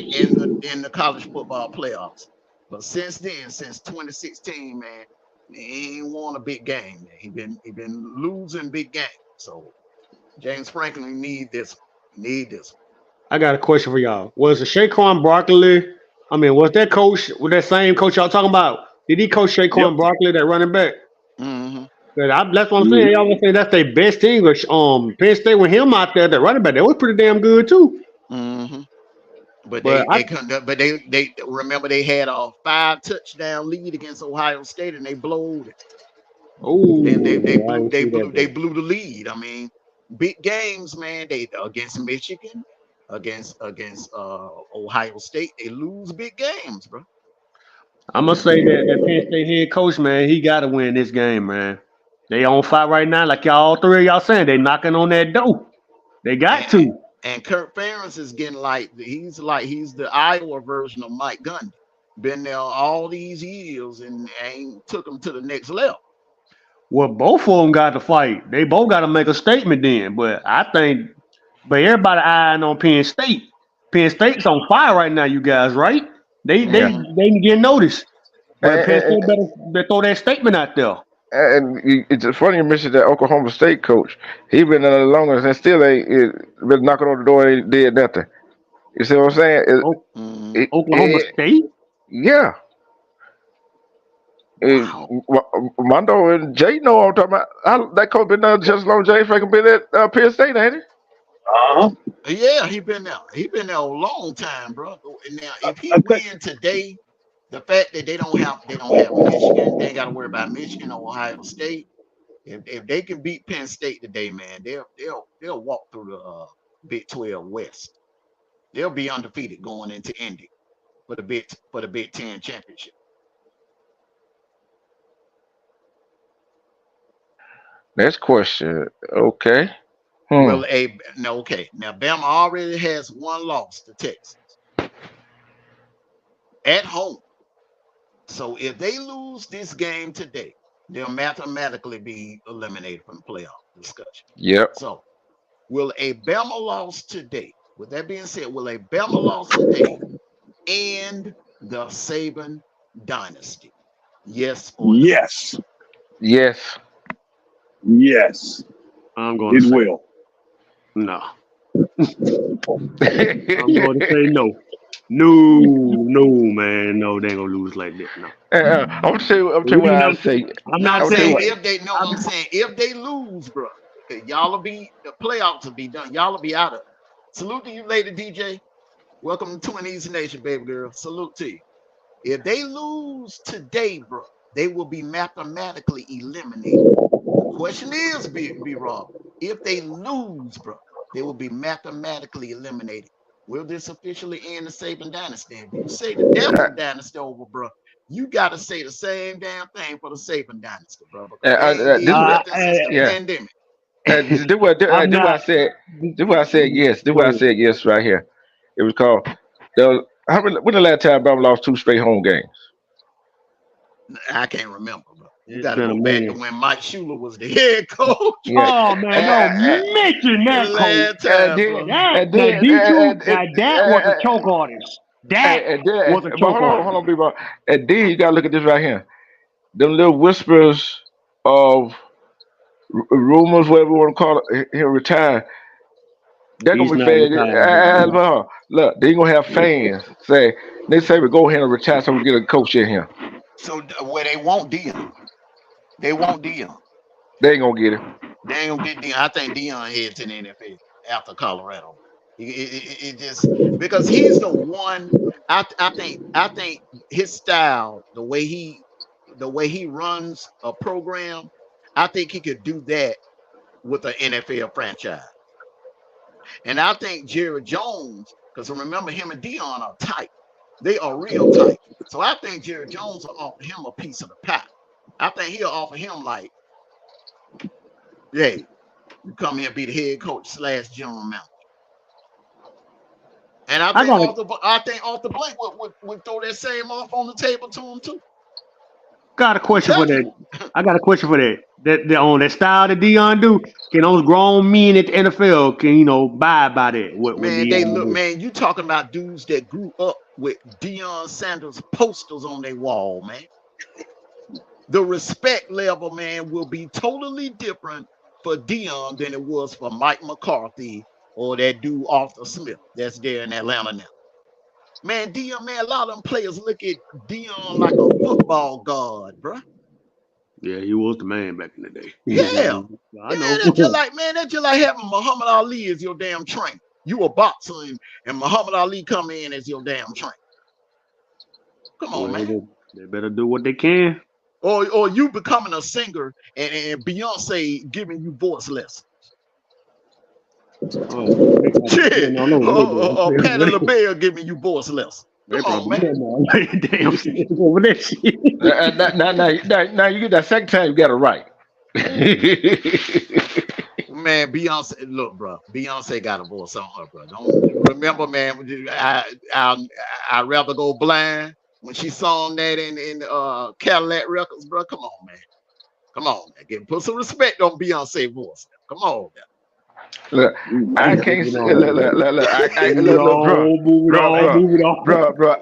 in the college football playoffs. But since then, since 2016, man, he ain't won a big game. Man. He been losing big games. So James Franklin need this. I got a question for y'all. Was it Saquon Barkley? I mean, was that coach with that same coach y'all talking about? Did he coach Saquon Barkley, that running back? Mm-hmm. That's what I'm saying. Y'all gonna say that's their best team. But Penn State with him out there, that running back, that was pretty damn good too. Mm-hmm. But they couldn't. But they remember they had a 5-touchdown lead against Ohio State and they blowed it. Oh, they blew the lead. I mean, big games, man. They against Michigan, against Ohio State, they lose big games, bro. I'm gonna say that Penn State head coach, man, he got to win this game, man. They on fire right now, like all three of y'all saying. They knocking on that door. They got to. And Kirk Ferentz is getting he's the Iowa version of Mike Gundy. Been there all these years and ain't took him to the next level. Well, both of them got to fight. They both got to make a statement then. But I think, everybody eyeing on Penn State. Penn State's on fire right now, you guys, right? They get noticed. But Penn State better throw that statement out there. And it's funny you mentioned that Oklahoma State coach. He been there the longest and still ain't been knocking on the door. Ain't did nothing. You see what I'm saying? Oklahoma State. Yeah. Mondo and Jay know what I'm talking about. That coach been there just as long as Jay Franklin been at Penn State, ain't he? Yeah, he been there. He been there a long time, bro. Now, if he win today, the fact that they don't have Michigan, they ain't got to worry about Michigan or Ohio State. If they can beat Penn State today, man, they'll walk through the Big 12 West. They'll be undefeated going into Indy for the Big 10 championship. Next question. Okay. Well, okay. Now Bama already has one loss to Texas at home. So if they lose this game today, they'll mathematically be eliminated from the playoff discussion. Yep. So will a Bama loss today With that being said, will a Bama loss today end the Saban dynasty? Yes or no? Yes. Yes. Yes. I'm going It to say will. no. I'm going to say no. No, man. No, they ain't going to lose like that. No. I'm gonna tell you what I say. I'm No, not I'm saying saying if they I'm saying if they lose, bro, y'all will be the playoffs will be done. Y'all will be out of it. Salute to you, lady DJ. Welcome to Twin East Nation, baby girl. Salute to you. If they lose today, bro, they will be mathematically eliminated. The question is, be Rob, if they lose, bro, they will be mathematically eliminated. Will this officially end the Saban dynasty? If you say the Devil dynasty over, bro, you got to say the same damn thing for the Saban dynasty, bro. Because they ain't did nothing since the pandemic. Do what I said. Do what I said. Yes. Do what I said. Yes. Right here. It was called. When the last time Bama lost 2 straight home games? I can't remember, bro. You got to go back to when Mike Schuler was the head coach. Yeah. Oh man, don't mention that coach. That was a choke artist. That was a choke artist. Hold on, people. And then you got to look at this right here. Them little whispers of rumors, whatever you want to call it, he'll retire. They're gonna be fans. Look, they gonna have fans say, "They say we go ahead and retire, so we get a coach in here." So where they want Dion, they want Dion. They ain't gonna get it. They ain't gonna get Dion. I think Dion heads to the NFL after Colorado. It just because he's the one. I think his style, the way he runs a program, I think he could do that with an NFL franchise. And I think Jerry Jones, because remember him and Dion are tight. They are real tight. So I think Jerry Jones will offer him a piece of the pie. I think he'll offer him like, hey, you come here and be the head coach / general manager. And I think Arthur Blank would throw that same off on the table to him too. Got a question for that. I got a question for that. That style that Dion do, can those grown men at the NFL can buy by that? Man, you talking about dudes that grew up with Deion Sanders posters on their wall, man. The respect level, man, will be totally different for Dion than it was for Mike McCarthy or that dude Arthur Smith that's there in Atlanta now. Man, Dion, man, a lot of them players look at Dion like a football god, bro. Yeah, he was the man back in the day. Yeah. I know. That's just like having Muhammad Ali as your damn trainer. You a boxer and Muhammad Ali come in as your damn trainer. Come on, man. They better do what they can. Or you becoming a singer and Beyonce giving you voice lessons. Shit. Or Patti LaBelle giving you voice lessons. Come on, man. Damn, over that shit. Now you get that second time, you got it right. Man, Beyonce, look, bro. Beyonce got a voice on her, bro. Don't remember, man. I'd rather go blind when she sung that in Cadillac Records, bro. Come on, man. Come on, man. Put some respect on Beyonce's voice. Come on, man. Look, I can't say, bro.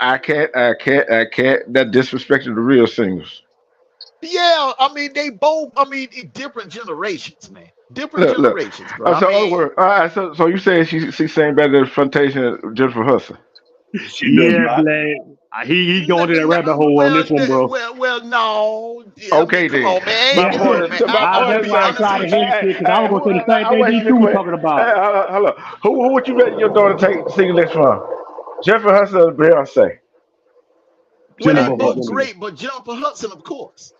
I can't. That disrespecting the real singers. Yeah, I mean they both. I mean different generations, man. Different generations, bro. All right. So you saying she sang better than Frontation and Jennifer Hudson? Yeah, Black. He going to that rabbit hole on this one, bro. Well, no. Okay, then. Come on, man. That's why I tried to hate it because I was going to say the same thing you were talking about. Hello. Who would you bet your daughter take sing next from? Jennifer Hudson or Beyonce? Well, they're both great, but Jennifer Hudson, of course.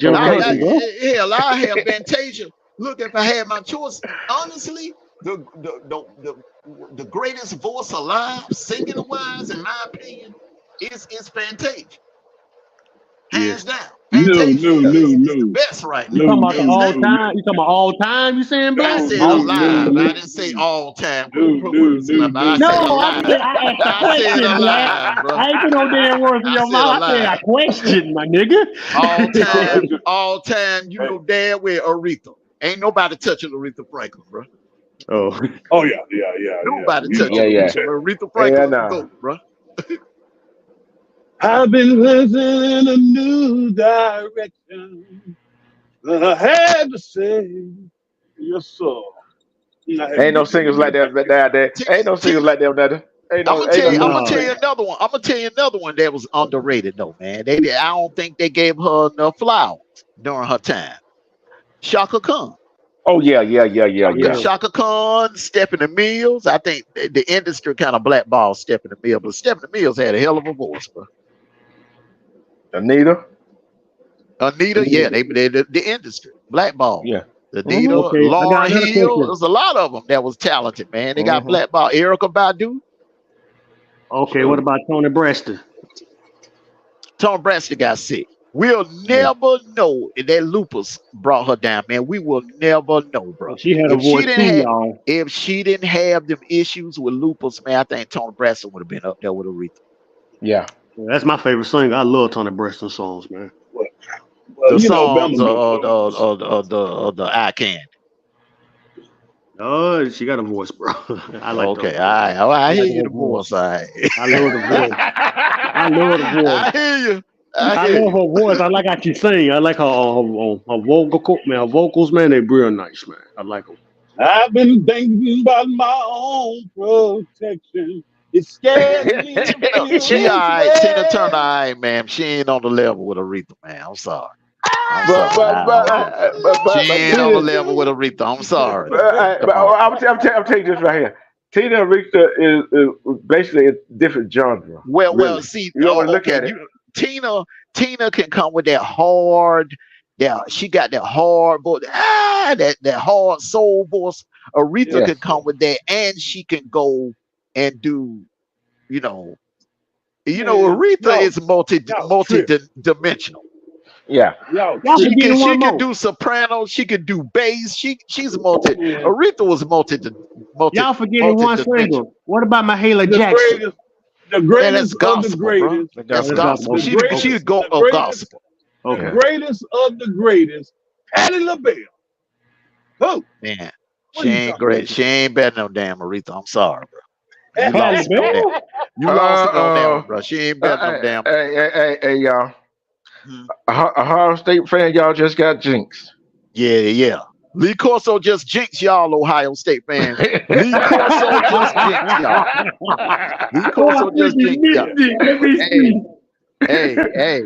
Hell, I have Fantasia. Look, if I had my choice, honestly, the greatest voice alive, singing wise, in my opinion, is Fantasia. Hands down. Fantasia is the best right now. You talking about the all time? You talking about all time? You saying, bro? I said alive. I didn't say all time. I said alive, bro. I ain't put no damn words in your mouth. I said I question, my nigga. All time. You know damn well Aretha. Ain't nobody touching Aretha Franklin, bro. Oh, Oh yeah. Nobody You touching know. Yeah. Aretha Franklin nah. the GOAT, bro. I've been listening in a new direction. I had to say, yes, sir. I had to Ain't no get you singers in like that there. down there. Ain't no singers Tina, like that down there. I'm gonna tell you. I'm gonna tell you no. another one. I'm gonna tell you another one that was underrated though, man. I don't think they gave her enough flowers during her time. Shaka Khan. Oh yeah. Yeah. Shaka Khan, Stephanie Mills. I think the industry kind of blackballed Stephanie Mills, but Stephanie Mills had a hell of a voice, bro. Anita. Yeah, the industry blackball. Yeah. Anita, Okay, I got Lauren another Hill. question. There's a lot of them that was talented, man. They got blackball. Erica Badu. Okay, what about Tony Braxton? Tom Braxton got sick. We'll never know if that lupus brought her down, man. We will never know, bro. She had a voice too, y'all. If she didn't have them issues with lupus, man, I think Tony Braxton would have been up there with Aretha. Yeah. That's my favorite singer. I love Tony Braxton songs, man. The songs of the eye candy. Oh, she got a voice, bro. I like Okay, those. all right. I hear you, the voice. voice. All right. I love the voice. I love the voice. I hear you. I love her voice. I like how she sing. I like her vocals, man. They real nice, man. I like them. I've been thinking about my own protection. It's scared me. She all right. Tina Turner, all right, man. She ain't on the level with Aretha, man. I'm sorry. She ain't on the level with Aretha. I'm sorry. I'm telling you this right here. Tina and Aretha is basically a different genre. Well, see, you want to look at it. Tina can come with that hard. Yeah, she got that hard voice. That hard soul voice. Aretha can come with that, and she can go and do, Aretha is multi-dimensional. Yeah. She can do soprano. She can do bass. She's multi. Aretha was multi. Y'all forgetting one single. What about Mahalia Jackson? The greatest gospel, of the greatest. bro. That's gospel. She's gospel. Okay. The greatest of the greatest. Patti LaBelle. Who? Man, she ain't great. She ain't better than no damn Aretha. I'm sorry, bro. You lost it on that. You lost it on that one, bro. She ain't better than no damn. Hey, y'all. A Ohio State fan, y'all just got jinxed. Yeah. Lee Corso just jinxed y'all, Ohio State fans. Lee Corso just jinxed y'all. Lee Corso just jinxed y'all. Hey.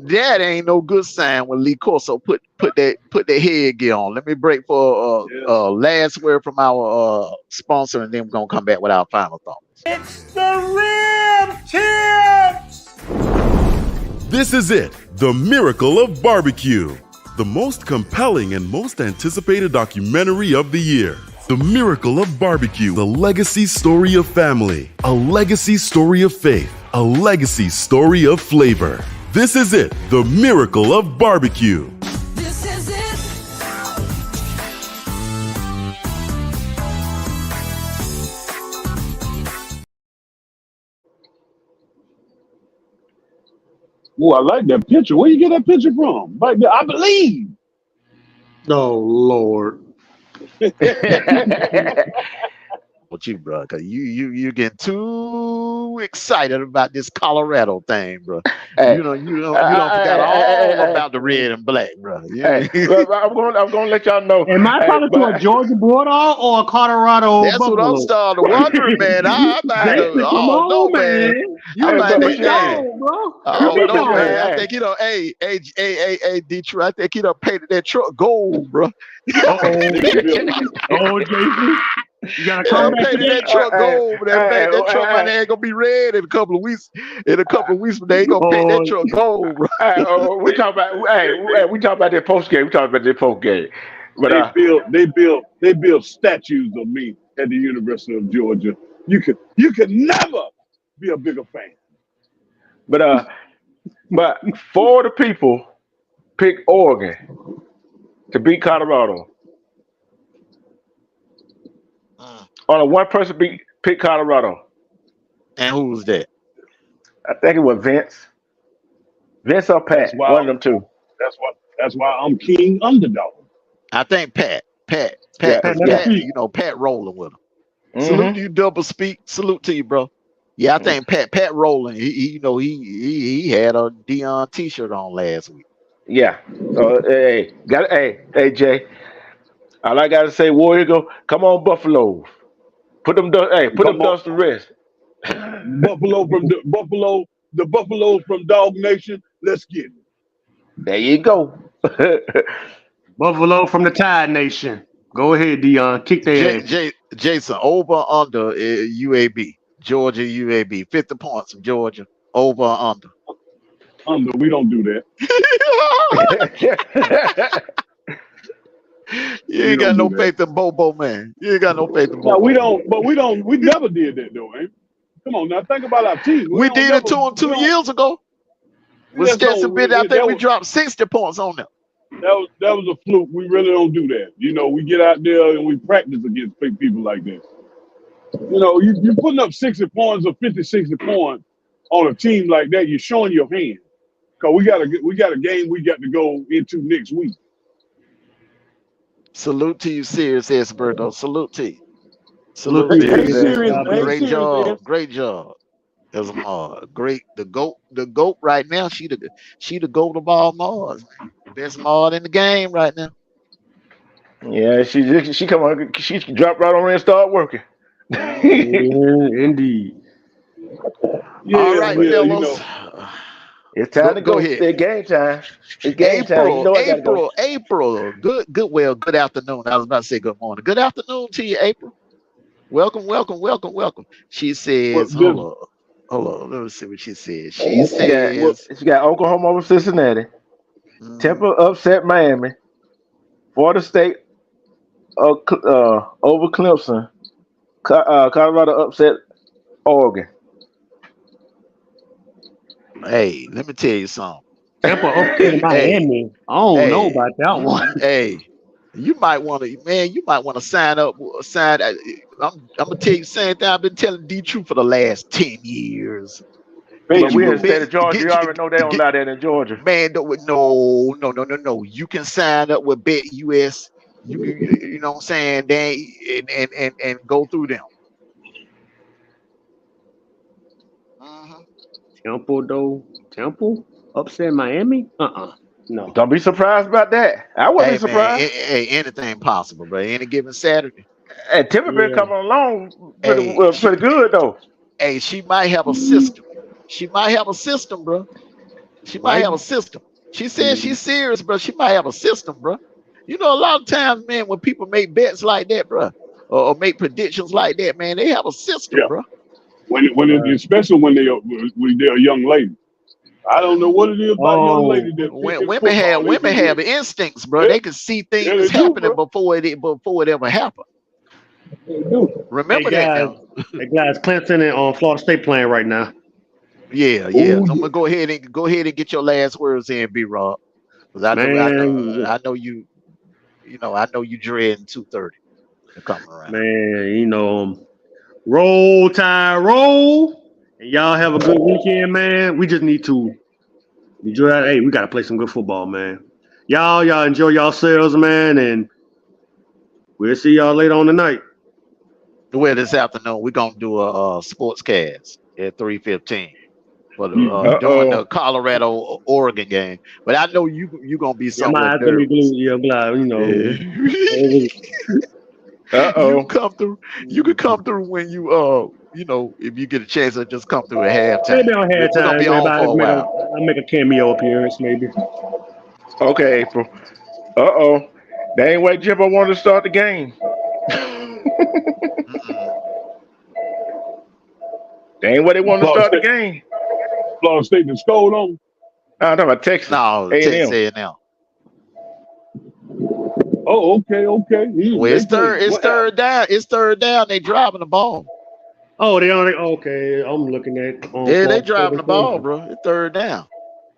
That ain't no good sign when Lee Corso put that headgear on. Let me break for last word from our sponsor, and then we're gonna come back with our final thoughts. It's the Rib Tips! This is it, the miracle of barbecue. The most compelling and most anticipated documentary of the year. The Miracle of Barbecue, the legacy story of family, a legacy story of faith, a legacy story of flavor. This is it, the Miracle of Barbecue. This is it. Oh, I like that picture. Where you get that picture from? I believe. Oh, Lord. With you, bro, because you get too excited about this Colorado thing, bro. You don't forgot all about the red and black, bro. I'm gonna let y'all know. Am I talking to a Georgia Bulldog or a Colorado? That's Buffalo? what I'm starting to wondering, man. I don't know, man. You like put that, on, bro. I don't know, man. I think hey, Detroit. I think painted that truck gold, bro. Oh, Jason. You gotta come back to that truck gold, but that truck right there ain't gonna be red in a couple of weeks. In a couple of weeks, but they ain't gonna paint that truck gold, bro. We talk about that post game. But they build statues of me at the University of Georgia. You could never be a bigger fan. But four of the people picked Oregon to beat Colorado. Only one person picked Colorado. And who was that? I think it was Vince. Vince or Pat. One of them two. That's why I'm king underdog. I think Pat. Pat, Yeah, you know, Pat rolling with him. Salute to you, double speak. Salute to you, bro. Yeah, I think Pat rolling. He had a Dion t-shirt on last week. Yeah. So hey, Jay. All I gotta say, War Eagle, come on, Buffalo. Put them dust to rest. The Buffalo from Dog Nation. Let's get it. There you go. Buffalo from the Tide Nation. Go ahead, Dion. Kick their ass. Jason, over under UAB. Georgia UAB. 50 points from Georgia. Over or under. Under. We don't do that. You ain't got no faith in Bobo, man. You ain't got no faith in Bobo. No, we don't. But we never did that though, eh? Come on now, think about our team. We did it to them 2 years ago. With Stetson Bennett, I think we dropped 60 points on them. That was a fluke. We really don't do that. You know, we get out there and we practice against big people like that. You know, you're putting up 60 points or 50, 60 points on a team like that. You're showing your hand. Because we got a game we got to go into next week. Salute to you, Sirius Esperto. Salute to you. Salute to you. Great job. Man. Great job. As great. The GOAT right now. She the GOAT of all Mars. Best Mars in the game right now. Yeah, she come on. She dropped right on there and start working. Indeed. Yeah, all right, fellas. You know, it's time to go. It's game time. It's game time. You know April. Good afternoon. I was about to say good morning. Good afternoon to you, April. Welcome. She says, hold on. Let me see what she says. She says she got Oklahoma over Cincinnati. Temple upset Miami. Florida State over Clemson. Colorado upset Oregon. Hey, let me tell you something. Tampa upset Miami. I don't know about that one. Hey, you might want to sign up. I'm gonna tell you the same thing I've been telling D-True for the last 10 years. But we're in the state of Georgia. You already know they don't allow that in Georgia. Man, no. You can sign up with Bet US. You know what I'm saying? And go through them. Temple upset Miami? No. Don't be surprised about that. I wasn't surprised. Hey, anything possible, bro. Any given Saturday. Hey, Temple been coming along pretty good though. Hey, she might have a system. Bro. She might have a system. She says she's serious, bro. She might have a system, bro. You know, a lot of times, man, when people make bets like that, bro, or make predictions like that, man, they have a system, bro. Especially when they're a young lady. I don't know what it is about young ladies that women have instincts, bro. They can see things happening before it ever happened. Remember that. Hey guys, Clemson and Florida State playing right now. Yeah. So I'm gonna go ahead and get your last words in, B-Rob. Because I know you. I know you dreading 2:30 to come around. Man, roll Tide, roll, and y'all have a good weekend, man. We just need to enjoy. Hey, we gotta play some good football, man. Y'all enjoy yourselves, man, and we'll see y'all later on tonight. Well, this afternoon we're gonna do a sports cast at 3:15 for during the Colorado Oregon game. But I know you gonna be somewhere nervous. You can come through when you if you get a chance to just come through at halftime. Maybe on halftime. I'll make a cameo appearance, maybe. Okay, April. That ain't why Jimbo wanted to start the game. That ain't what they want to start the game. Florida State been scored on. I'm talking about Texas. No, Texas A&M. Oh, okay. Well, it's third down. It's third down. They driving the ball. Oh, they only okay. I'm looking at. They driving the ball, bro. It's third down.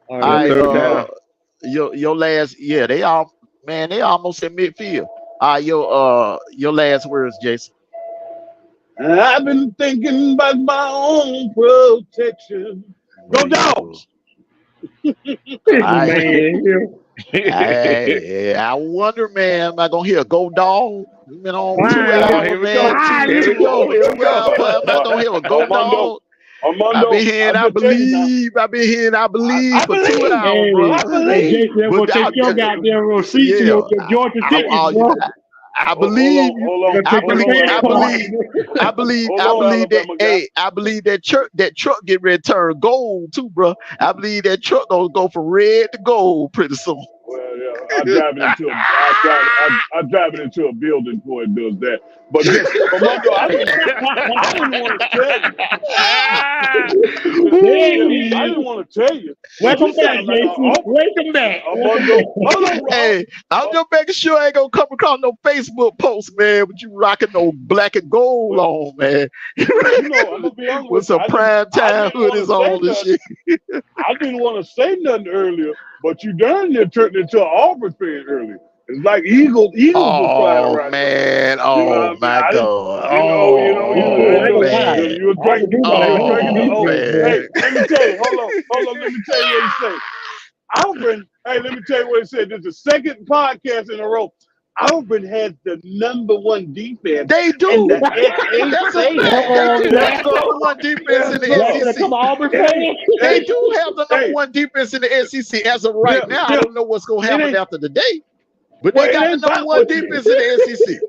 All right, third down. Your last, they almost at midfield. All right, your last words, Jason. I've been thinking about my own protection. Go Dogs! I wonder, man, am I gonna hear a go dog? We've been on 2 Fine. hours, Here we man. go. Here we go. Here we 2 hours. Am I gonna hear a go dog? I've been hearing I believe. I've been hearing I believe for 2 hours, bro. Hey, Jason, I'm gonna take your goddamn receipts and your Georgia tickets, bro. I believe you. I believe that truck get ready to turn gold too, bro. I believe that truck gonna go from red to gold pretty soon. Well, yeah, I drive it into a building before it does that. But Armando, I didn't want to tell you. I didn't want to tell you. Welcome back, Jason. Welcome back. Hey, I'm just making sure I ain't gonna come across no Facebook post, man, with you rocking no black and gold on, man. You know, I'm gonna be honest with some prime time hoodies on and shit. I didn't want to say nothing earlier, but you darn near turned into an Auburn fan earlier. It's like Eagles were flying around. Man. Oh, my God. You were drinking the old. Hey, let me tell you, hold on, let me tell you what he said. Auburn, hey, let me tell you what he said. This is the second podcast in a row. Auburn has the #1 defense. They do. That's a fact. They have the #1 defense in the SEC. They do have the #1 defense in the SEC as of right now. I don't know what's going to happen after the day. But they got the #1 defense in the SEC.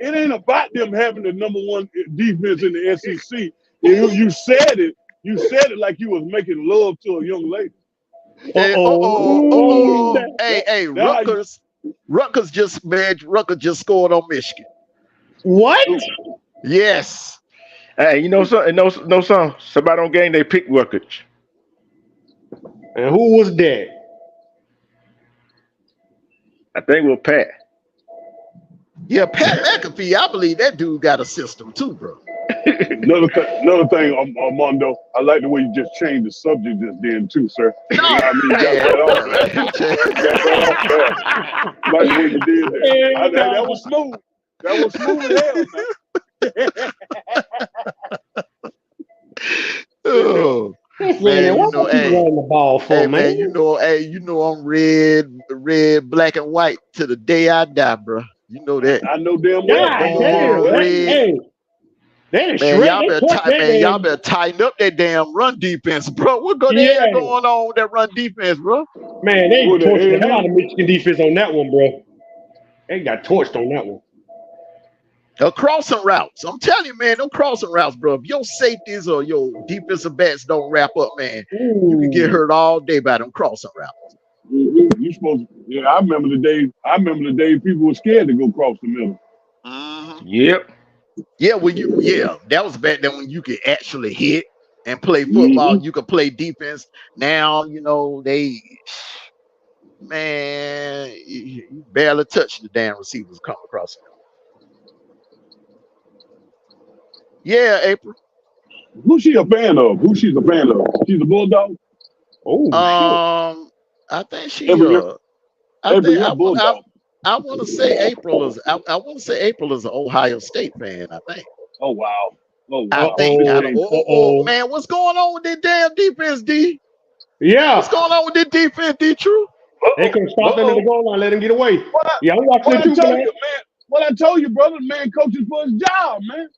It ain't about them having the #1 defense in the SEC. You said it. You said it like you was making love to a young lady. Hey, Rutgers just scored on Michigan. What? Yes. Hey, you know something? No something. Somebody on game they picked Rutgers. And who was that? I think it was Pat. Yeah, Pat McAfee. I believe that dude got a system too, bro. Another thing, Armando, I like the way you just changed the subject just then too, sir. No, I mean, like the way you did that. That was smooth. That was smooth as hell, man. Oh. Man, you know, the ball for, man, you know, I'm red, black, and white to the day I die, bro. You know that. I know damn well. Y'all better tighten up that damn run defense, bro. What going on with that run defense, bro? Man, they torched the hell out of Michigan defense on that one, bro. They got torched on that one. The crossing routes. I'm telling you, man, them crossing routes, bro. If your safeties or your defensive backs don't wrap up, man, you can get hurt all day by them crossing routes. You supposed to, yeah, I remember the day people were scared to go cross the middle. Yep. Yeah, that was back then when you could actually hit and play football. You could play defense. Now, you know, you barely touch the damn receivers come across the middle. Yeah, April. Who's she a fan of? She's a She's a Bulldog? Oh, I think she Bulldog. I want to say April is an Ohio State fan, I think. Oh wow. Man, what's going on with that damn defense, D? Yeah. What's going on with this defense, D? True? They couldn't stop them in the goal line, let him get away. I'm watching it too, man. What I told you, brother, man, coaching for his job, man.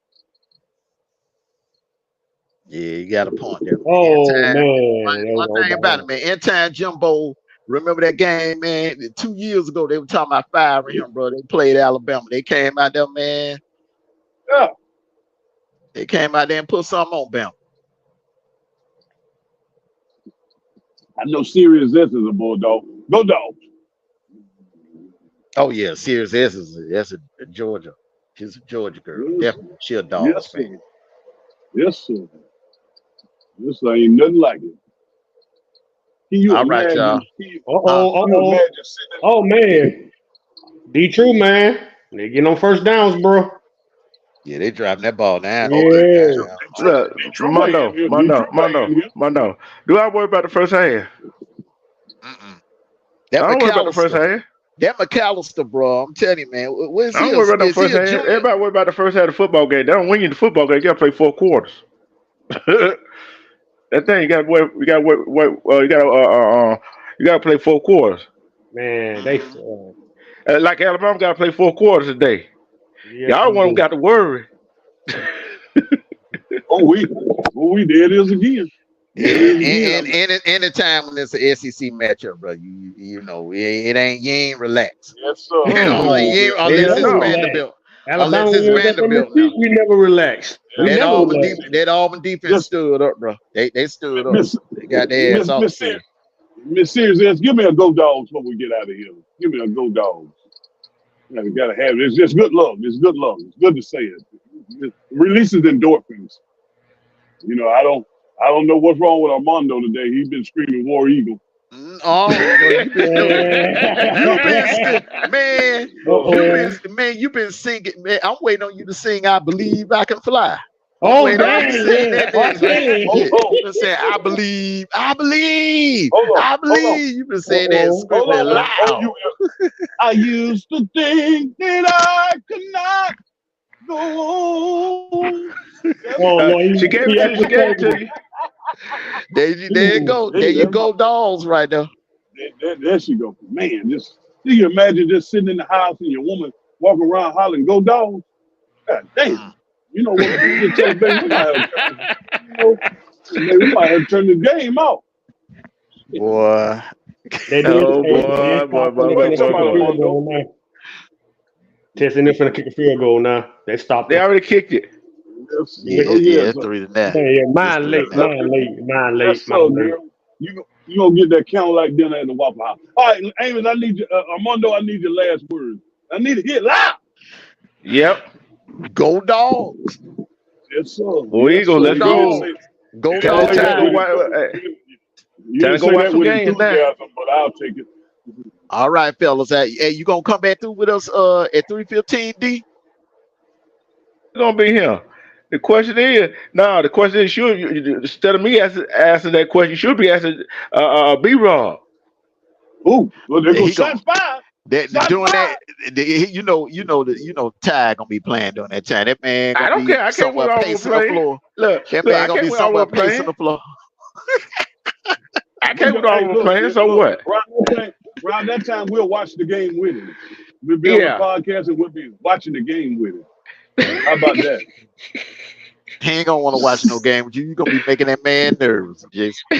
Yeah, you got a point there. Man. One thing about it, man. Anytime Jimbo, remember that game, man? 2 years ago, they were talking about firing him, bro. They played Alabama. They came out there, man. Yeah. They came out there and put something on Bama. I know Sirius S is a Bulldog. Go Dogs. Oh, yeah. Sirius S that's a Georgia. She's a Georgia girl. Definitely. She a Dogs fan. Yes, sir. This ain't nothing like it. All right, y'all. Oh, man. D-True, man. They getting on first downs, bro. Yeah, they driving that ball down. Yeah. Look, Mondo. Do I worry about the first half? I don't worry about the first half. That McAllister, bro. I'm telling you, man. Where's I don't worry about the first half. Everybody worry about the first half of the football game. They don't win you the football game. You got to play 4 quarters. That thing you got to play 4 quarters. Man, they like Alabama got to play 4 quarters today. Y'all one got to worry. we there it is again. And anytime when it's an SEC matchup, bro, you know it ain't you ain't relaxed. Yes, sir. Unless it's Vanderbilt. Alabama, unless it's Vanderbilt. we never relax. That Auburn defense stood up, bro. They stood up. They got their ass off. Miss Sears, give me a go dogs before we get out of here. Give me a go dogs. You gotta have it. It's just good luck. It's good luck. It's good to say it. It releases endorphins. You know, I don't know what's wrong with Armando today. He's been screaming War Eagle. Oh, you've been singing, man. I'm waiting on you to sing "I Believe I Can Fly." Oh, man! I believe, I believe. You've been saying that screaming loud. I used to think that I could not go on. She gave it to you. There you go. There you go, dolls right there. There she go. Man, just can you imagine just sitting in the house and your woman walking around hollering, "Go dogs." God damn. You know what? We might have to turn the game out. Boy. Testing them for the kick a field goal now. They stopped. They already kicked it. Yeah, 3-9. Yeah, mine late. You gonna get that count like dinner at the Waffle House. All right, Amos, I need you, Armando, I need your last words. I need to hit loud. Yep. Go dogs. Yes, sir. Well, Eagle, let's go. Go dogs. Time to go watch some games now. But I'll take it. All right, fellas. Hey, you gonna come back through with us at 3:15, D? It's gonna be here. The question is, instead of me asking that question, you should be asking B-Rob. Ooh, well, there goes shots fired. You know, Ty gonna be playing during that time. That man, I don't care. I can't wait on the floor. Look, that man gonna be somewhere pacing the floor. I can't wait on playing. So what? Around that time, we'll watch the game with him. We'll be on the podcast and we'll be watching the game with him. How about that? He ain't gonna want to watch no game with you. You're gonna be making that man nervous, Jason. Hey,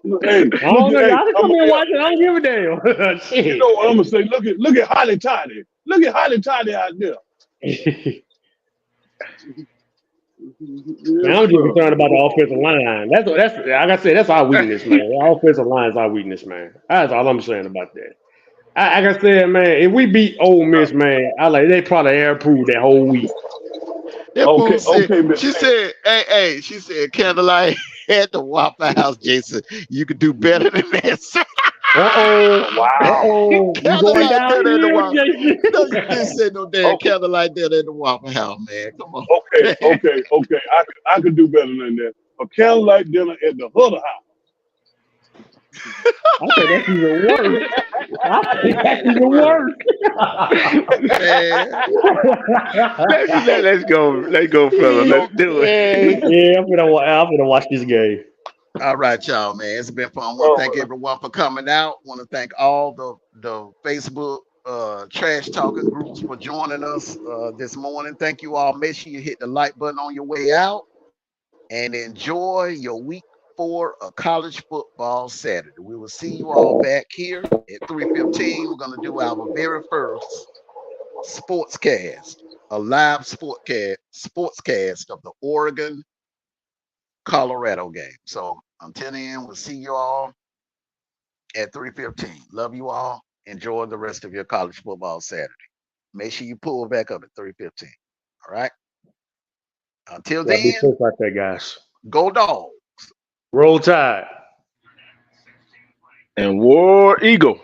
y'all can come in and watch it. I don't give a damn. You know what I'm gonna say? Look at Holly Toddy. Look at Holly Toddy out there. Man, I'm just concerned about the offensive line. That's like I said, that's our weakness, man. The offensive line is our weakness, man. That's all I'm saying about that. Like I said, man, if we beat Ole Miss, man, they probably air-proof that whole week. She said, hey, she said, Candlelight at the Waffle House, Jason. You could do better than that, sir. Wow. You going down here, Jason? No, you didn't say no damn Candlelight there at the Waffle House, man. Come on. Okay. I could do better than that. A candlelight dinner at the Huddle House. I think that's even worse. Let's go, fella. Let's do it. Yeah, I'm gonna watch this game. All right, y'all, man. It's been fun. I want to thank everyone for coming out. Want to thank all the Facebook trash talking groups for joining us this morning. Thank you all. Make sure you hit the like button on your way out and enjoy your week 4 of college football Saturday. We will see you all back here at 3:15. We're going to do our very first sportscast, a live sportscast of the Oregon Colorado game. So until then, we'll see you all at 3:15. Love you all. Enjoy the rest of your college football Saturday. Make sure you pull back up at 3:15. All right. Until then, be safe out there, guys. Go Dogs. Roll Tide. And War Eagle.